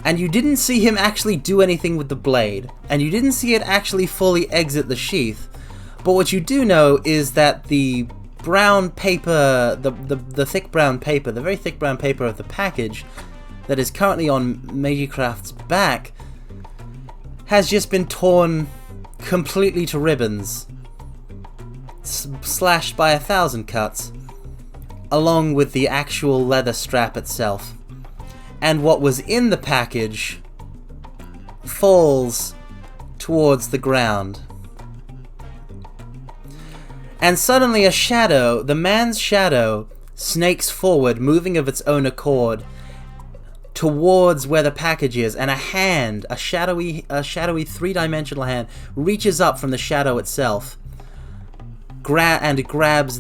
And you didn't see him actually do anything with the blade, and you didn't see it actually fully exit the sheath, but what you do know is that the brown paper, the thick brown paper, the very thick brown paper of the package that is currently on Magicraft's back has just been torn completely to ribbons, slashed by 1,000 cuts, along with the actual leather strap itself. And what was in the package falls towards the ground. And suddenly a shadow, the man's shadow, snakes forward, moving of its own accord, towards where the package is, and a hand, a shadowy three-dimensional hand, reaches up from the shadow itself, grabs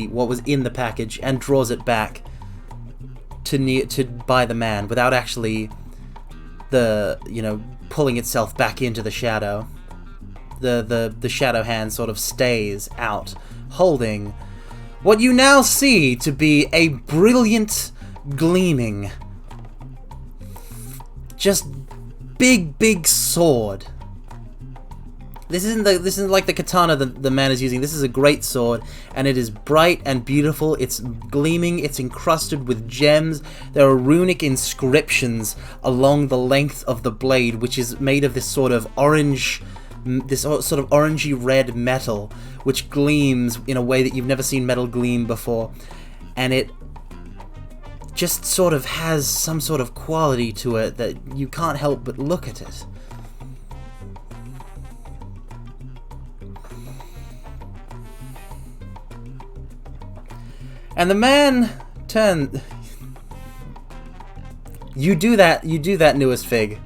what was in the package and draws it back by the man without actually pulling itself back into the shadow. The shadow hand sort of stays out, holding what you now see to be a brilliant, gleaming, just big sword. This isn't like the katana that the man is using. This is a great sword, and it is bright and beautiful. It's gleaming. It's encrusted with gems. There are runic inscriptions along the length of the blade, which is made of this sort of orangey red metal, which gleams in a way that you've never seen metal gleam before, and it just sort of has some sort of quality to it that you can't help but look at it. And the man turned. You do that newest fig.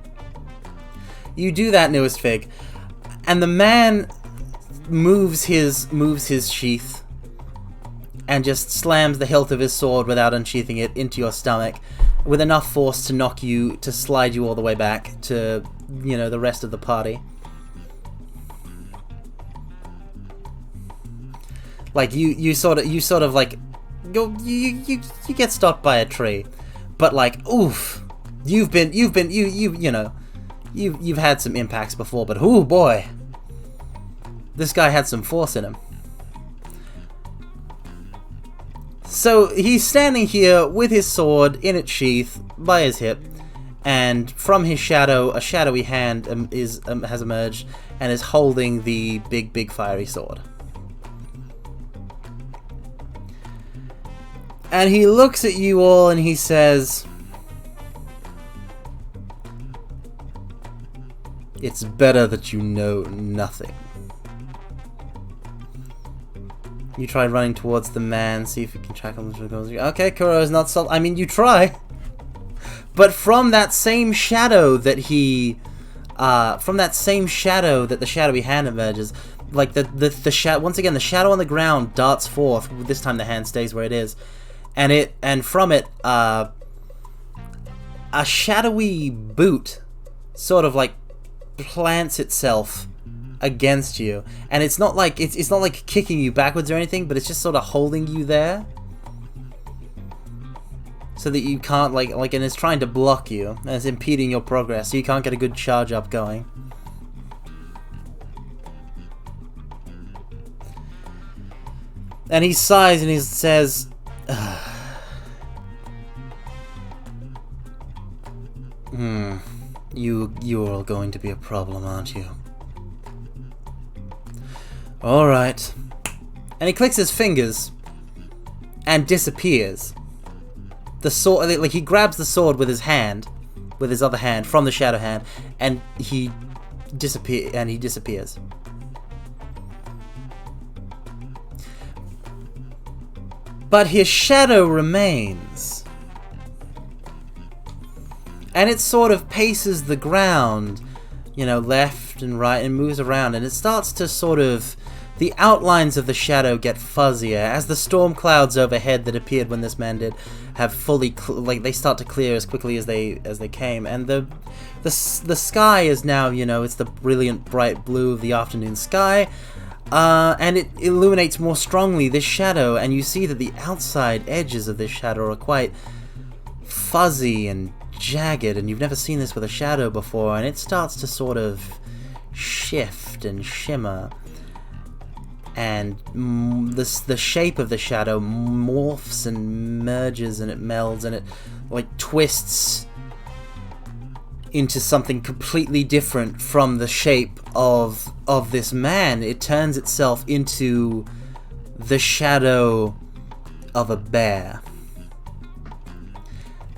And the man moves his sheath and just slams the hilt of his sword without unsheathing it into your stomach with enough force to slide you all the way back to, the rest of the party. Like you sort of like you get stopped by a tree, but like, oof, you've had some impacts before, but ooh boy, this guy had some force in him. So he's standing here with his sword in its sheath by his hip, and from his shadow, a shadowy hand has emerged and is holding the big fiery sword. And he looks at you all and he says, "It's better that you know nothing." You try running towards the man, see if you can track him. Okay, Kuro is not I mean, you try. But from that same shadow that the shadowy hand emerges, like once again, the shadow on the ground darts forth. This time the hand stays where it is. And from it, a shadowy boot sort of like plants itself against you, and it's not like it's not like kicking you backwards or anything, but it's just sort of holding you there, so that you can't and it's trying to block you, and it's impeding your progress, so you can't get a good charge up going. And he sighs and he says, You're all going to be a problem, aren't you? Alright. And he clicks his fingers and disappears. The sword, like, he grabs the sword with his other hand from the shadow hand, and he disappears. but his shadow remains. And it sort of paces the ground, you know, left and right, and moves around, and it starts to sort of... The outlines of the shadow get fuzzier as the storm clouds overhead that appeared when this man did have fully they start to clear as quickly as they came, and the sky is now, you know, it's the brilliant bright blue of the afternoon sky, and it illuminates more strongly this shadow, and you see that the outside edges of this shadow are quite fuzzy and jagged, and you've never seen this with a shadow before, and it starts to sort of shift and shimmer. And the shape of the shadow morphs and merges, and it melds, and it like twists into something completely different from the shape of this man. It turns itself into the shadow of a bear.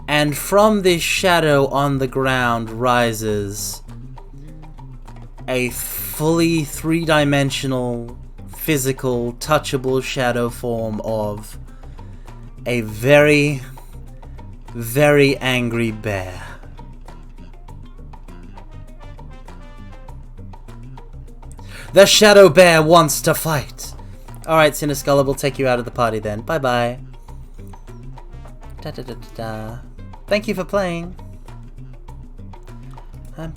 And from this shadow on the ground rises a fully three-dimensional, physical, touchable shadow form of a very, very angry bear. The shadow bear wants to fight. Alright, Siniskulla, we'll take you out of the party then. Bye-bye. Da-da-da-da-da. Thank you for playing. And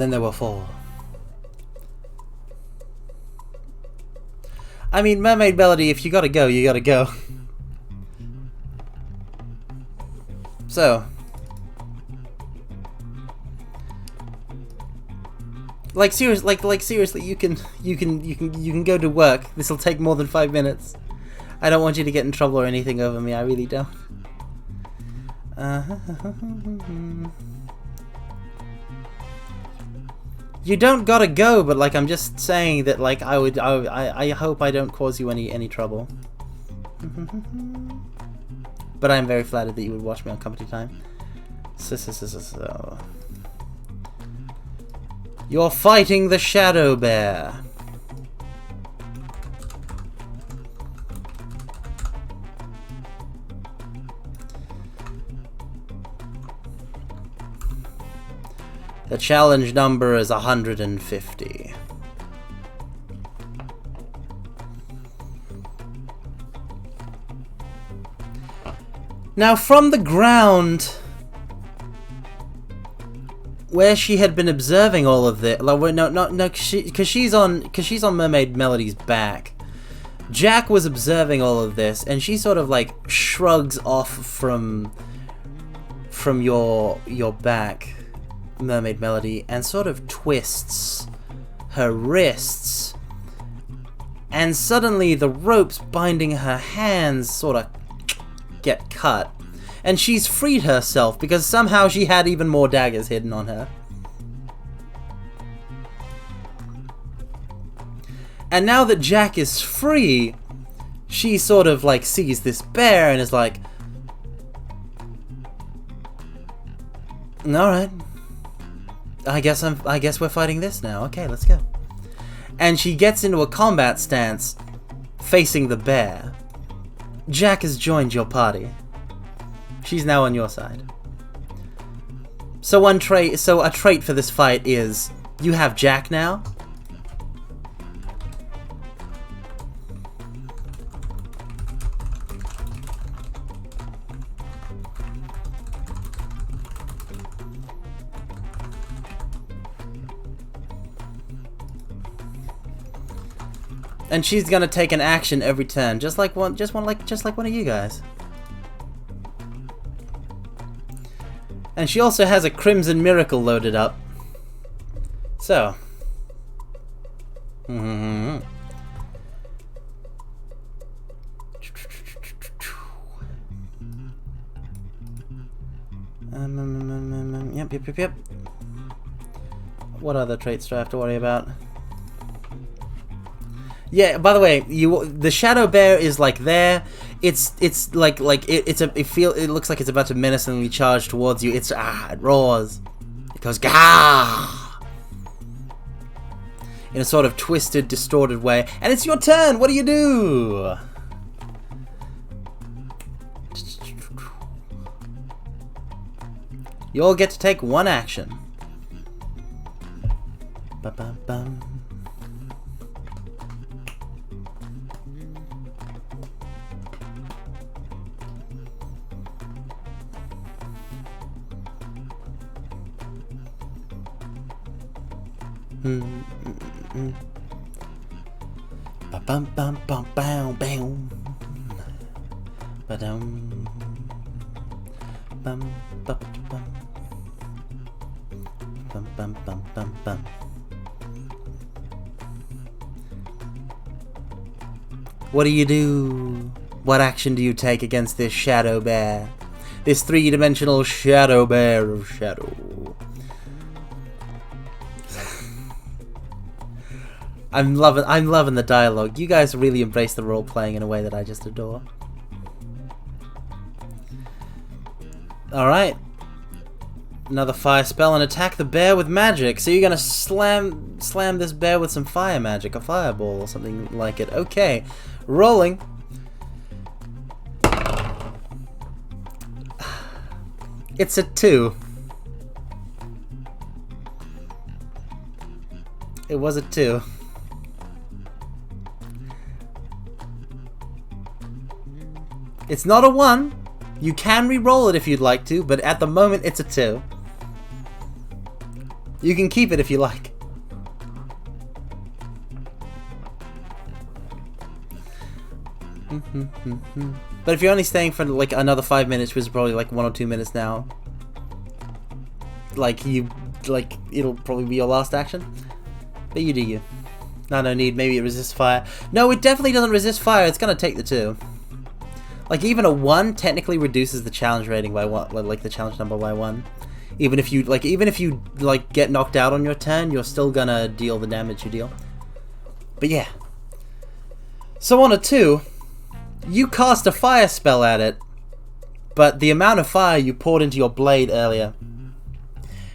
then there were 4. I mean, Mermaid Melody, if you gotta go, you gotta go. So, like seriously, you can go to work. This will take more than 5 minutes. I don't want you to get in trouble or anything over me. I really don't. You don't gotta go, but like I'm just saying that like I hope I don't cause you any trouble. But I'm very flattered that you would watch me on company time. So. You're fighting the shadow bear. The challenge number is 150. Now, from the ground where she had been observing all of this, like, no, because she's on Mermaid Melody's back. Jack was observing all of this, and she sort of like shrugs off from your back, Mermaid Melody, and sort of twists her wrists, and suddenly the ropes binding her hands sort of get cut, and she's freed herself because somehow she had even more daggers hidden on her. And now that Jack is free, she sort of like sees this bear and is like, alright, I guess we're fighting this now. Okay, let's go. And she gets into a combat stance facing the bear. Jack has joined your party. She's now on your side. So a trait for this fight is you have Jack now. And she's gonna take an action every turn, just like one of you guys. And she also has a Crimson Miracle loaded up. So. Yep. What other traits do I have to worry about? Yeah, by the way, the shadow bear is like there. it's like it looks like it's about to menacingly charge towards you. It roars. It goes gah in a sort of twisted, distorted way. And it's your turn. What do you do? You all get to take one action. Ba-bum-bum. Ba-bum-bum-bum-bam-bam. Ba-dum. Bum-ba-ba-bum. Bum-bum-bum-bum-bum. What do you do? What action do you take against this shadow bear? This three-dimensional shadow bear of shadow. I'm loving the dialogue. You guys really embrace the role playing in a way that I just adore. Alright. Another fire spell and attack the bear with magic. So you're gonna slam this bear with some fire magic, a fireball or something like it. Okay. Rolling. It's a 2. It was a 2. It's not a 1. You can re-roll it if you'd like to, but at the moment it's a 2. You can keep it if you like. But if you're only staying for like another 5 minutes, which is probably like 1 or 2 minutes now, it'll probably be your last action. But you do you. No need. Maybe it resists fire. No, it definitely doesn't resist fire. It's gonna take the 2. Like, even a 1 technically reduces the challenge rating by 1, like the challenge number by 1. Even if you get knocked out on your turn, you're still gonna deal the damage you deal. But yeah. So on a 2, you cast a fire spell at it, but the amount of fire you poured into your blade earlier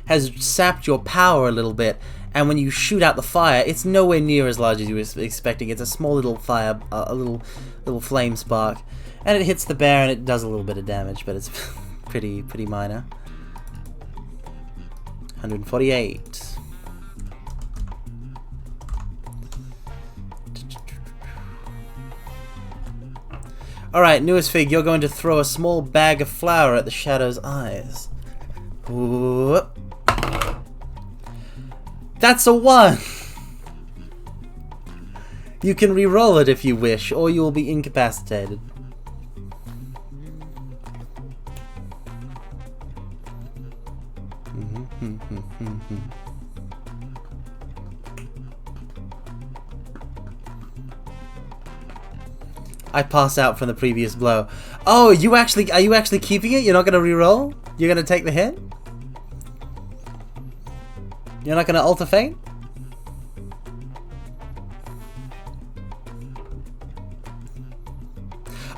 has sapped your power a little bit, and when you shoot out the fire, it's nowhere near as large as you were expecting. It's a small little fire, a little flame spark. And it hits the bear and it does a little bit of damage, but it's pretty minor. 148. Alright, newest fig, you're going to throw a small bag of flour at the shadow's eyes. Ooh. That's a 1! You can re-roll it if you wish, or you will be incapacitated. I pass out from the previous blow. Oh, are you actually keeping it? You're not gonna re-roll? You're gonna take the hit? You're not gonna alter fate?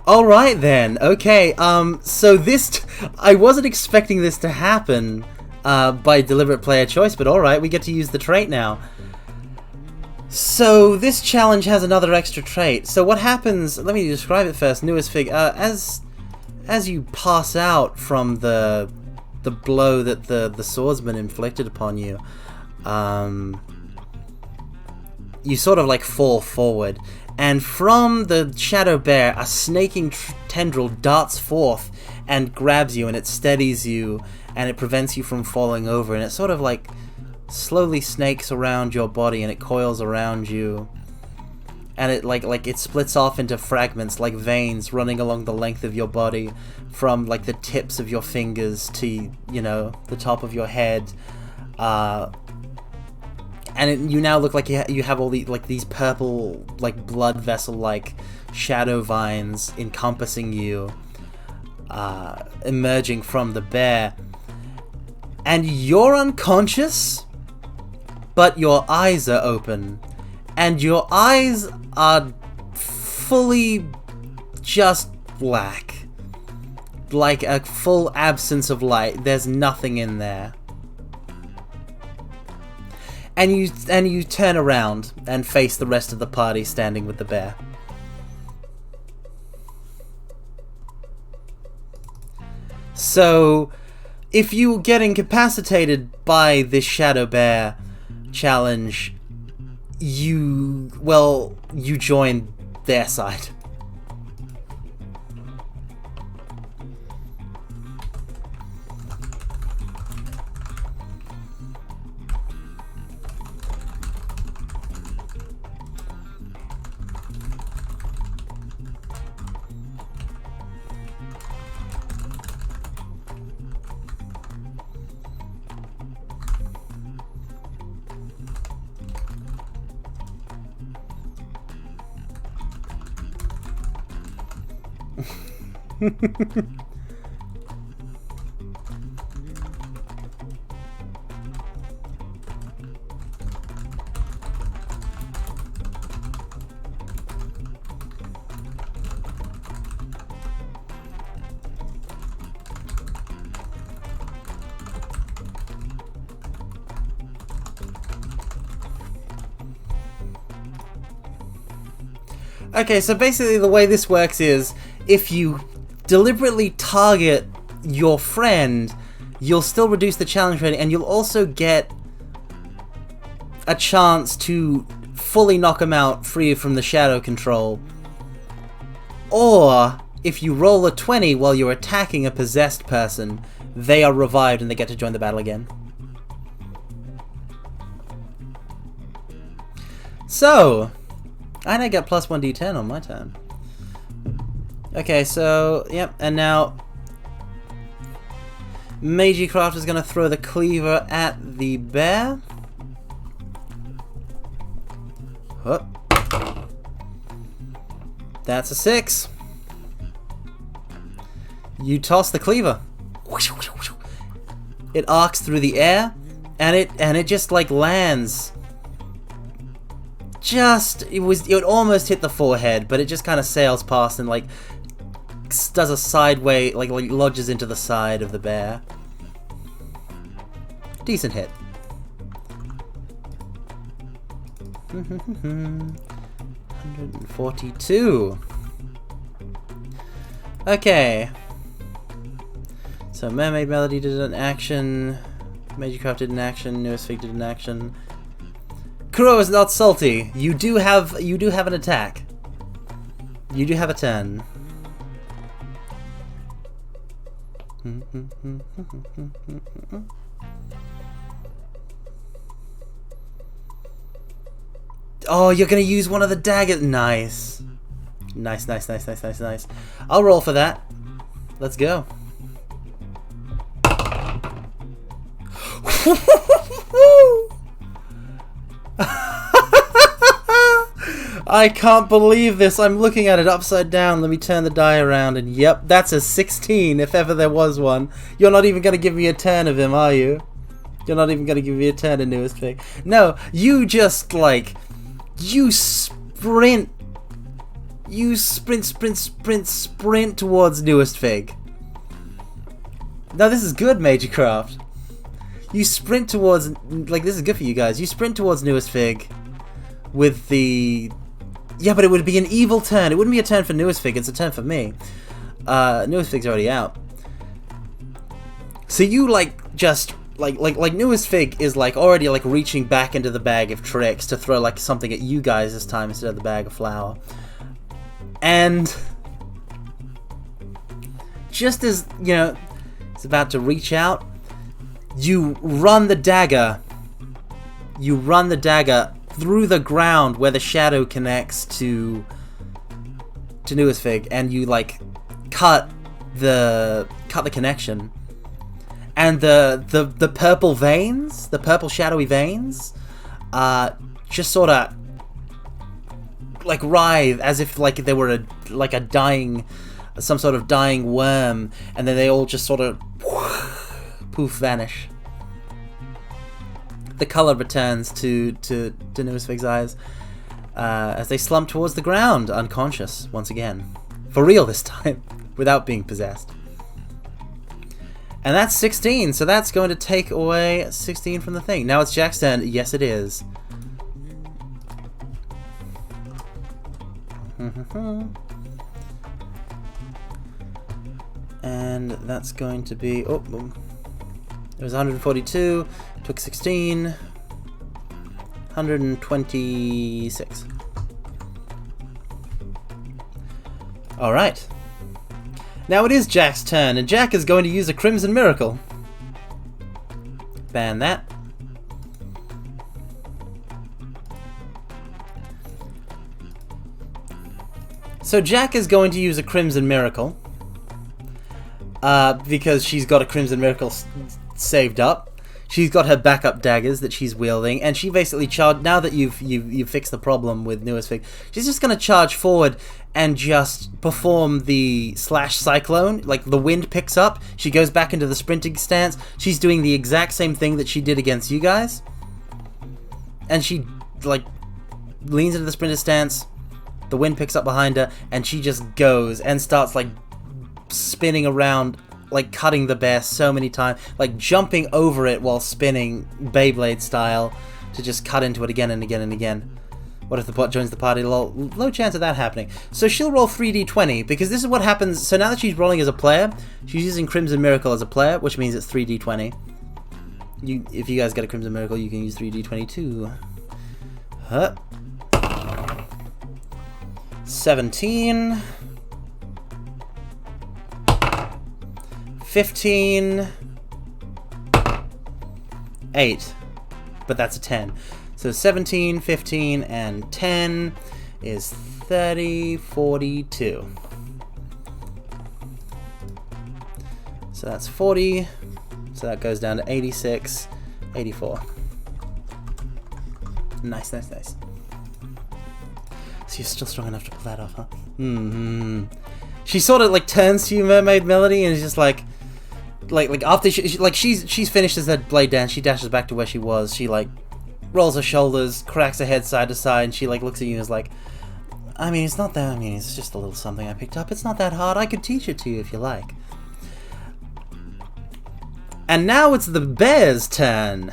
Alright then, okay, so this, I wasn't expecting this to happen by deliberate player choice, but alright, we get to use the trait now. So this challenge has another extra trait. So what happens, let me describe it first, newest fig, as you pass out from the blow that the swordsman inflicted upon you, you sort of like fall forward. And from the shadow bear, a snaking tendril darts forth and grabs you, and it steadies you, and it prevents you from falling over, and it sort of like slowly snakes around your body, and it coils around you, and it like it splits off into fragments like veins running along the length of your body, from like the tips of your fingers to, you know, the top of your head. And you now look like you have all these purple, like blood vessel, like shadow vines encompassing you, emerging from the bear. And you're unconscious, but your eyes are open, and your eyes are fully just black. Like a full absence of light. There's nothing in there. And you turn around and face the rest of the party standing with the bear. So, if you get incapacitated by this shadow bear challenge, you join their side. Okay, so basically the way this works is, if you deliberately target your friend, you'll still reduce the challenge rating, and you'll also get a chance to fully knock him out free from the shadow control. Or, if you roll a 20 while you're attacking a possessed person, they are revived and they get to join the battle again. So, and I get plus 1d10 on my turn. Okay, so, yep, and now Magecraft is going to throw the cleaver at the bear. Whoop. That's a 6. You toss the cleaver. It arcs through the air, and it just like lands. It almost hit the forehead, but it just kind of sails past and like does a sideway, like lodges into the side of the bear. Decent hit. 142. Okay. So Mermaid Melody did an action. Magecraft did an action. Newest Fig did an action. Crow is not salty. You do have an attack. You do have a turn. Oh, you're gonna use one of the daggers. Nice. Nice. I'll roll for that. Let's go. I can't believe this. I'm looking at it upside down. Let me turn the die around, and yep, that's a 16 if ever there was one. You're not even going to give me a turn of him, are you? You're not even going to give me a turn of Newest Fig. No, you just, like, you sprint. You sprint towards Newest Fig. Now this is good, Magecraft. You sprint towards, like, this is good for you guys. You sprint towards Newest Fig with the... Yeah, but it would be an evil turn. It wouldn't be a turn for Newest Fig, it's a turn for me. Newest Fig's already out. So you, like, just... Like Newest Fig is, like, already, like, reaching back into the bag of tricks to throw, like, something at you guys this time instead of the bag of flour. And... just as, you know, it's about to reach out, you run the dagger. You run the dagger through the ground where the shadow connects to Newest Fig, and you like cut the connection, and the purple veins, the purple shadowy veins, just sort of like writhe as if like they were a dying, some sort of dying worm, and then they all just sort of poof, vanish. The color returns to Newest Fig's eyes as they slump towards the ground, unconscious once again. For real this time, without being possessed. And that's 16, so that's going to take away 16 from the thing. Now it's Jack's turn. Yes, it is. And that's going to be... Oh, it was 142, took 16, 126. Alright. Now it is Jack's turn, and Jack is going to use a Crimson Miracle. Ban that. So Jack is going to use a Crimson Miracle. Because she's got a Crimson Miracle saved up. She's got her backup daggers that she's wielding, and she basically charged. Now that you've fixed the problem with Newest Fig, she's just gonna charge forward and just perform the slash cyclone. Like the wind picks up, she goes back into the sprinting stance. She's doing the exact same thing that she did against you guys, and she like leans into the sprinter stance. The wind picks up behind her, and she just goes and starts like spinning around, like cutting the bear so many times, like jumping over it while spinning Beyblade style to just cut into it again and again and again. What if the bot joins the party? Low chance of that happening. So she'll roll 3d20, because this is what happens. So now that she's rolling as a player, she's using Crimson Miracle as a player, which means it's 3d20. If you guys get a Crimson Miracle, you can use 3d20 too. 17... 15, 8, but that's a 10. So 17, 15, and 10 is 30, 42. So that's 40, so that goes down to 86, 84. Nice, nice, nice. So you're still strong enough to pull that off, huh? She sort of like turns to you, Mermaid Melody, and is just like after she's finished as that blade dance, she dashes back to where she was. She like rolls her shoulders, cracks her head side to side, and she like looks at you and is like, I mean, it's not that. I mean, it's just a little something I picked up. It's not that hard. I could teach it to you if you like. And now it's the bear's turn.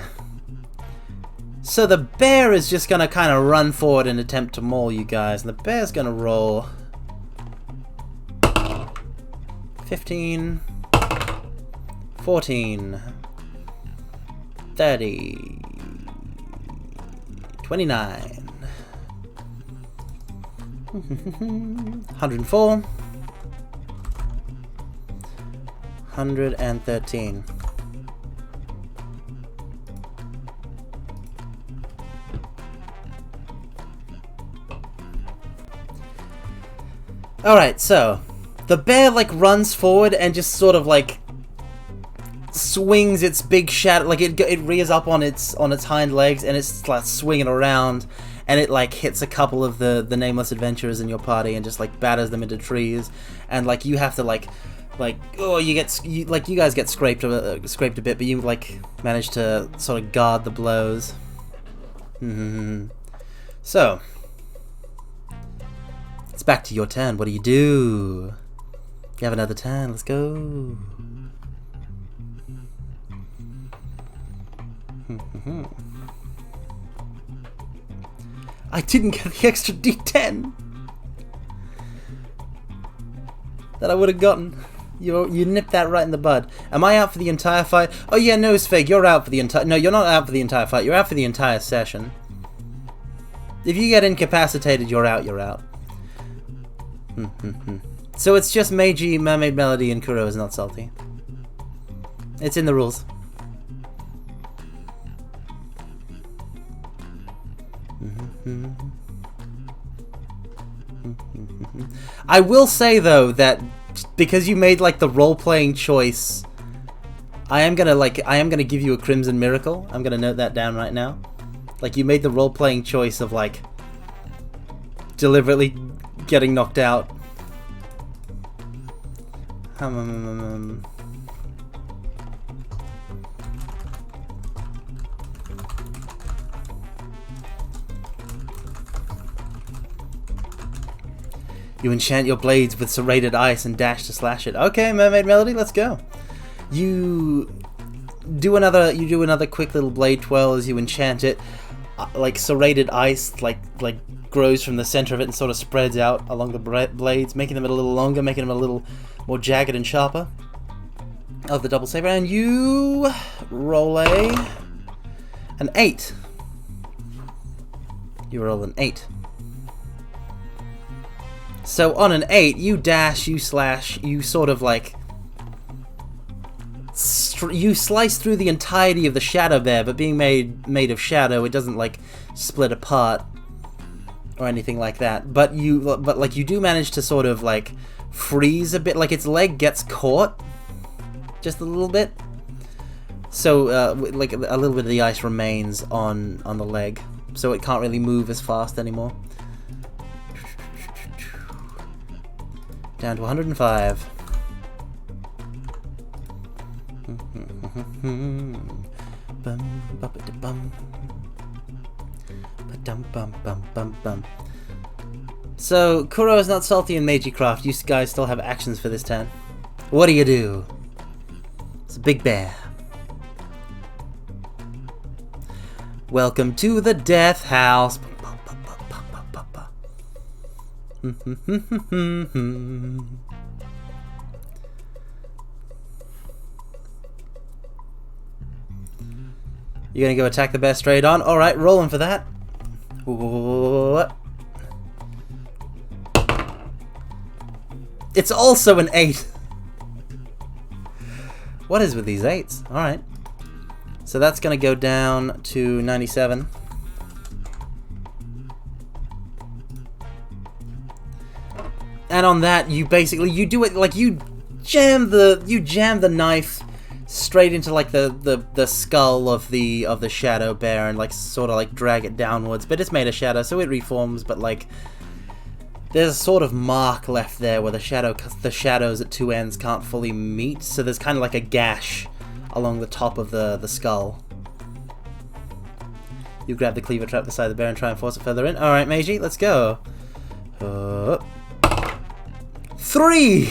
So the bear is just gonna kind of run forward and attempt to maul you guys, and the bear's gonna roll 15, 14, 30, 29, 104, 113. Alright, so the bear like runs forward and just sort of like swings its big shadow, like it rears up on its hind legs and it's like swinging around, and it like hits a couple of the nameless adventurers in your party and just like batters them into trees, and like you have to like oh you guys get scraped a bit, but you like manage to sort of guard the blows. So it's back to your turn. What do you do? You have another turn. Let's go. I didn't get the extra D10 that I would have gotten. You nipped that right in the bud. Am I out for the entire fight? Oh yeah, no, Sveg, you're out for the entire... No, you're not out for the entire fight. You're out for the entire session. If you get incapacitated, you're out, you're out. So it's just Meiji, Mermaid Melody, and Kuro is not salty. It's in the rules. I will say though that because you made like the role-playing choice, I am gonna give you a Crimson Miracle. I'm gonna note that down right now. Like you made the role-playing choice of like deliberately getting knocked out. You enchant your blades with serrated ice and dash to slash it. Okay, Mermaid Melody, let's go. You do another quick little blade twirl as you enchant it. Like serrated ice, like grows from the center of it and sort of spreads out along the blades, making them a little longer, making them a little more jagged and sharper. Of the double saber, and you roll an 8. You roll an 8. So on an 8, you dash, you slash, you sort of like you slice through the entirety of the shadow bear, but being made of shadow, it doesn't like split apart or anything like that. But you do manage to sort of like freeze a bit, like its leg gets caught just a little bit. So like a little bit of the ice remains on the leg, so it can't really move as fast anymore. Down to 105. So Kuro is not salty in Magicraft. You guys still have actions for this turn. What do you do? It's a big bear. Welcome to the death house. You're gonna go attack the bear straight on? Alright, rolling for that. It's also an 8. What is with these 8s? Alright. So that's gonna go down to 97. And on that, you do it like you jam the knife straight into like the skull of the shadow bear and like sort of like drag it downwards, but it's made of shadow, so it reforms, but like there's a sort of mark left there where the shadows at two ends can't fully meet, so there's kind of like a gash along the top of the skull. You grab the cleaver trap beside the bear and try and force it further in. Alright, Meiji, let's go. 3!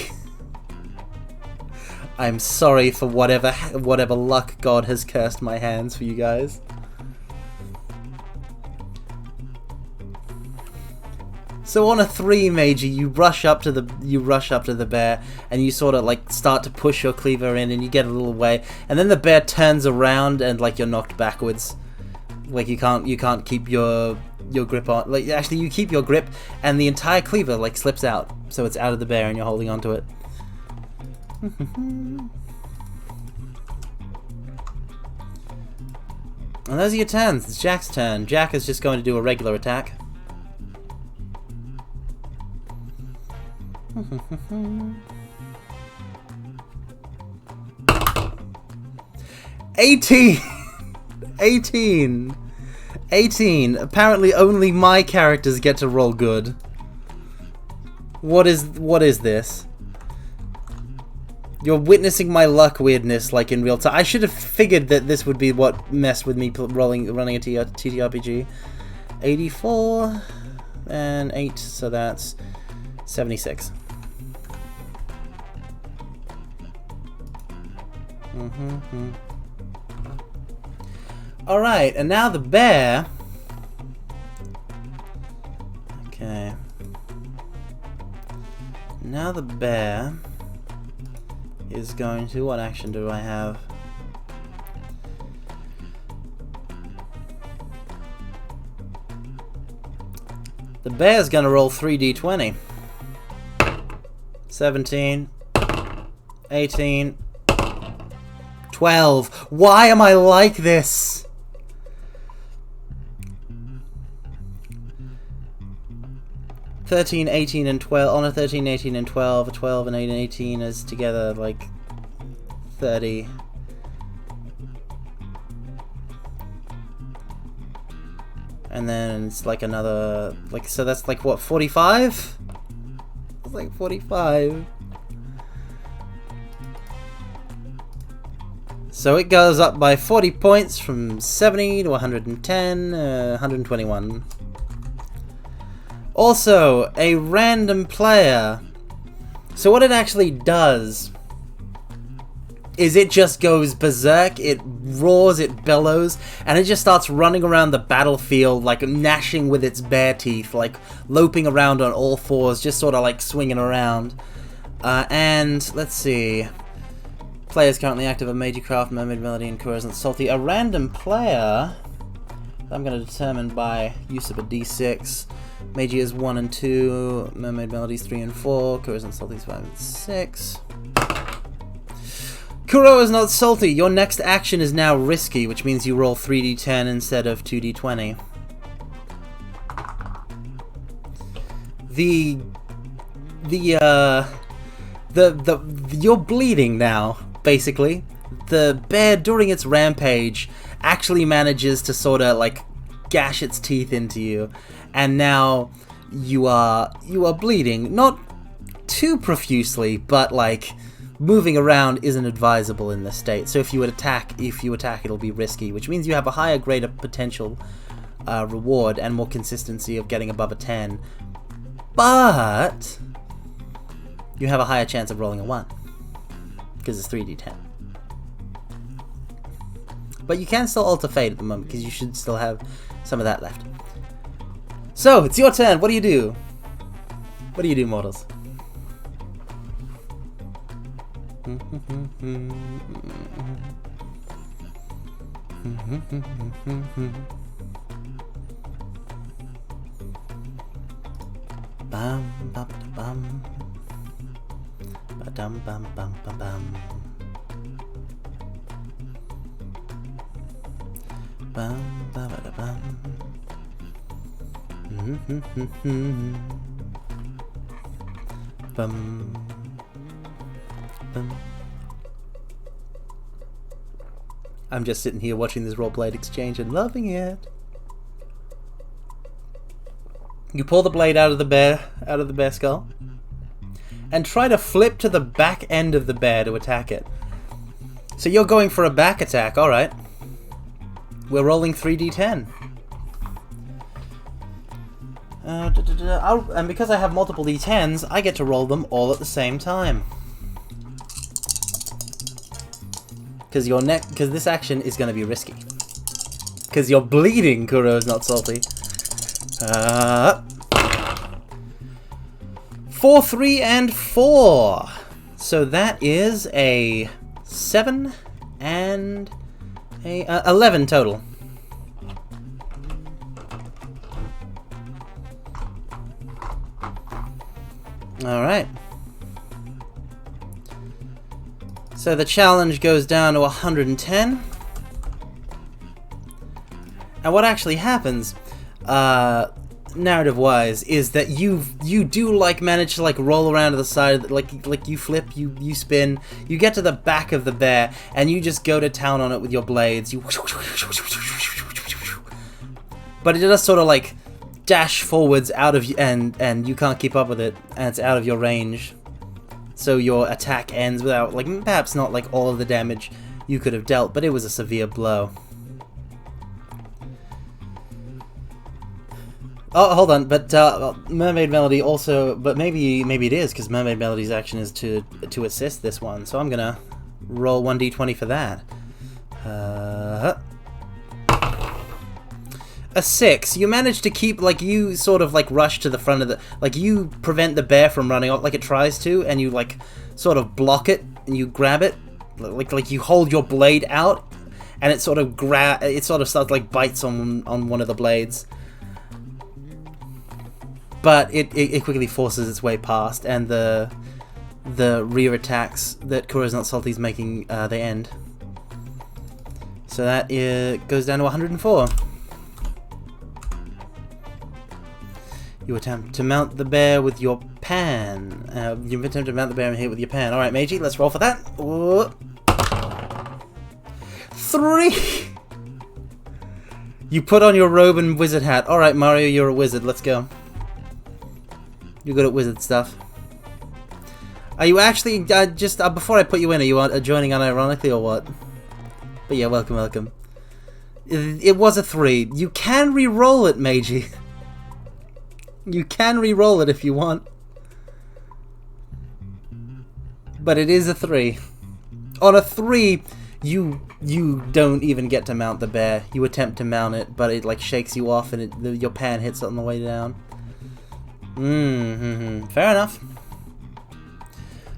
I'm sorry for whatever luck God has cursed my hands for you guys. So on a 3, Meiji, you rush up to the bear and you sort of like start to push your cleaver in and you get a little way, and then the bear turns around and like you're knocked backwards. Like you can't keep your grip on. Like actually, you keep your grip and the entire cleaver like slips out, so it's out of the bear and you're holding onto it. And those are your turns. It's Jack's turn. Jack is just going to do a regular attack. 18. 18. Apparently only my characters get to roll good. What is this? You're witnessing my luck weirdness like in real time. I should have figured that this would be what messed with me running a TTRPG. 84 and 8, so that's 76. Alright, and now the bear. Okay. Now the bear is going to... What action do I have? The bear's gonna roll 3d20. 17. 18. 12. Why am I like this? (13, 18, and 12. On a 13, 18, and 12. 12 and 8 and 18 is together like 30. And then it's like another, like, so that's like what, 45? It's like 45. So it goes up by 40 points from 70 to 110, 121. Also, a random player. So what it actually does is it just goes berserk, it roars, it bellows, and it just starts running around the battlefield, like gnashing with its bare teeth, like loping around on all fours, just sort of like swinging around. And let's see. Players currently active are Magecraft, Mermaid Melody, and Coruscant Salty. A random player I'm going to determine by use of a d6. Magi is 1 and 2, Mermaid Melody's 3 and 4, Coruscant Salty's 5 and 6. Kuro is not salty. Your next action is now risky, which means you roll 3d10 instead of 2d20. You're bleeding now, basically. The bear, during its rampage, actually manages to sort of like gash its teeth into you, and now you are bleeding, not too profusely, but like moving around isn't advisable in this state. So if you attack, it'll be risky, which means you have a higher, greater potential reward and more consistency of getting above a 10, but you have a higher chance of rolling a 1 because it's 3d10. But you can still alter fate at the moment because you should still have some of that left. So it's your turn. What do you do? What do you do, mortals? Bam bam bam. Ba-dum bam bam bam bam. Bam ba ba da bam. Bum. Bum. I'm just sitting here watching this role-played exchange and loving it. You pull the blade out of the bear skull, and try to flip to the back end of the bear to attack it. So you're going for a back attack, alright. We're rolling 3d10. And because I have multiple d10s, I get to roll them all at the same time. Because this action is going to be risky. Because you're bleeding, Kuro is not salty. 4, 3, and 4. So that is a 7 and a 11 total. Alright. So the challenge goes down to 110. And what actually happens, narrative-wise, is that you do like manage to like roll around to the side, like you flip, you spin, you get to the back of the bear, and you just go to town on it with your blades. But it does sort of like dash forwards out of and you can't keep up with it, and it's out of your range. So your attack ends without, like, perhaps not like all of the damage you could have dealt, but it was a severe blow. Oh, hold on, but Mermaid Melody also, but maybe it is, because Mermaid Melody's action is to assist this one, so I'm gonna roll 1d20 for that. A 6. You manage to keep, like, you sort of, like, rush to the front of the, like, you prevent the bear from running off like it tries to, and you, like, sort of block it, and you grab it, like you hold your blade out, and it sort of starts, like, bites on one of the blades. But it quickly forces its way past, and the rear attacks that Kuro's Not Salty's making, they end. So that goes down to 104. You attempt to mount the bear with your pan. You attempt to mount the bear and hit with your pan. Alright, Meiji, let's roll for that. Whoa. 3! You put on your robe and wizard hat. Alright, Mario, you're a wizard. Let's go. You're good at wizard stuff. Are you actually, before I put you in, are you joining unironically or what? But yeah, welcome, welcome. It was a 3. You can re-roll it, Meiji. You can re-roll it if you want. But it is a 3. On a 3, you don't even get to mount the bear. You attempt to mount it, but it like shakes you off and your pan hits it on the way down. Fair enough.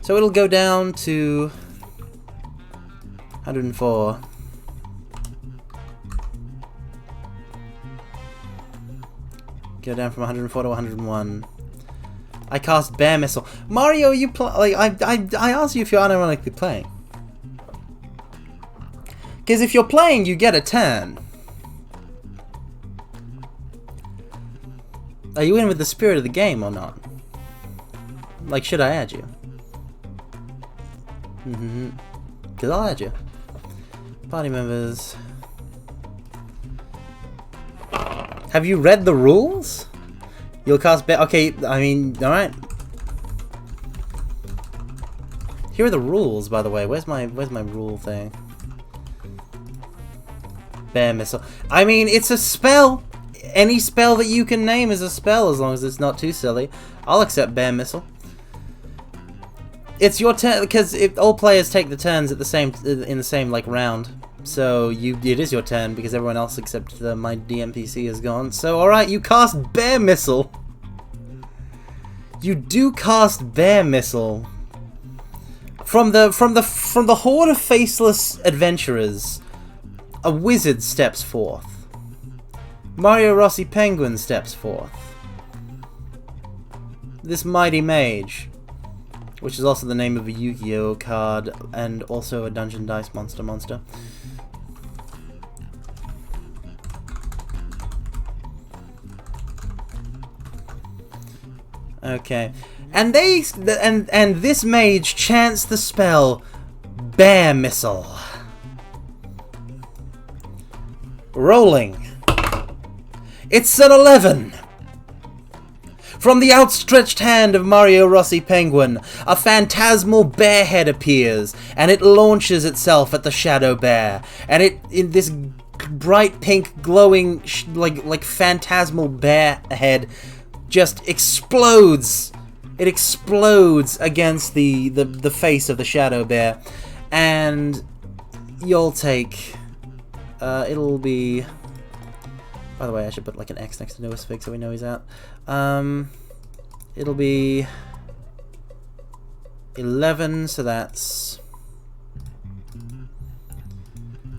So it'll go down to 104. Go down from 104 to 101. I cast Bear Missile. Mario, you like I asked you if you're unironically playing. Because if you're playing, you get a turn. Are you in with the spirit of the game or not? Like, should I add you? Because I'll add you. Party members. Have you read the rules? You'll cast bear. Okay, I mean, alright. Here are the rules, by the way. Where's my rule thing? Bear Missile. I mean, it's a spell. Any spell that you can name is a spell, as long as it's not too silly. I'll accept Bear Missile. It's your turn, because if all players take the turns at the same in the same like round, so it is your turn because everyone else except my DMPC is gone. So all right, you cast Bear Missile. You do cast Bear Missile. From the horde of faceless adventurers, a wizard steps forth. Mario Rossi Penguin steps forth. This mighty mage, which is also the name of a Yu-Gi-Oh card and also a Dungeon Dice monster. Okay, and this mage chants the spell Bear Missile. Rolling. It's an 11. From the outstretched hand of Mario Rossi Penguin, a phantasmal bear head appears, and it launches itself at the shadow bear. And in this bright pink, glowing, like phantasmal bear head, just explodes. It explodes against the face of the shadow bear, and you'll take. It'll be. By the way, I should put like an X next to Noah's Fig so we know he's out. It'll be 11, so that's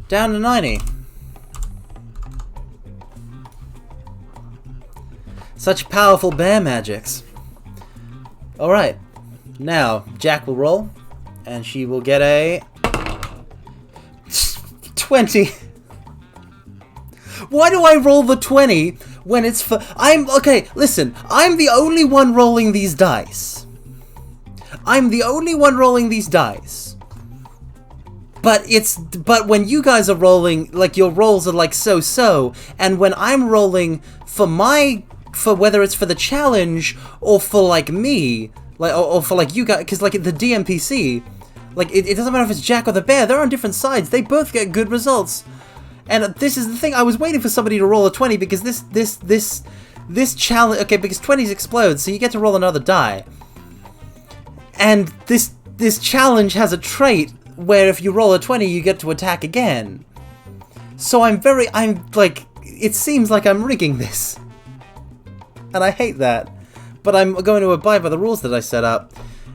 down to 90. Such powerful bear magics. Alright, now Jack will roll, and she will get a 20. Why do I roll the 20 when it's for... Okay, listen. I'm the only one rolling these dice. I'm the only one rolling these dice. But when you guys are rolling, like, your rolls are like so-so, and when I'm rolling for whether it's for the challenge or for, like, me, like, or for, like, you guys, because, like, the DMPC, like, it doesn't matter if it's Jack or the bear, they're on different sides. They both get good results. And this is the thing, I was waiting for somebody to roll a 20 because this challenge, okay, because 20s explode, so you get to roll another die. And this challenge has a trait where if you roll a 20, you get to attack again. So I'm like, it seems like I'm rigging this. And I hate that. But I'm going to abide by the rules that I set up.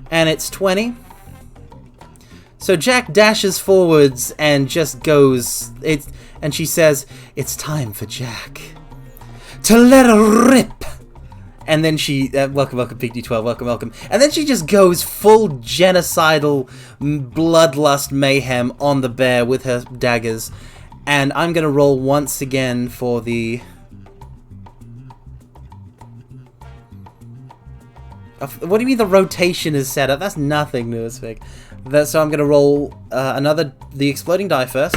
And it's 20. So Jack dashes forwards and just goes... And she says, "It's time for Jack to let her rip." And then she... welcome, Big D12, welcome. And then she just goes full genocidal bloodlust mayhem on the bear with her daggers. And I'm going to roll once again for the... What do you mean the rotation is set up? That's nothing, Newsfig. So I'm going to roll the exploding die first.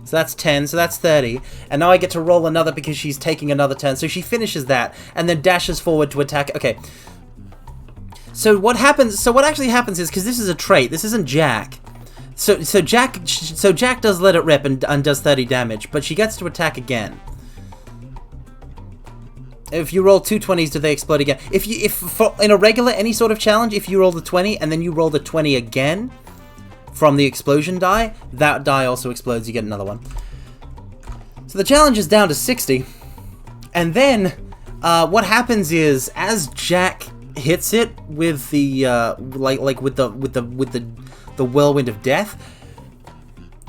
So that's 10, so that's 30. And now I get to roll another because she's taking another turn. So she finishes that and then dashes forward to attack. Okay. So what actually happens is, because this is a trait, this isn't Jack. So Jack does let it rip and does 30 damage, but she gets to attack again. If you roll 2 20s, do they explode again? In a regular, any sort of challenge, if you roll the 20 and then you roll the 20 again from the explosion die, that die also explodes, you get another one. So the challenge is down to 60. And then, what happens is, as Jack hits it with the, with the whirlwind of death,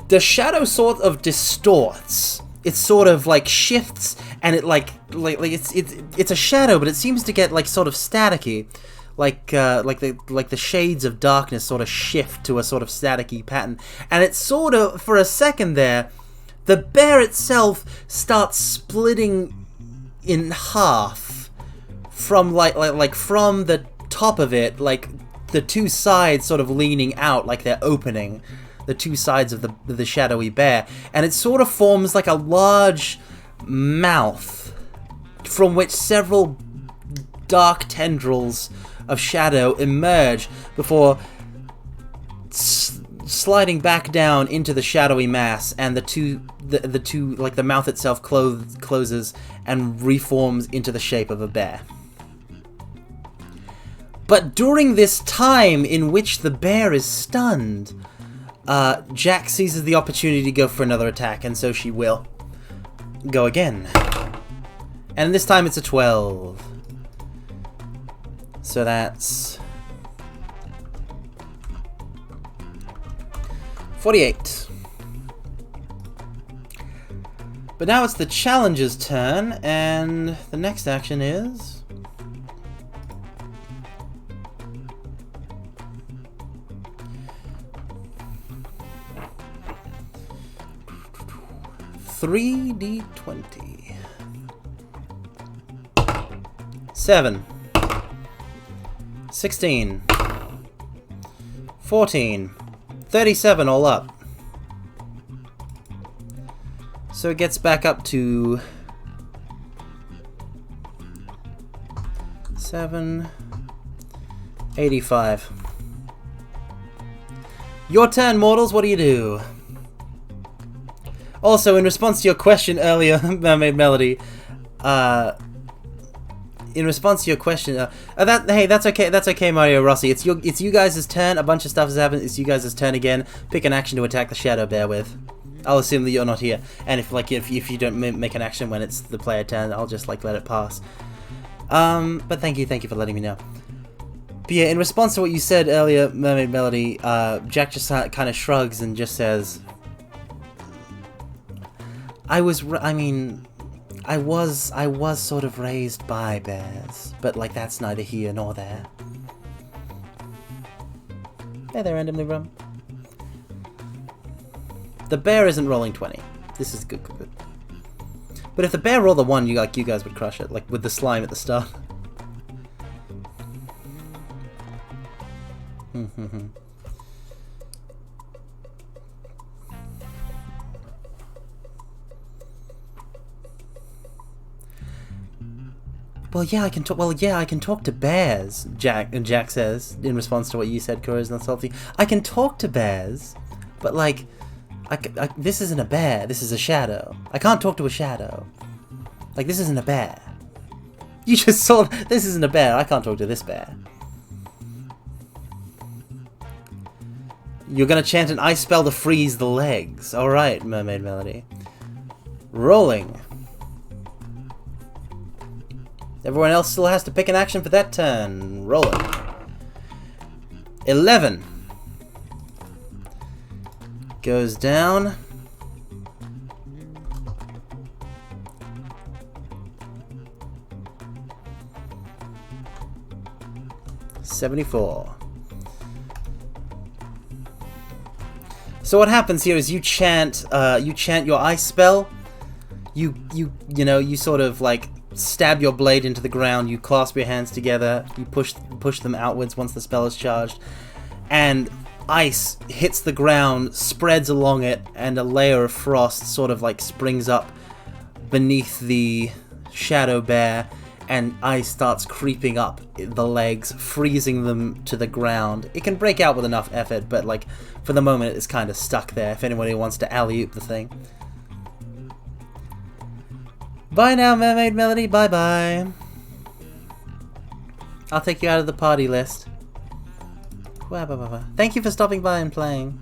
the shadow sort of distorts. It sort of like shifts, and it it's a shadow, but it seems to get like sort of staticky, like the shades of darkness sort of shift to a sort of staticky pattern, and it's sort of, for a second there, the bear itself starts splitting in half from from the top of it, like the two sides sort of leaning out, like they're opening. The two sides of the shadowy bear, and it sort of forms like a large mouth from which several dark tendrils of shadow emerge before sliding back down into the shadowy mass, and the two like the mouth itself closes and reforms into the shape of a bear. But during this time in which the bear is stunned, Jack seizes the opportunity to go for another attack, and so she will go again. And this time it's a 12. So that's 48. But now it's the challenger's turn, and the next action is... $3d20. 7. 16. 14. 37 all up. So it gets back up to 785. Your turn, mortals. What do you do? Also, in response to your question earlier, Mermaid Melody, in response to your question, hey, that's okay, Mario Rossi. It's you guys' turn. A bunch of stuff has happened. It's you guys' turn again. Pick an action to attack the Shadow Bear with. I'll assume that you're not here, and if you don't make an action when it's the player turn, I'll just let it pass. But thank you for letting me know. But yeah, in response to what you said earlier, Mermaid Melody, Jack just kind of shrugs and just says, I was sort of raised by bears, but like that's neither here nor there. Hey there, randomly rum. The bear isn't rolling 20. This is good. But if the bear rolled a 1, you guys would crush it, like with the slime at the start. Well, yeah, I can talk to bears, Jack says, in response to what you said, Cora's not salty. I can talk to bears, but, like, this isn't a bear, this is a shadow. I can't talk to a shadow. Like, this isn't a bear. You just saw, this isn't a bear, I can't talk to this bear. You're gonna chant an ice spell to freeze the legs. Alright, Mermaid Melody. Rolling. Everyone else still has to pick an action for that turn. Rolling. 11. Goes down. $74. So what happens here is you chant your ice spell. You sort of like stab your blade into the ground, you clasp your hands together, you push them outwards once the spell is charged, and ice hits the ground, spreads along it, and a layer of frost sort of like springs up beneath the shadow bear, and ice starts creeping up the legs, freezing them to the ground. It can break out with enough effort, but like for the moment it's kind of stuck there if anybody wants to alley-oop the thing. Bye now, Mermaid Melody. Bye-bye. I'll take you out of the party list. Thank you for stopping by and playing.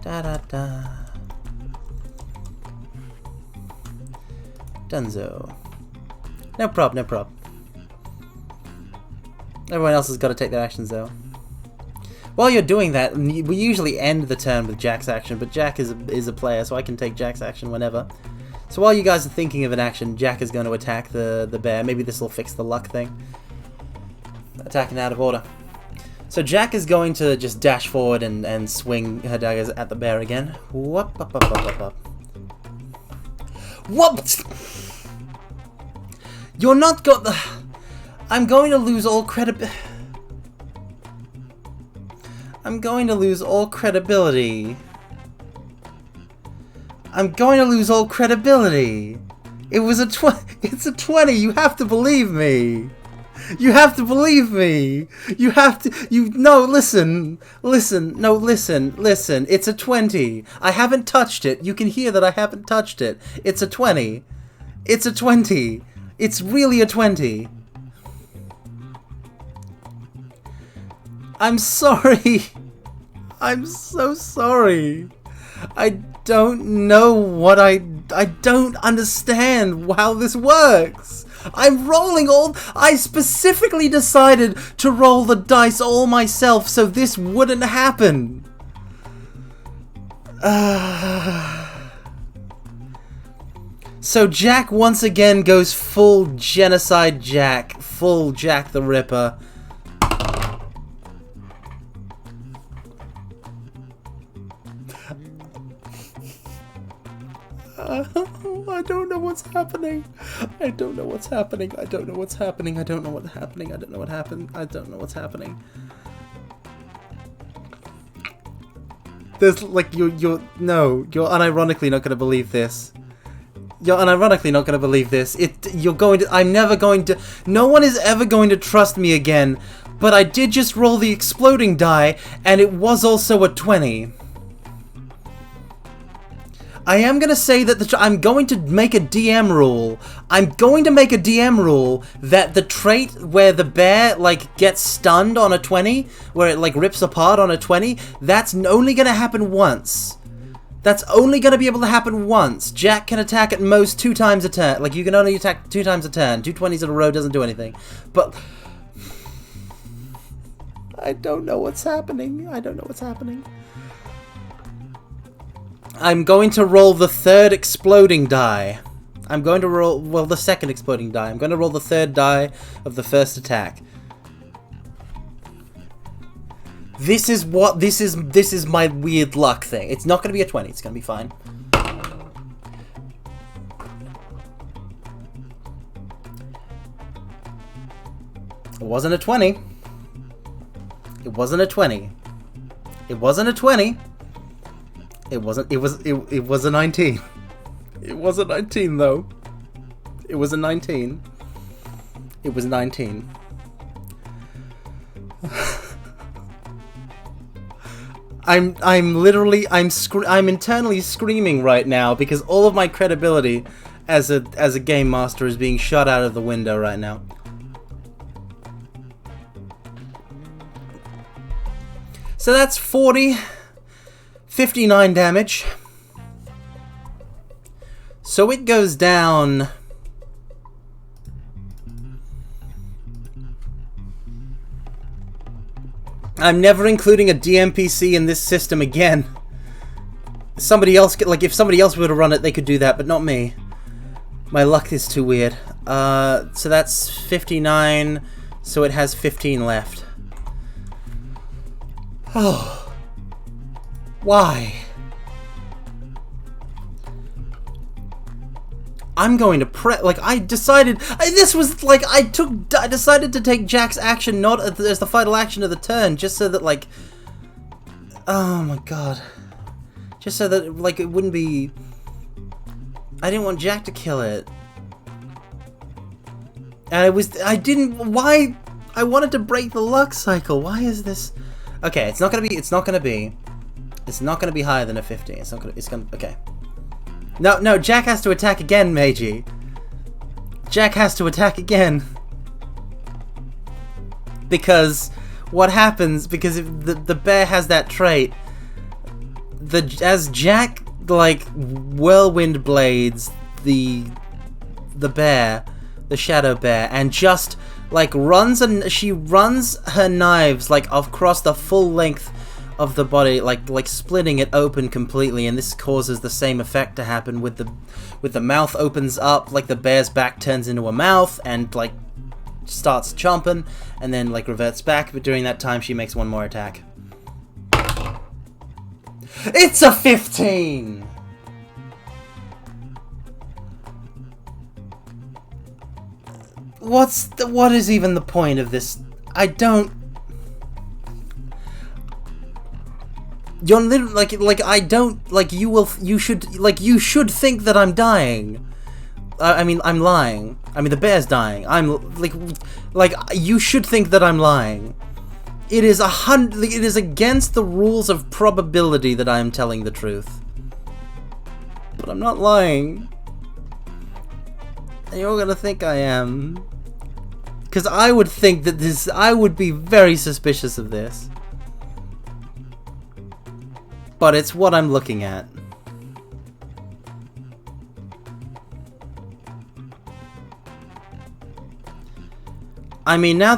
Da-da-da. Dunzo. No prob, no prob. Everyone else has got to take their actions though. While you're doing that, we usually end the turn with Jack's action, but Jack is a player, so I can take Jack's action whenever. So while you guys are thinking of an action, Jack is going to attack the bear. Maybe this will fix the luck thing. Attacking out of order. So Jack is going to just dash forward and swing her daggers at the bear again. Whoop, up, up, up, up, up. What? You're not got the... I'm going to lose all credibility. I'm going to lose all credibility. I'm going to lose all credibility. It was a It's a 20. You have to believe me. You have to believe me. You have to. No, listen. Listen. No, listen. Listen. It's a 20. I haven't touched it. You can hear that I haven't touched it. It's a 20. It's a 20. It's really a 20. I'm sorry. I'm so sorry. I don't know what I don't understand how this works. I'm rolling all... I specifically decided to roll the dice all myself so this wouldn't happen. So Jack once again goes full genocide Jack. Full Jack the Ripper. I don't know what's happening. I don't know what's happening. I don't know what's happening. I don't know what's happening. I don't know what happened. I don't know what's happening. There's like you're unironically not gonna believe this. You're unironically not gonna believe this. I'm never going to. No one is ever going to trust me again. But I did just roll the exploding die, and it was also a 20. I am going to say that I'm going to make a DM rule. I'm going to make a DM rule that the trait where the bear, like, gets stunned on a 20, where it, like, rips apart on a 20, that's only going to happen once. That's only going to be able to happen once. Jack can attack at most 2 times a turn. Like, you can only attack 2 times a turn. 2 20s in a row doesn't do anything. But... I don't know what's happening. I don't know what's happening. I'm going to roll the 3rd exploding die. I'm going to roll, well, the 2nd exploding die. I'm going to roll the 3rd die of the 1st attack. This is my weird luck thing. It's not going to be a 20. It's going to be fine. It wasn't a 20. It wasn't a 20. It wasn't a 20. It wasn't. It was a 19. It was a 19 though. It was a 19. It was 19. I'm internally screaming right now because all of my credibility as a game master is being shot out of the window right now. So that's 59 damage. So it goes down. I'm never including a DMPC in this system again. Somebody else, like if somebody else were to run it, they could do that, but not me. My luck is too weird. So that's 59. So it has 15 left. Oh. Why? I'm going to like, I decided, I decided to take Jack's action not as the final action of the turn, just so that, like, oh my god. Just so that, like, it wouldn't be, I didn't want Jack to kill it. And why, I wanted to break the luck cycle. Why is this? Okay, it's not gonna be It's not going to be higher than a 15. It's not going to... It's going to... Okay. No, Jack has to attack again, Meiji. Jack has to attack again. Because what happens... Because if the bear has that trait... As Jack, like, whirlwind blades the bear... The shadow bear, and just like she runs her knives like across the full length of the body, like splitting it open completely, and this causes the same effect to happen with the mouth opens up, like the bear's back turns into a mouth and like starts chomping, and then like reverts back. But during that time, she makes one more attack. It's a 15. What is even the point of this? I don't... You're literally, like, I don't, like, you should think that I'm dying. I mean, I'm lying. I mean, the bear's dying. I'm, like, you should think that I'm lying. It is against the rules of probability that I am telling the truth. But I'm not lying. And you're gonna think I am. Because I would think that I would be very suspicious of this. But it's what I'm looking at. I mean, now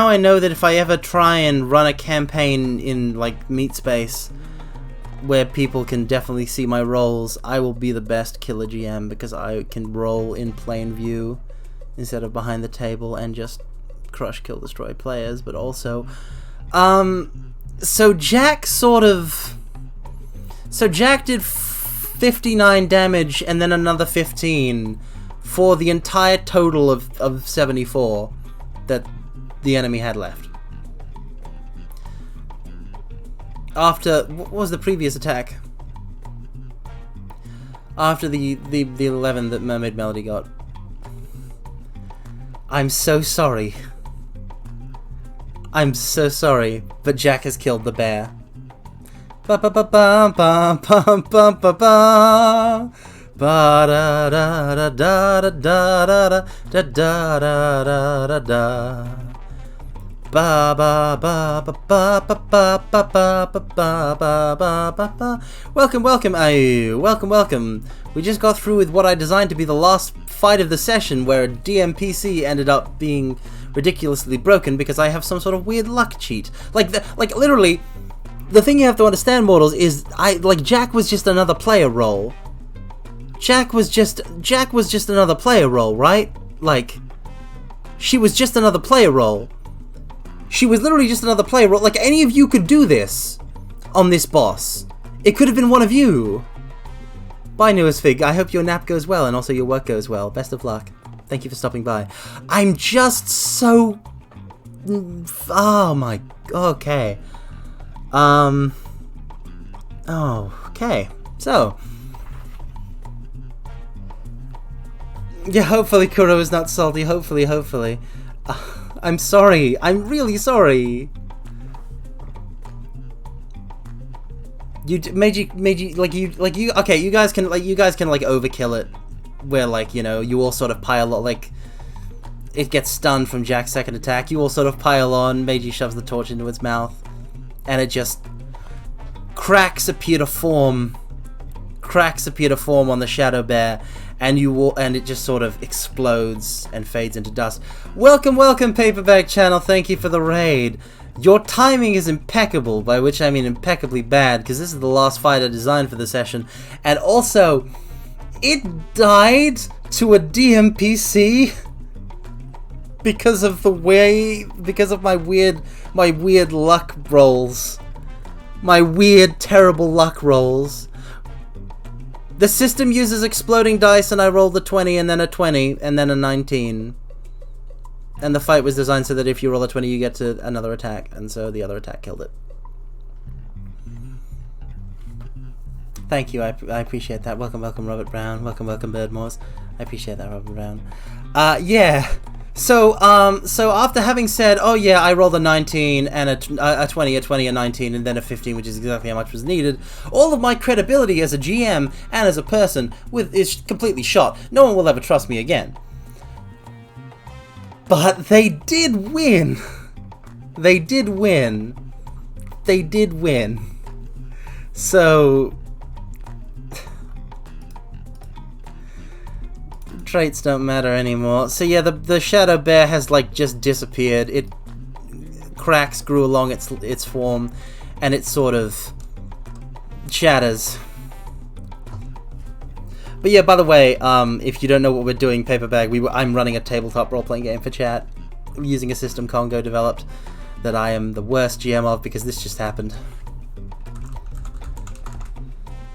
I know that if I ever try and run a campaign in, like, Meat Space, where people can definitely see my rolls, I will be the best killer GM because I can roll in plain view instead of behind the table and just crush, kill, destroy players. But also, so Jack did 59 damage and then another 15 for the entire total of 74 that the enemy had left. After, what was the previous attack? After the 11 that Mermaid Melody got. I'm so sorry. I'm so sorry, but Jack has killed the bear. Ba ba ba ba ba ba ba ba ba. Ba da da da da da da da da da da da. Ba ba ba ba ba ba ba ba ba ba ba ba ba ba. Welcome, welcome. We just got through with what I designed to be the last fight of the session, where a DMPC ended up being ridiculously broken because I have some sort of weird luck cheat. Like literally, the thing you have to understand, mortals, is Jack was just another player role. Jack was just another player role, right? Like, she was just another player role. She was literally just another player role. Like, any of you could do this on this boss. It could have been one of you. Bye, Newest Fig. I hope your nap goes well and also your work goes well. Best of luck. Thank you for stopping by. I'm just so... Oh my... Okay. Okay. So... Yeah, hopefully Kuro is not salty. Hopefully. I'm sorry. I'm really sorry. Meiji, okay, you guys can overkill it, where you all sort of pile on, it gets stunned from Jack's second attack. You all sort of pile on. Meiji shoves the torch into its mouth, and it just cracks appear to form on the shadow bear, and it just sort of explodes and fades into dust. Welcome, Paperback Channel. Thank you for the raid. Your timing is impeccable, by which I mean impeccably bad, because this is the last fight I designed for the session, and also, it died to a DMPC because of my weird luck rolls. My weird, terrible luck rolls. The system uses exploding dice, and I rolled a 20, and then a 20, and then a 19. And the fight was designed so that if you roll a 20, you get to another attack, and so the other attack killed it. Thank you, I appreciate that. Welcome, Robert Brown. Welcome, Birdmores. I appreciate that, Robert Brown. Yeah. So after having said, oh yeah, I rolled a 19 and a 20, a 20, a 19, and then a 15, which is exactly how much was needed, all of my credibility as a GM and as a person is completely shot. No one will ever trust me again. But they did win. They did win. They did win. So... traits don't matter anymore. So yeah, the shadow bear has like just disappeared. It cracks grew along its form, and it sort of shatters. But yeah, by the way, if you don't know what we're doing, Paperbag, I'm running a tabletop role-playing game for chat using a system Congo developed that I am the worst GM of because this just happened.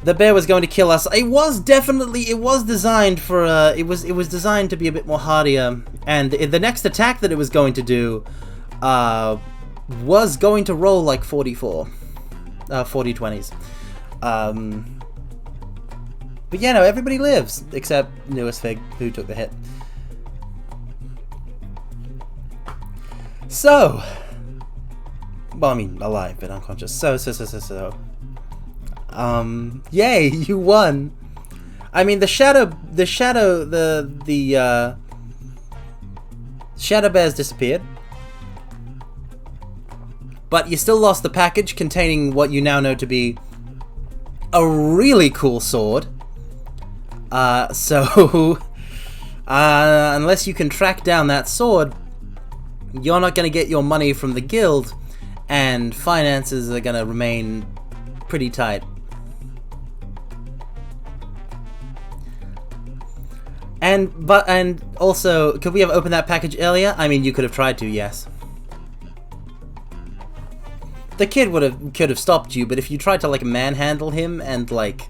The bear was going to kill us. It was designed for it was designed to be a bit more hardier, and the next attack that it was going to do was going to roll like 40 20s. But yeah, no, everybody lives except Newest Fig, who took the hit. So, well, I mean alive but unconscious. So. Yay, you won. I mean, the shadow bears disappeared, but you still lost the package containing what you now know to be a really cool sword. So unless you can track down that sword, you're not going to get your money from the guild, and finances are going to remain pretty tight. And also, could we have opened that package earlier? I mean, you could have tried to, yes. The kid could have stopped you, but if you tried to like manhandle him and like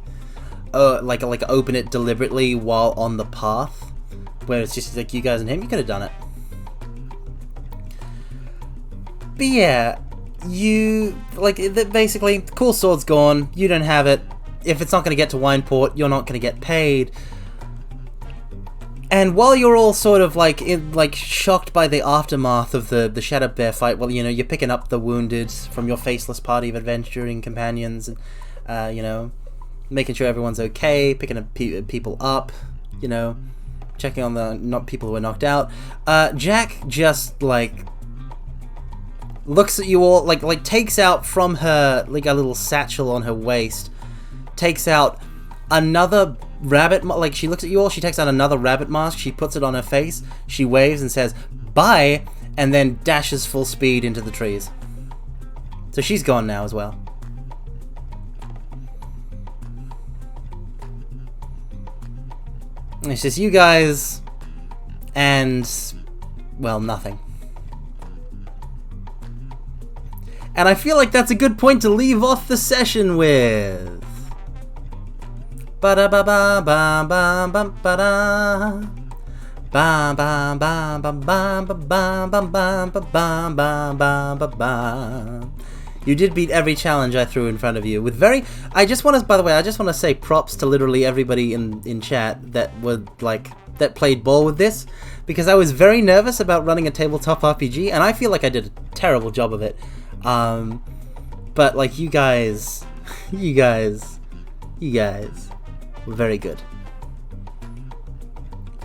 open it deliberately while on the path, where it's just like you guys and him, you could have done it. But yeah, basically, the cool sword's gone. You don't have it. If it's not going to get to Wineport, you're not going to get paid. And while you're all sort of shocked by the aftermath of the Shadow Bear fight, well, you know, you're picking up the wounded from your faceless party of adventuring companions, and you know, making sure everyone's okay, picking up people up, you know, checking on the people who are knocked out. Jack just looks at you all, takes out from her a little satchel on her waist, takes out another rabbit, she looks at you all, she takes out another rabbit mask, she puts it on her face, she waves and says, "Bye," and then dashes full speed into the trees. So she's gone now as well. It's just you guys and, well, nothing. And I feel like that's a good point to leave off the session with. You did beat every challenge I threw in front of you with very. I just want to say props to literally everybody in chat that that played ball with this, because I was very nervous about running a tabletop RPG, and I feel like I did a terrible job of it. But like you guys were very good.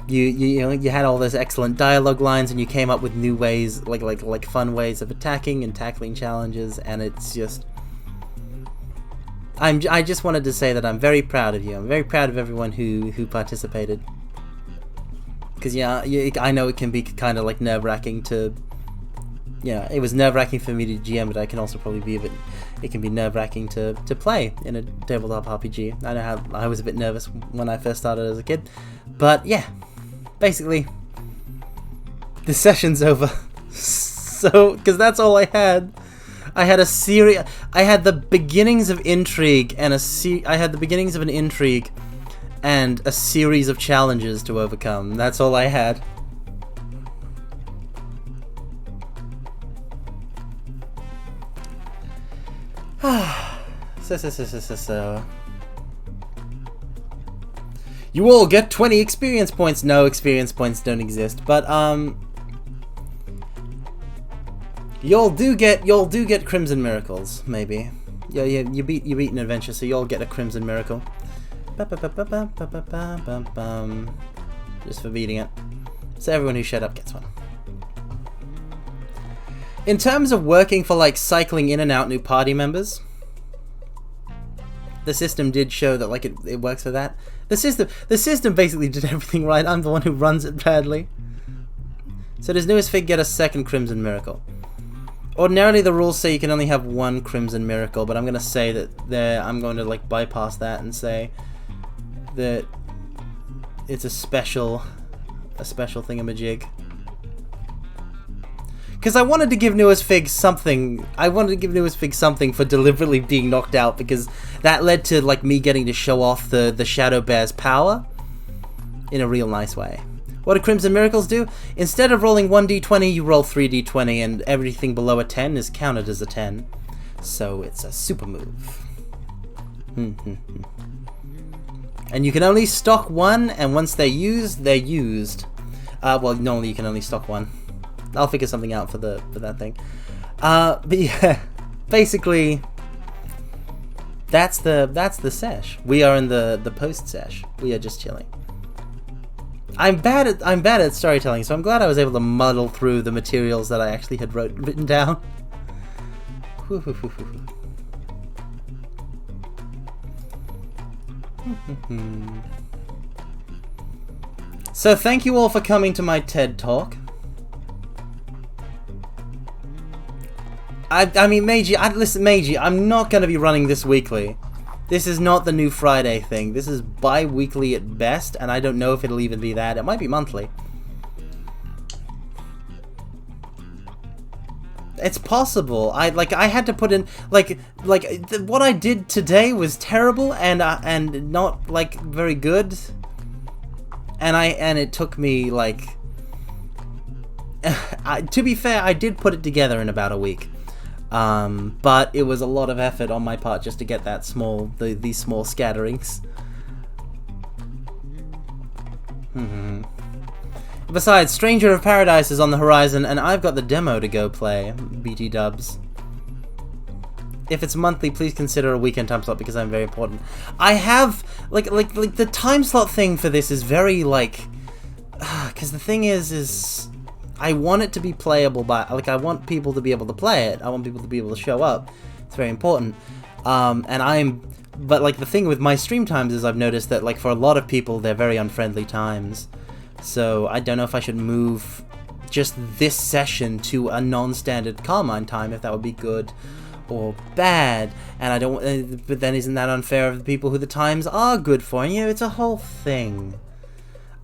You had all those excellent dialogue lines, and you came up with new ways, like fun ways of attacking and tackling challenges, and it's just. I just wanted to say that I'm very proud of you. I'm very proud of everyone who participated. Because yeah, I know it can be kind of like nerve-wracking to. Yeah, it was nerve-wracking for me to GM, but I can also probably be it can be nerve-wracking to play in a tabletop RPG. I know how I was a bit nervous when I first started as a kid, but yeah, basically, the session's over. So, because that's all I had. I had the beginnings of intrigue and an intrigue and a series of challenges to overcome. That's all I had. So. You all get 20 experience points. No, experience points don't exist. But, You'll do get Crimson Miracles, maybe. Yeah, you beat an adventure, so you'll get a Crimson Miracle. Just for beating it. So everyone who shut up gets one. In terms of working for like cycling in and out new party members, the system did show that like it works for that. The system basically did everything right. I'm the one who runs it badly. So does newest fig get a second Crimson Miracle? Ordinarily the rules say you can only have one Crimson Miracle, but I'm gonna say that I'm going to like bypass that and say that it's a special thingamajig. Because I wanted to give newest fig something. I wanted to give newest fig something for deliberately being knocked out, because that led to like me getting to show off the Shadow Bear's power in a real nice way. What do Crimson Miracles do? Instead of rolling 1d20, you roll 3d20, and everything below a 10 is counted as a 10. So it's a super move. And you can only stock one, and once they're used, they're used. Well, normally you can only stock one. I'll figure something out for that thing. But yeah, basically, that's the sesh. We are in the post sesh. We are just chilling. I'm bad at storytelling, so I'm glad I was able to muddle through the materials that I actually had written down. So thank you all for coming to my TED Talk. I mean, listen, Meiji, I'm not going to be running this weekly. This is not the new Friday thing. This is bi-weekly at best, and I don't know if it'll even be that. It might be monthly. It's possible. I had to put in what I did today was terrible and not like very good. And it took me like to be fair, I did put it together in about a week. But it was a lot of effort on my part just to get that these small scatterings. Besides, Stranger of Paradise is on the horizon, and I've got the demo to go play. BT dubs. If it's monthly, please consider a weekend time slot, because I'm very important. I have like the time slot thing for this is very because the thing is I want it to be playable by, I want people to be able to play it. I want people to be able to show up. It's very important. But the thing with my stream times is I've noticed that for a lot of people they're very unfriendly times. So I don't know if I should move just this session to a non-standard Carmine time, if that would be good or bad. And I don't, but then isn't that unfair of the people who the times are good for? And it's a whole thing.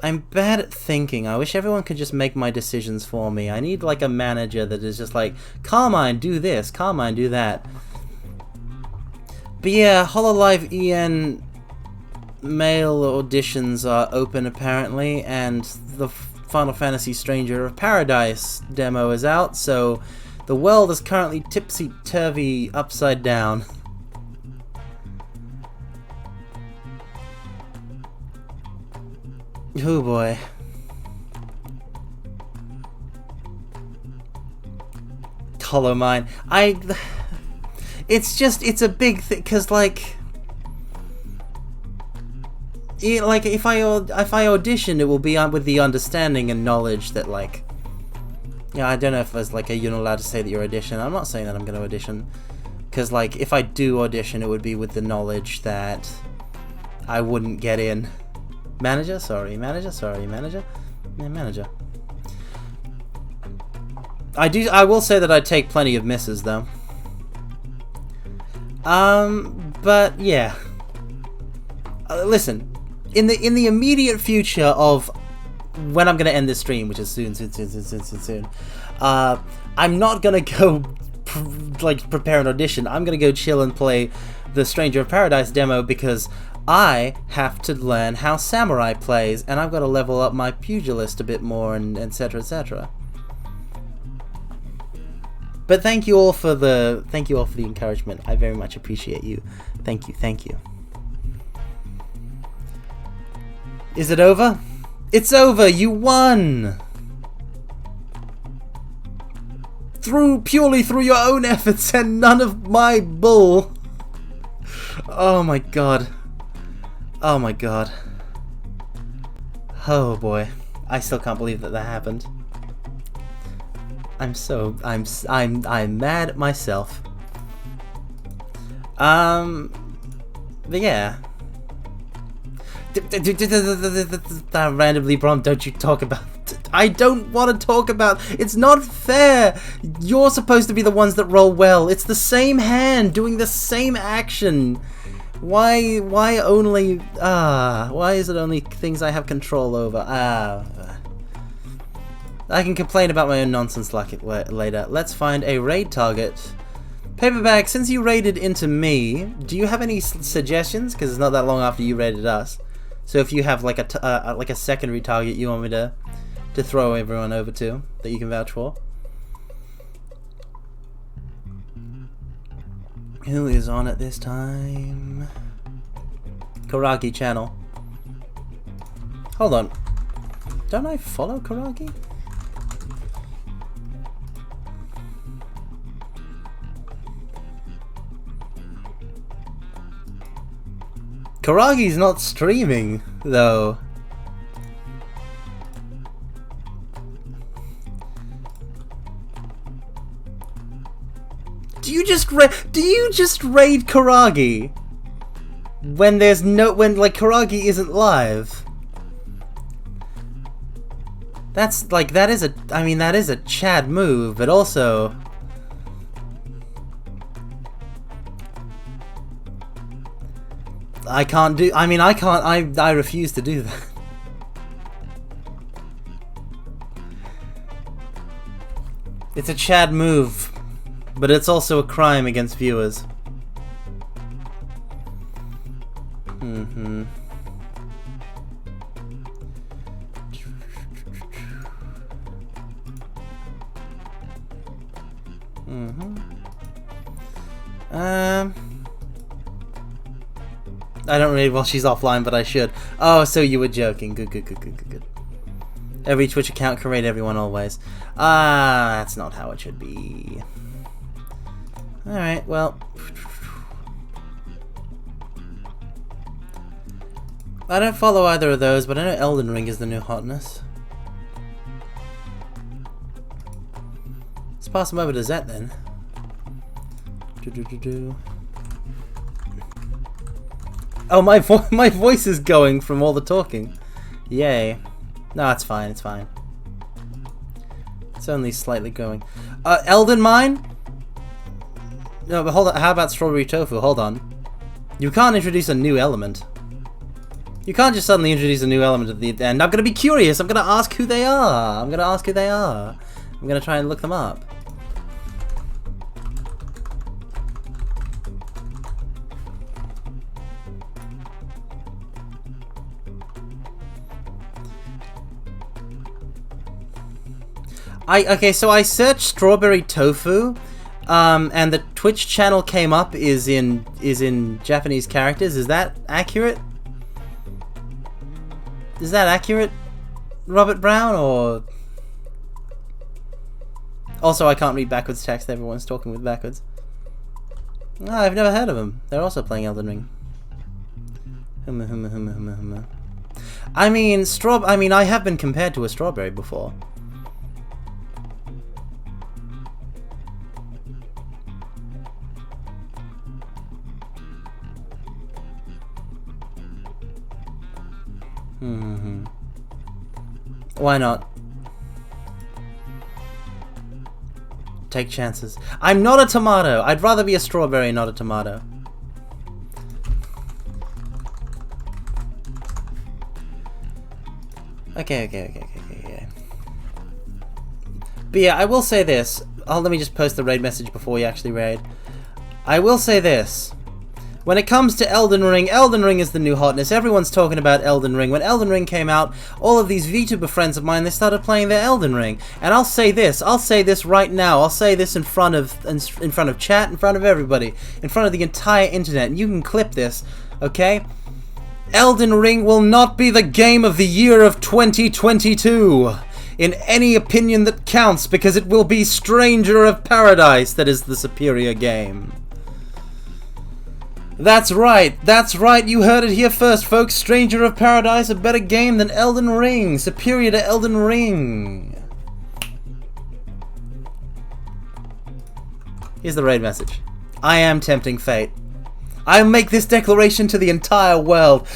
I'm bad at thinking. I wish everyone could just make my decisions for me. I need a manager that is just Carmine, do this, Carmine, do that. But yeah, HoloLive EN mail auditions are open apparently, and the Final Fantasy Stranger of Paradise demo is out, so the world is currently tipsy-turvy upside down. Oh boy. Hollow Mine. It's a big thing, because if I audition, it will be with the understanding and knowledge that I don't know if there's you're not allowed to say that you're audition. I'm not saying that I'm going to audition, because if I do audition, it would be with the knowledge that I wouldn't get in. Manager? Sorry, manager? Sorry, manager? Yeah, manager. I will say that I take plenty of misses, though. But yeah. Listen, in the immediate future of when I'm gonna end this stream, which is soon, I'm not gonna go prepare an audition. I'm gonna go chill and play the Stranger of Paradise demo, because I have to learn how Samurai plays, and I've got to level up my pugilist a bit more, and etc, etc. But thank you all for the encouragement. I very much appreciate you. Thank you. Is it over? It's over. You won. purely through your own efforts and none of my bull. Oh my god. Oh my god. Oh boy. I still can't believe that happened. I'm mad at myself. But yeah. Randomly prompt, don't you talk about... I don't want to talk about... It's not fair! You're supposed to be the ones that roll well. It's the same hand doing the same action. Why only... why is it only things I have control over? I can complain about my own nonsense later. Let's find a raid target. Paperback, since you raided into me, do you have any suggestions? Because it's not that long after you raided us. So if you have like a secondary target you want me to throw everyone over to, that you can vouch for. Who is on at this time? Karagi channel. Hold on. Don't I follow Karagi? Karagi's not streaming, though. Do you just raid Karagi when like Karagi isn't live? That's like that is a Chad move, but also I refuse to do that. It's a Chad move, but it's also a crime against viewers. I don't read while she's offline, but I should. Oh, so you were joking. Good. Every Twitch account can raid everyone always. That's not how it should be. Alright, well. I don't follow either of those, but I know Elden Ring is the new hotness. Let's pass them over to Zet then. Oh, my voice is going from all the talking. Yay. No, it's fine, it's fine. It's only slightly going. Elden Mine? No, but hold on. How about Strawberry Tofu? Hold on. You can't introduce a new element. You can't just suddenly introduce a new element at the end. I'm gonna be curious. I'm gonna ask who they are. I'm gonna try and look them up. Okay, so I searched Strawberry Tofu, and the Twitch channel came up is in Japanese characters. Is that accurate? Is that accurate, Robert Brown? Or also, I can't read backwards text. Everyone's talking with backwards. Oh, I've never heard of them. They're also playing Elden Ring. I mean, I have been compared to a strawberry before. Why not? Take chances. I'm not a tomato. I'd rather be a strawberry, not a tomato. Okay. But yeah, I will say this. Let me just post the raid message before we actually raid. I will say this. When it comes to Elden Ring is the new hotness. Everyone's talking about Elden Ring. When Elden Ring came out, all of these VTuber friends of mine, they started playing their Elden Ring. And I'll say this right now. I'll say this in front of chat, in front of everybody, in front of the entire internet. And you can clip this, okay? Elden Ring will not be the game of the year of 2022. in any opinion that counts, because it will be Stranger of Paradise that is the superior game. That's right, you heard it here first, folks. Stranger of Paradise, a better game than Elden Ring, superior to Elden Ring. Here's the raid message. I am tempting fate. I make this declaration to the entire world.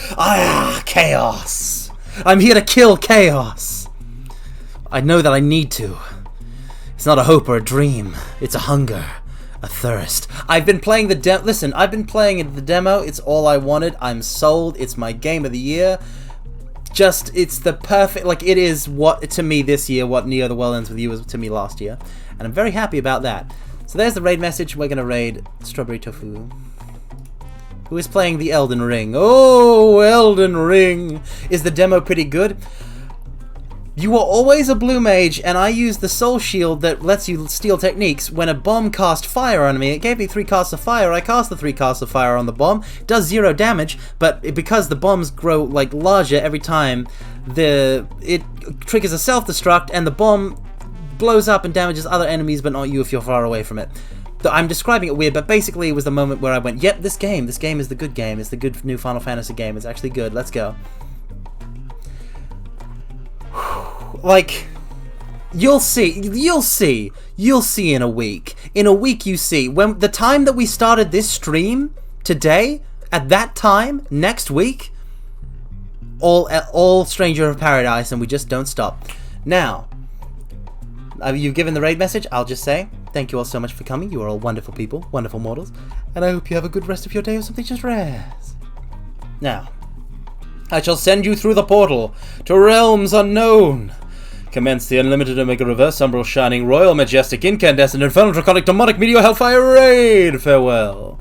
Chaos. I'm here to kill chaos. I know that I need to. It's not a hope or a dream. It's a hunger. A thirst. I've been playing the Listen, I've been playing the demo. It's all I wanted. I'm sold. It's my game of the year. It's the perfect, like, it is what, to me this year, what Neo the Well Ends With You was to me last year. And I'm very happy about that. So there's the raid message. We're going to raid Strawberry Tofu, who is playing the Elden Ring. Oh, Elden Ring. Is the demo pretty good? You were always a blue mage, and I used the soul shield that lets you steal techniques. When a bomb cast fire on me, it gave me 3 casts of fire. I cast the 3 casts of fire on the bomb. It does 0 damage, but because the bombs grow like larger every time, it triggers a self-destruct, and the bomb blows up and damages other enemies, but not you if you're far away from it. So I'm describing it weird, but basically it was the moment where I went, yep, this game is the good game. It's the good new Final Fantasy game. It's actually good. Let's go. Like, you'll see in a week. In a week you see. When the time that we started this stream today, at that time, next week, all Stranger of Paradise, and we just don't stop. Now, you've given the raid message. I'll just say, thank you all so much for coming. You are all wonderful people, wonderful mortals, and I hope you have a good rest of your day or something just rest. Now, I shall send you through the portal to realms unknown. Commence the unlimited Omega Reverse, Umbral, Shining, Royal, Majestic, Incandescent, Infernal, Draconic, Demonic, Meteor, Hellfire, Raid! Farewell.